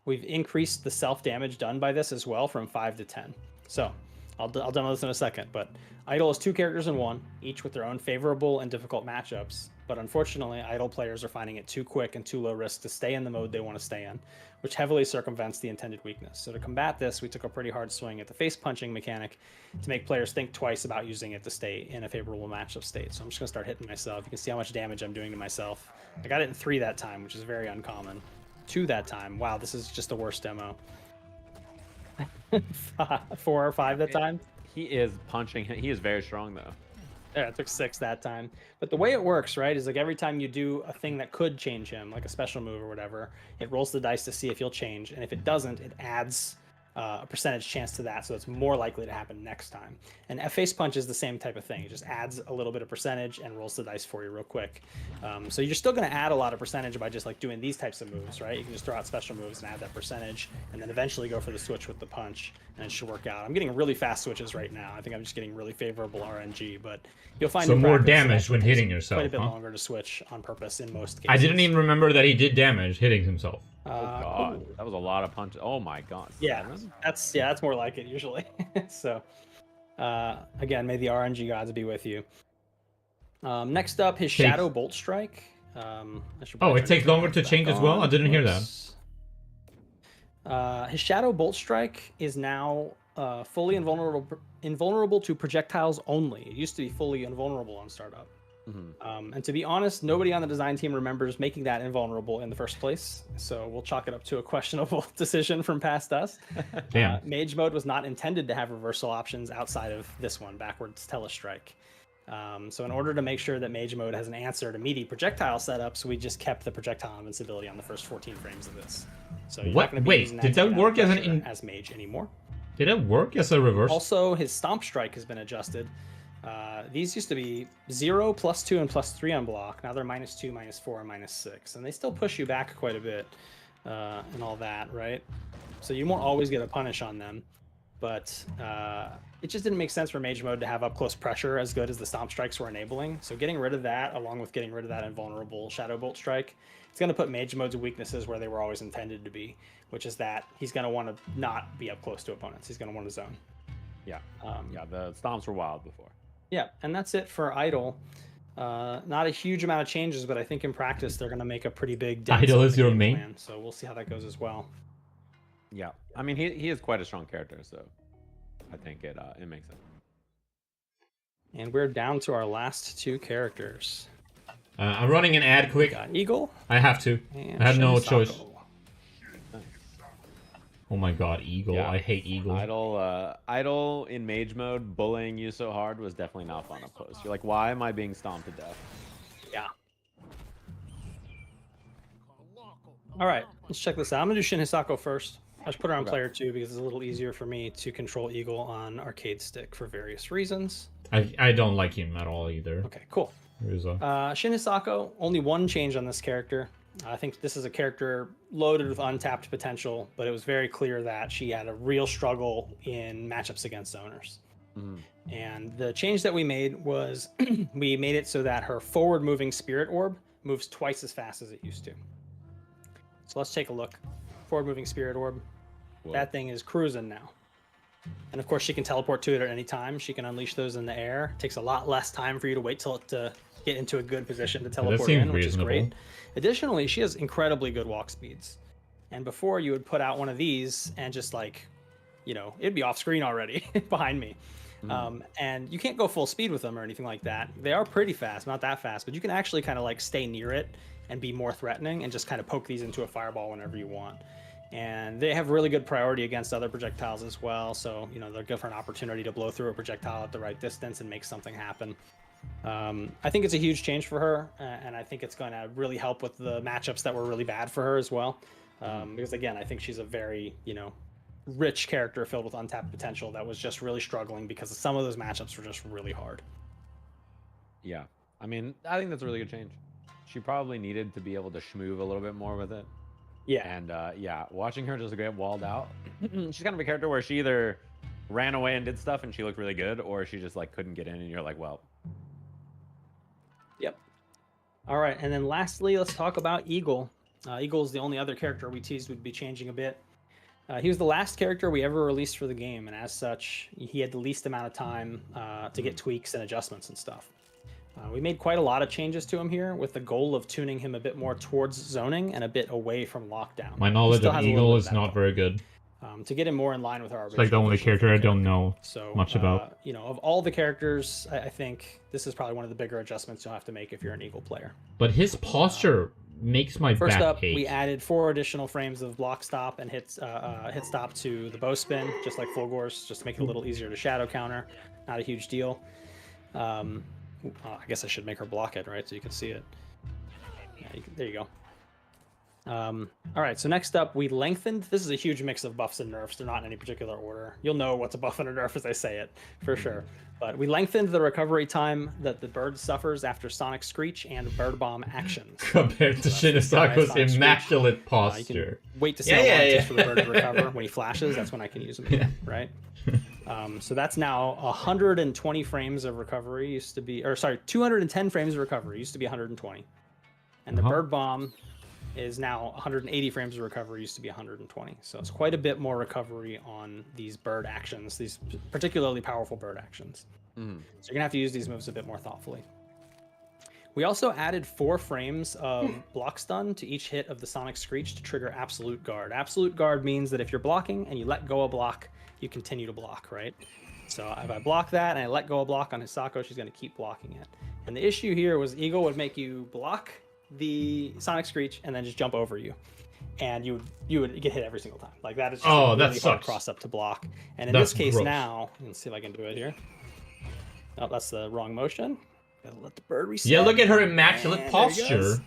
We've increased the self damage done by this as well from 5 to 10. So I'll demo this in a second, but Idol is 2 characters in one, each with their own favorable and difficult matchups. But unfortunately, Idol players are finding it too quick and too low risk to stay in the mode they want to stay in, which heavily circumvents the intended weakness. So to combat this, we took a pretty hard swing at the face punching mechanic to make players think twice about using it to stay in a favorable matchup state. So I'm just going to start hitting myself. You can see how much damage I'm doing to myself. I got it in 3 that time, which is very uncommon. 2 that time. Wow, this is just the worst demo. 4 or 5 that time. He is punching. He is very strong though. Yeah, it took 6 that time. But the way it works, right, is like every time you do a thing that could change him, like a special move or whatever, it rolls the dice to see if he'll change. And if it doesn't, it adds a percentage chance to that, so it's more likely to happen next time. And a face punch is the same type of thing. It just adds a little bit of percentage and rolls the dice for you real quick. So you're still going to add a lot of percentage by just like doing these types of moves, right? You can just throw out special moves and add that percentage, and then eventually go for the switch with the punch, and it should work out. I'm getting really fast switches right now. I think I'm just getting really favorable RNG, but you'll find so more damage when hitting yourself. Quite a bit longer to switch on purpose in most cases. I didn't even remember that he did damage hitting himself. Oh god, that was a lot of punches. Oh my god. Yeah, that's more like it usually. So again, may the RNG gods be with you. Next up, his Shadow Bolt Strike. It takes longer to change as well? I didn't hear that. His Shadow Bolt Strike is now fully invulnerable to projectiles only. It used to be fully invulnerable on startup. And to be honest, nobody on the design team remembers making that invulnerable in the first place. So we'll chalk it up to a questionable decision from past us. Damn. Mage mode was not intended to have reversal options outside of this one, backwards telestrike. So in order to make sure that Mage mode has an answer to meaty projectile setups, we just kept the projectile invincibility on the first 14 frames of this. So you're not going to be using did that work as Mage anymore? Did it work as a reverse? Also, his Stomp Strike has been adjusted. These used to be 0, +2, and +3 on block. Now they're -2, -4, and -6. And they still push you back quite a bit and all that, right? So you won't always get a punish on them. But it just didn't make sense for Mage mode to have up-close pressure as good as the Stomp Strikes were enabling. So getting rid of that, along with getting rid of that invulnerable Shadow Bolt Strike, it's going to put Mage mode's weaknesses where they were always intended to be, which is that he's going to want to not be up close to opponents. He's going to want to zone. Yeah. Yeah, the stomps were wild before. Yeah, and that's it for Idol. Not a huge amount of changes, but I think in practice they're going to make a pretty big dent. Idol is your main plan, so we'll see how that goes as well. Yeah, I mean he is quite a strong character, so I think it makes sense. And we're down to our last two characters. I'm running an ad quick. Got Eagle. I have to. And I have no Shinsako. choice. Oh my god, Eagle. Yeah. I hate Eagle. Idol in Mage mode bullying you so hard was definitely not fun up close. You're like, why am I being stomped to death? Yeah. All right, let's check this out. I'm gonna do Shin Hisako first. I should put her on player 2 because it's a little easier for me to control Eagle on arcade stick for various reasons. I don't like him at all either. Okay, cool. Shin Hisako, only one change on this character. I think this is a character loaded with untapped potential, but it was very clear that she had a real struggle in matchups against zoners. And the change that we made was we made it so that her forward moving Spirit Orb moves twice as fast as it used to. So let's take a look. Forward moving Spirit Orb. Whoa. That thing is cruising now. And of course she can teleport to it at any time. She can unleash those in the air. It takes a lot less time for you to wait till it to get into a good position to teleport in, which is great. Additionally, she has incredibly good walk speeds. And before you would put out one of these and just like, you know, it'd be off screen already behind me. And you can't go full speed with them or anything like that. They are pretty fast, not that fast, but you can actually kind of like stay near it and be more threatening and just kind of poke these into a fireball whenever you want. And they have really good priority against other projectiles as well. So, you know, they're good for an opportunity to blow through a projectile at the right distance and make something happen. I think it's a huge change for her, and I think it's going to really help with the matchups that were really bad for her as well. Because again, I think she's a very, you know, rich character filled with untapped potential that was just really struggling because some of those matchups were just really hard. Yeah, I mean, I think that's a really good change. She probably needed to be able to schmoove a little bit more with it. Yeah. And yeah, watching her just get walled out. She's kind of a character where she either ran away and did stuff and she looked really good, or she just like couldn't get in and you're like, well. Yep. All right, and then lastly, let's talk about Eagle. Eagle is the only other character we teased would be changing a bit. He was the last character we ever released for the game, and as such, he had the least amount of time to get tweaks and adjustments and stuff. We made quite a lot of changes to him here with the goal of tuning him a bit more towards zoning and a bit away from lockdown. My knowledge of Eagle is not very good. To get him more in line with our It's like the only character I don't know much about. You know, of all the characters, I think this is probably one of the bigger adjustments you'll have to make if you're an Eagle player. But his posture makes my First back up, ache. we added 4 additional frames of block stop and hit stop to the bow spin, just like Full Gorse, just to make it a little easier to shadow counter. Not a huge deal. I guess I should make her block it, right, so you can see it. Yeah, there you go. All right, so next up, we lengthened. This is a huge mix of buffs and nerfs. They're not in any particular order. You'll know what's a buff and a nerf as I say it, for sure. But we lengthened the recovery time that the bird suffers after Sonic Screech and Bird Bomb actions. Compared to Shinisako's immaculate posture. You can wait to see how long it takes for the bird to recover. When he flashes, that's when I can use him again, right? So that's now 120 frames of recovery. Used to be, or sorry, 210 frames of recovery. Used to be 120. And the Bird Bomb is now 180 frames of recovery. Used to be 120. So it's quite a bit more recovery on these bird actions, these particularly powerful bird actions. So you're gonna have to use these moves a bit more thoughtfully. We also added 4 frames of block stun to each hit of the Sonic Screech to trigger Absolute Guard. Absolute Guard means that if you're blocking and you let go a block, you continue to block, right? So if I block that and I let go of block on Hisako, she's going to keep blocking it. And the issue here was Eagle would make you block the Sonic Screech and then just jump over you. And you would get hit every single time. Like that is just a really hard cross up to block. And in this case now, let's see if I can do it here. Oh, that's the wrong motion. Gotta let the bird reset. Yeah, look at her immaculate posture.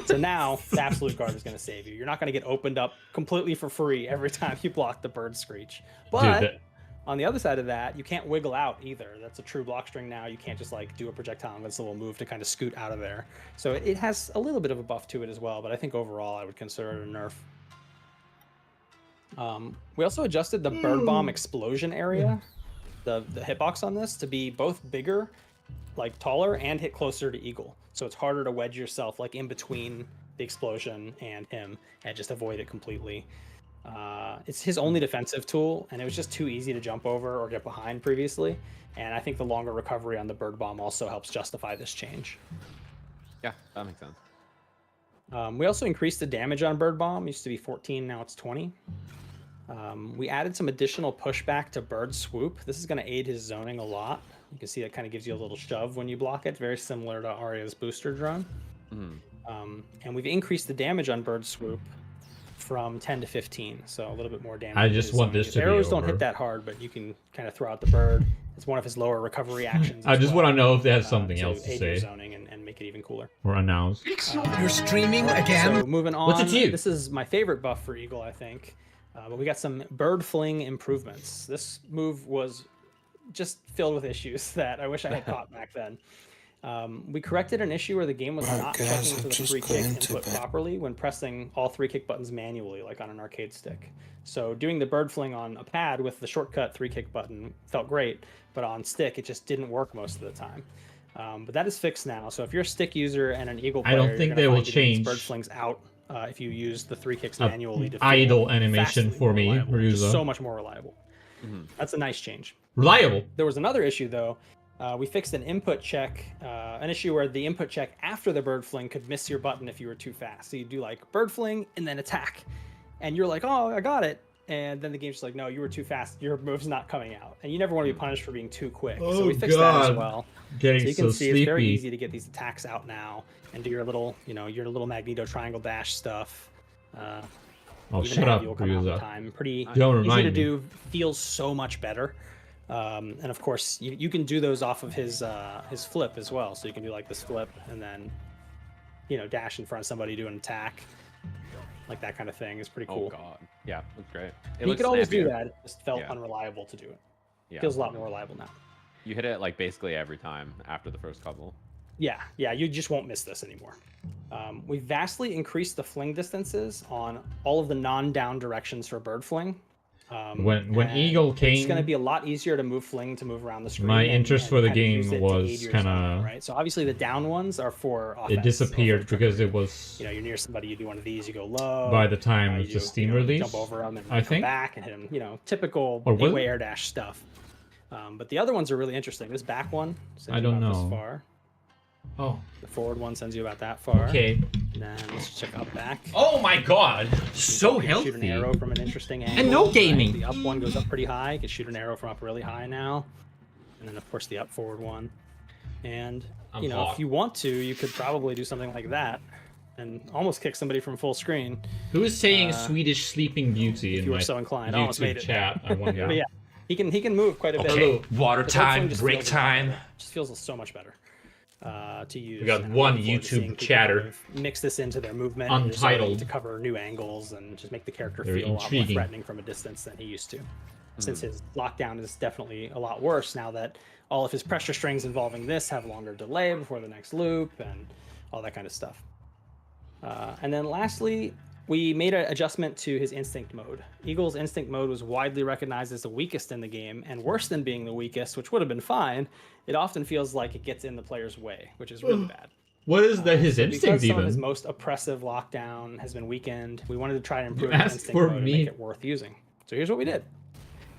So now the Absolute Guard is going to save you. You're not going to get opened up completely for free every time you block the bird screech. But on the other side of that, you can't wiggle out either. That's a true block string now. You can't just like do a projectile and this little move to kind of scoot out of there. So it has a little bit of a buff to it as well, but I think overall I would consider it a nerf. We also adjusted the bird bomb explosion area, the hitbox on this, to be both bigger, like taller, and hit closer to Eagle. So it's harder to wedge yourself like in between the explosion and him and just avoid it completely. It's his only defensive tool, and it was just too easy to jump over or get behind previously. And I think the longer recovery on the bird bomb also helps justify this change. Yeah, that makes sense. We also increased the damage on bird bomb. It used to be 14, now it's 20. We added some additional pushback to bird swoop. This is going to aid his zoning a lot. You can see it kind of gives you a little shove when you block it, very similar to Arya's booster drone. And we've increased the damage on bird swoop from 10 to 15, so a little bit more damage. I just want this to be arrows over. Don't hit that hard, but you can kind of throw out the bird. It's one of his lower recovery actions. I just want to know if they have something else to aid say your zoning and make it even cooler. or announce. You're streaming again. So moving on. What's it to you? This is my favorite buff for Eagle, I think. But we got some bird fling improvements. This move was just filled with issues that I wish I had caught back then. We corrected an issue where the game was not checking for the free kick input properly when pressing all 3 kick buttons manually, like on an arcade stick. So doing the bird fling on a pad with the shortcut 3 kick button felt great, but on stick it just didn't work most of the time. But that is fixed now. So if you're a stick user and an Eagle player, I don't think they will change bird flings out if you use the 3 kicks manually to idle animation for me. Just so much more reliable. That's a nice change. Reliable. There was another issue though. We fixed an input check, an issue where the input check after the bird fling could miss your button if you were too fast. So you do like bird fling and then attack, and you're like, oh, I got it. And then the game's just like, no, you were too fast. Your move's not coming out. And you never want to be punished for being too quick. So we fixed that as well. Getting so you can see sleepy. it's very easy to get these attacks out now and do your little, your little Magneto triangle dash stuff. Oh, shut up, Ryuza. Pretty Don't easy remind to me. do. Feels so much better. And of course, you can do those off of his flip as well. So you can do like this flip and then, dash in front of somebody, do an attack, like that kind of thing. Is pretty cool. Oh god, yeah, that's great. You could always do that. It just felt unreliable to do it. Yeah. Feels a lot more reliable now. You hit it like basically every time after the first couple. Yeah, you just won't miss this anymore. We vastly increased the fling distances on all of the non-down directions for bird fling. When Eagle came, it's going to be a lot easier to move fling to move around the screen. my interest for the kind of use game it to was aid your kind zoning, of right. So obviously the down ones are for offense. it disappeared because it was you're near somebody, you do one of these, you go low. by the time you the Steam release. jump over them and I come think back and hit them. Typical Or was gateway it? air dash stuff. But the other ones are really interesting. This back one sends I you don't about know. this far. Oh. The forward one sends you about that far. Okay. And then let's check out back. Oh my god, so You can healthy. Shoot an arrow from an interesting angle. And no right? gaming. The up one goes up pretty high. You can shoot an arrow from up really high now. And then of course the up forward one. And I'm if hot. you want to, you could probably do something like that and almost kick somebody from full screen. Who is saying Swedish Sleeping Beauty if in you were my so inclined. I almost made YouTube it. chat? I wonder. But yeah, he can move quite a bit. Okay, water The bird fling time, just break feels time. Just feels so much better to use. We got And I'm one looking forward to seeing YouTube people chatter. kind of mix this into their movement and their zoning Untitled. to cover new angles and just make the character Very feel a lot more intriguing. threatening from a distance than he used to. Since his lockdown is definitely a lot worse now that all of his pressure strings involving this have longer delay before the next loop and all that kind of stuff. And then lastly, we made an adjustment to his instinct mode. Eagle's instinct mode was widely recognized as the weakest in the game, and worse than being the weakest, which would have been fine, it often feels like it gets in the player's way, which is really bad. What is that? His So instinct because some of even? his most oppressive lockdown has been weakened, we wanted to try and improve You his asked instinct for mode and me. make it worth using. So here's what we did.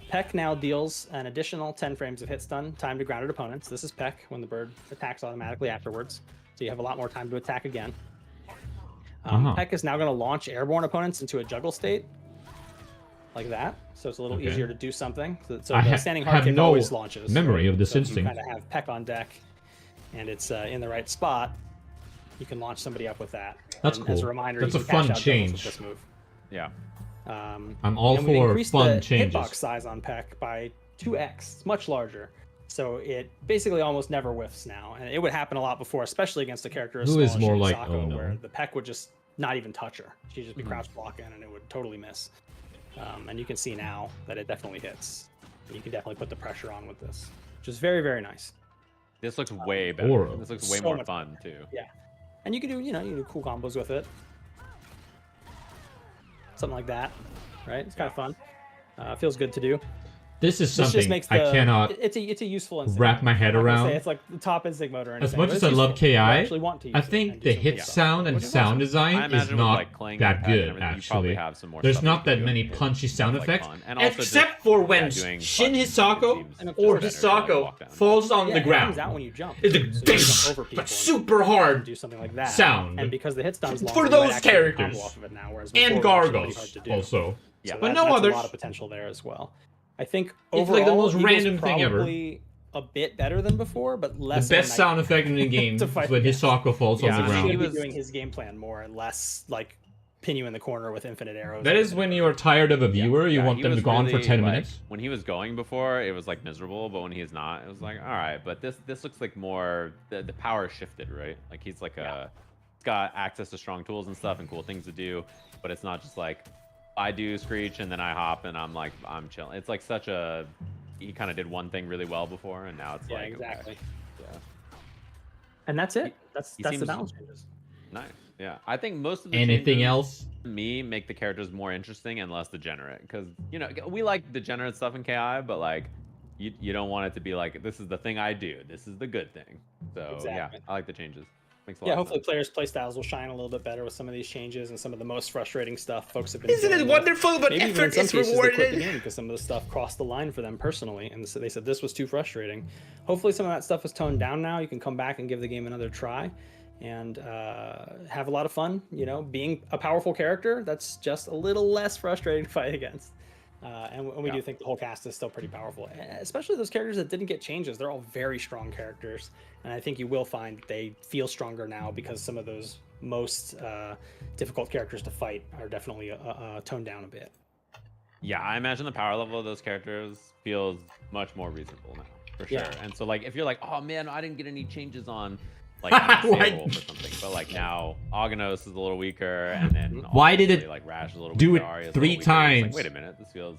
Peck now deals an additional 10 frames of hit stun, time to grounded opponents. This is Peck when the bird attacks automatically afterwards. So you have a lot more time to attack again. Peck is now going to launch airborne opponents into a juggle state. like that. So it's a little Okay. easier to do something. So I the standing hard have kick no always launches. memory of this so instinct. If you kind of have Peck on deck, and it's in the right spot, you can launch somebody up with that. That's and cool. As a reminder, That's you a can cash fun out doubles change. with this move. Yeah. I'm all and we've for increased fun the changes. hitbox size on Peck by 2x. It's much larger. So it basically almost never whiffs now. And it would happen a lot before, especially against a character as Who small is as more Shin like, Sako, oh, no. where the Peck would just not even touch her. She'd just be crouch blocking and it would totally miss. And you can see now that it definitely hits. And you can definitely put the pressure on with this, which is very, very nice. This looks way better. Oro. This looks way So more much fun too. Yeah. And you can do, you can do cool combos with it. Something like that, right? It's kind of fun. Feels good to do. This is This just something makes I cannot It's a useful instinct. wrap my head I'm not gonna around. say it's like the top instinct mode or anything. As much but as it's I love useful. You KI, actually want to use I it think and the do hit something. sound and Which is sound awesome. I design is imagine with, not like, Clang and that Peck and good, everything, you probably actually. have some more There's stuff not you that can do many and punchy sound like effects, fun. And also except just, for when doing Shin buttons, it Hisako seems or better to, like, Hisako walk down. falls on Yeah, the it ground. comes out when you jump. It's So a you jump over people but and super hard do something like that. sound. And because the hit stun's longer, for you might those actually get a combo characters off of it now, whereas and before it was really hard Gargos to do. also. So But that- no that's others. a lot of potential there as well. I think It's overall, like the most Eagle's random thing ever. probably a bit better than before, but The less. of a best sound nightmare effect in the game to is fight when against. Hisako falls on the He ground. should be doing his game plan more and less like pin you in the corner with infinite arrows. That is when you are tired of a viewer, you want he them to was go on for really, 10 like, minutes. When he was going before, it was like miserable, but when he's not, it was like, all right. But this looks like more the power shifted, right? Like he's like he's got access to strong tools and stuff and cool things to do, but it's not just like I do Screech and then I hop and I'm chilling. It's like such a he kind of did one thing really well before, and now it's Yeah, like exactly. okay. Yeah. And that's it. That's He the seems- balance changes. Nice. Yeah, I think most of the Anything changes else? to me make the characters more interesting and less degenerate, because we like degenerate stuff in KI, but like you don't want it to be like this is the thing I do, this is the good thing. So Exactly. yeah, I like the changes. Makes a lot Yeah, of hopefully sense. players' playstyles will shine a little bit better with some of these changes and some of the most frustrating stuff folks have been Isn't it dealing with. wonderful? But Maybe even in effort some is cases they quit the rewarded. game because some of the stuff crossed the line for them personally, and so they said this was too frustrating. Hopefully some of that stuff is toned down now. You can come back and give the game another try and have a lot of fun. Being a powerful character, that's just a little less frustrating to fight against. And we do think the whole cast is still pretty powerful, especially those characters that didn't get changes. They're all very strong characters, and I think you will find they feel stronger now because some of those most difficult characters to fight are definitely toned down a bit. Yeah, I imagine the power level of those characters feels much more reasonable now, for sure. Yeah. And so like if you're like, oh man, I didn't get any changes on like Why- Wolf or something, but like now Aghanos is a little weaker, and then Why did obviously, it like Rash is a little do weaker, it Arya's a 3 little weaker. It's like, times? wait a minute, this feels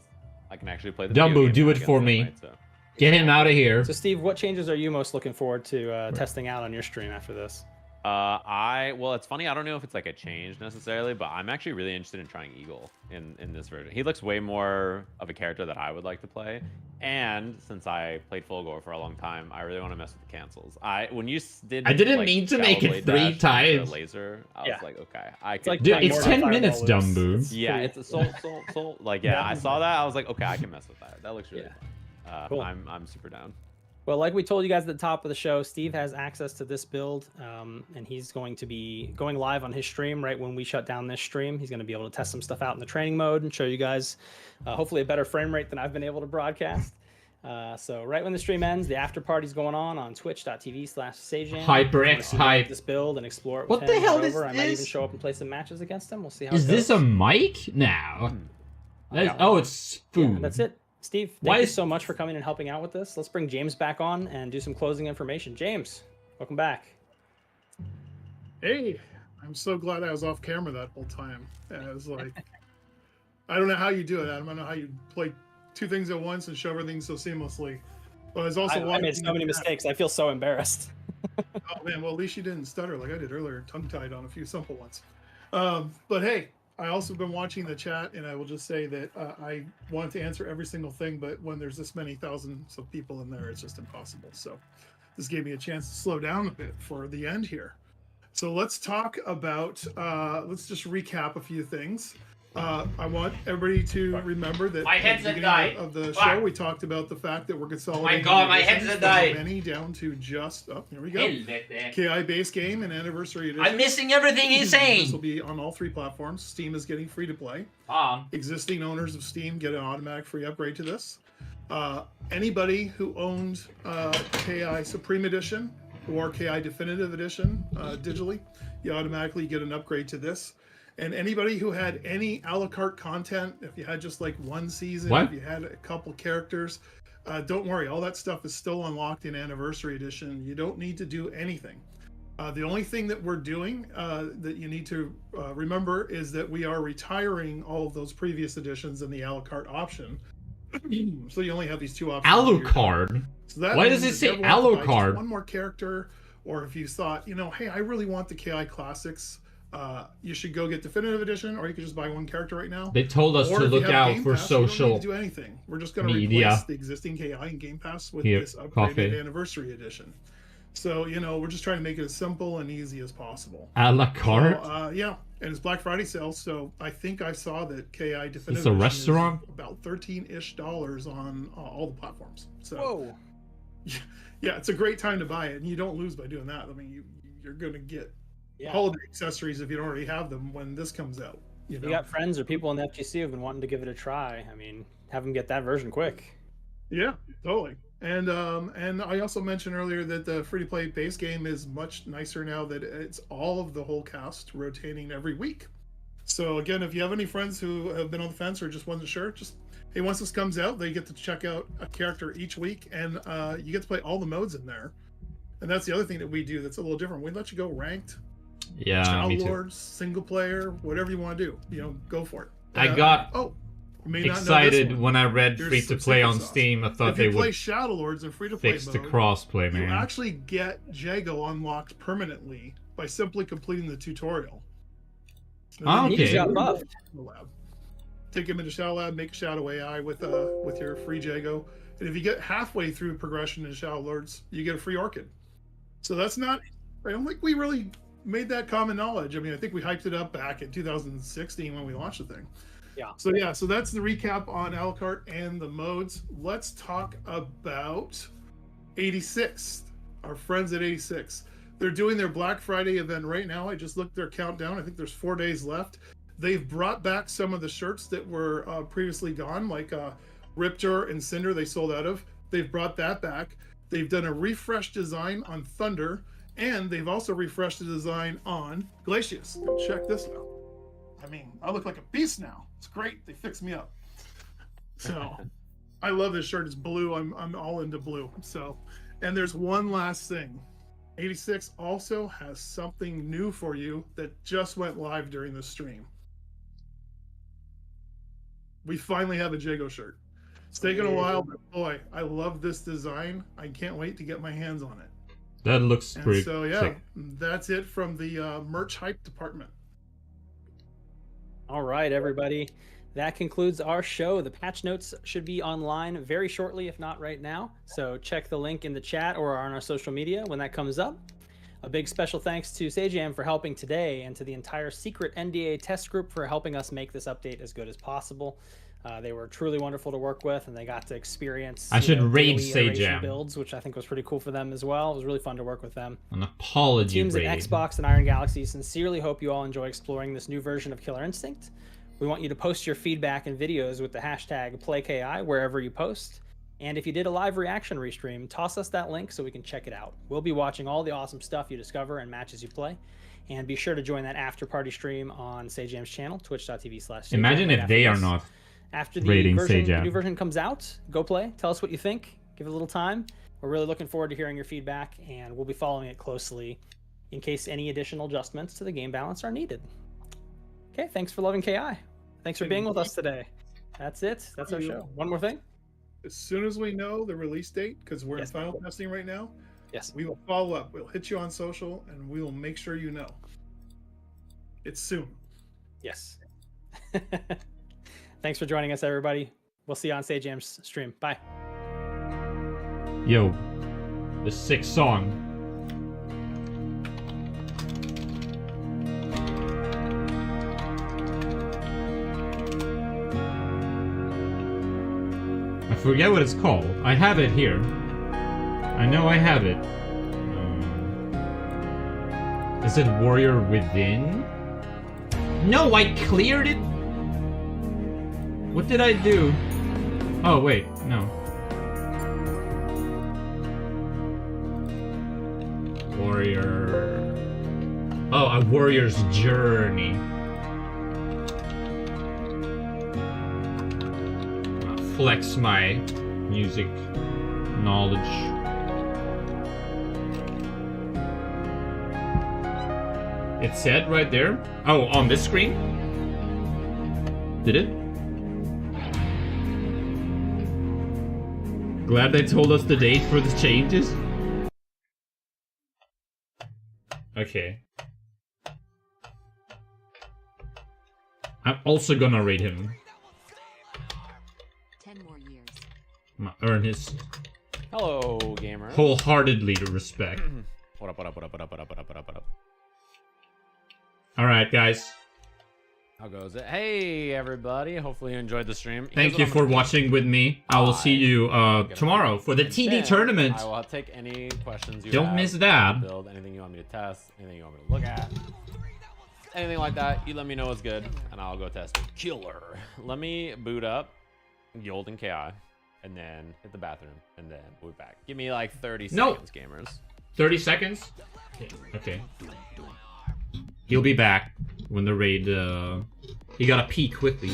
I can actually play the video Dumbo, game do now it for against me. them, right? So Get him out of here. So Steve, what changes are you most looking forward to testing out on your stream after this? well, it's funny. I don't know if it's like a change necessarily, but I'm actually really interested in trying Eagle in this version. He looks way more of a character that I would like to play. And since I played Fulgore for a long time, I really want to mess with the cancels. When you did, I didn't like, mean to Shallow make it Blade 3 dash into times. the laser, I Yeah. was like, okay, I It's can. like Dude, playing it's Mortal 10 Fireball minutes, Loose. Dumbo. Yeah, it's a soul. Like, yeah, I saw that. I was like, okay, I can mess with that. That looks really fun. Cool. I'm super down. Well, like we told you guys at the top of the show, Steve has access to this build, and he's going to be going live on his stream right when we shut down this stream. He's going to be able to test some stuff out in the training mode and show you guys hopefully a better frame rate than I've been able to broadcast. So right when the stream ends, the after party's going on twitch.tv/Sajam. HyperX hype. This build and explore it. What with the him, hell head is over. I might even this? show up and play some matches against him. We'll see how Is it goes. this a mic now? Oh, it's food. Yeah, that's it. Steve, Why thank you is- so much for coming and helping out with this. Let's bring James back on and do some closing information. James, welcome back. Hey, I'm so glad I was off camera that whole time. I was like, I don't know how you do it, Adam. I don't know how you play 2 things at once and show everything so seamlessly. But I was also I watching made so many mistakes. I feel so embarrassed. Oh man, well at least you didn't stutter like I did earlier, tongue-tied on a few simple ones. But hey, I also been watching the chat, and I will just say that I wanted to answer every single thing, but when there's this many thousands of people in there, it's just impossible. So this gave me a chance to slow down a bit for the end here. So let's talk about, let's just recap a few things. I want everybody to remember that My at the headset beginning died. of the Fuck. show, we talked about the fact that we're consolidating. God, my editions headset from died. Many down to just. Oh, here we go. Helvete. KI base game and anniversary edition. I'm missing everything he's saying. This will be on all 3 platforms. Steam is getting free to play. Existing owners of Steam get an automatic free upgrade to this. Anybody who owned KI Supreme Edition or KI Definitive Edition digitally, you automatically get an upgrade to this. And anybody who had any a la carte content, if you had just like 1 season, if you had a couple characters, don't worry, all that stuff is still unlocked in Anniversary Edition. You don't need to do anything. The only thing that we're doing that you need to remember is that we are retiring all of those previous editions in the a la carte option. So you only have these 2 options. Alucard? So that Why does means it say if you ever want to buy Alucard? just 1 more character, or if you thought, you know, hey, I really want the KI Classics, you should go get Definitive Edition, or you could just buy 1 character right now. They told us Or to if you look have out Game for Pass, you don't social need to do anything. We're just going to media. replace the existing KI and Game Pass with Here, this upgraded coffee. Anniversary Edition. So, you know, we're just trying to make it as simple and easy as possible. A la carte? So, yeah, and it's Black Friday sale, so I think I saw that KI Definitive It's a Edition restaurant? is about $13-ish on all the platforms. So, Whoa. yeah, it's a great time to buy it, and you don't lose by doing that. I mean, you're going to get holiday accessories if you don't already have them when this comes out. You If know? you got friends or people in the FGC who've been wanting to give it a try, I mean, have them get that version quick. Yeah, totally. And I also mentioned earlier that the free-to-play base game is much nicer now that it's all of the whole cast rotating every week. So again, if you have any friends who have been on the fence or just wasn't sure, just hey, once this comes out, they get to check out a character each week, and you get to play all the modes in there. And that's the other thing that we do that's a little different. We let you go ranked, Yeah, Child me too. Lords, single player, whatever you want to do. You know, go for it. I got you may not know this excited one. when I read Here's free some to play on secret sauce. Steam. I thought if they you play would Shadow Lords in free-to-play fix the mode, crossplay, you man. actually get Jago unlocked permanently by simply completing the tutorial. And then you Okay. just go to the lab. Take him into Shadow Lab, make a Shadow AI with your free Jago, and if you get halfway through progression in Shadow Lords, you get a free Orchid. So that's not. I don't think we really made that common knowledge. I mean, I think we hyped it up back in 2016 when we launched the thing. Yeah. So that's the recap on a la carte and the modes. Let's talk about 86. Our friends at 86. They're doing their Black Friday event right now. I just looked at their countdown. I think there's 4 days left. They've brought back some of the shirts that were previously gone, like Riptor and Cinder. They sold out of. They've brought that back. They've done a refreshed design on Thunder, and they've also refreshed the design on Glacius. Check this out. I mean, I look like a beast now. It's great. They fixed me up. So, I love this shirt. It's blue. I'm all into blue. So, and there's one last thing. 86 also has something new for you that just went live during the stream. We finally have a Jago shirt. It's taken a while, but boy, I love this design. I can't wait to get my hands on it. That looks And pretty so, yeah, sick. that's it from the merch hype department. All right, everybody. That concludes our show. The patch notes should be online very shortly, if not right now. So check the link in the chat or on our social media when that comes up. A big special thanks to Sajam for helping today, and to the entire secret NDA test group for helping us make this update as good as possible. They were truly wonderful to work with, and they got to experience I should raid daily iteration Sajam. builds, which I think was pretty cool for them as well. It was really fun to work with them. An apology Teams raid. at Xbox and Iron Galaxy sincerely hope you all enjoy exploring this new version of Killer Instinct. We want you to post your feedback and videos with the hashtag PlayKI wherever you post. And if you did a live reaction restream, toss us that link so we can check it out. We'll be watching all the awesome stuff you discover and matches you play. And be sure to join that after party stream on Sajam's channel, twitch.tv/Sajam. Imagine right if they after are this. not After the rating version, the Sajam. new version comes out, go play. Tell us what you think. Give it a little time. We're really looking forward to hearing your feedback, and we'll be following it closely in case any additional adjustments to the game balance are needed. Okay, thanks for loving KI. Thanks for being with us today. That's it. That's our show. One more thing. As soon as we know the release date, because we're in final testing right now, yes, we will follow up. We'll hit you on social, and we will make sure you know. It's soon. Yes. Thanks for joining us, everybody. We'll see you on Sajam's stream. Bye. Yo, the sick song. I forget what it's called. I have it here. I know I have it. Is it Warrior Within? No, I cleared it! What did I do? Oh, wait, no. Warrior... Oh, A Warrior's Journey. Flex my music knowledge. It said right there. Oh, on this screen? Did it? Glad they told us the date for the changes. Okay. I'm also gonna rate him. 10 more years. Earn his Hello, gamer. wholeheartedly respect. What up, what up, what up, what up, what up, what up, what up, what up? Alright, guys. How goes it? Hey, everybody. Hopefully you enjoyed the stream. Thank you for watching with me. I will see you tomorrow for the TD tournament. I will take any questions you Don't have. miss that. Build anything you want me to test, anything you want me to look at. Anything like that, you let me know what's good, and I'll go test it. Killer. Let me boot up Yold and KI, and then hit the bathroom, and then we'll be back. Give me like 30 seconds, gamers. 30 seconds? Okay. He'll be back when the raid, he gotta pee quickly.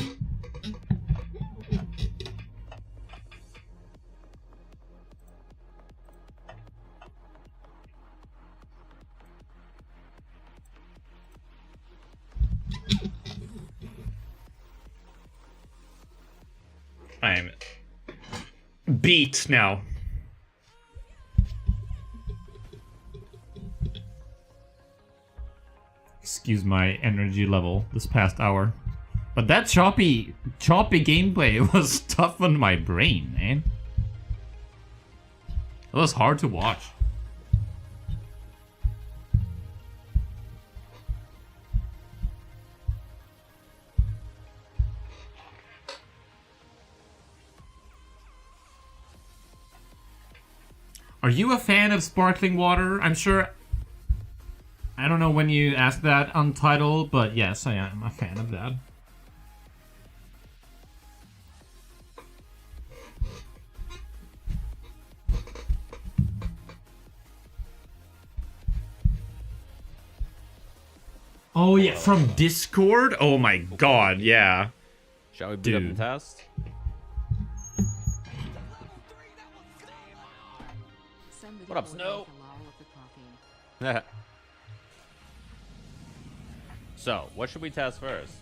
I'm beat now. Excuse my energy level this past hour. But that choppy gameplay was tough on my brain, man. It was hard to watch. Are you a fan of sparkling water? I'm sure... I don't know when you asked that on title, but yes, I am a fan of that. Oh yeah, from Discord? Oh my god, yeah. Shall we boot up and test? What up, Snow? So, what should we test first?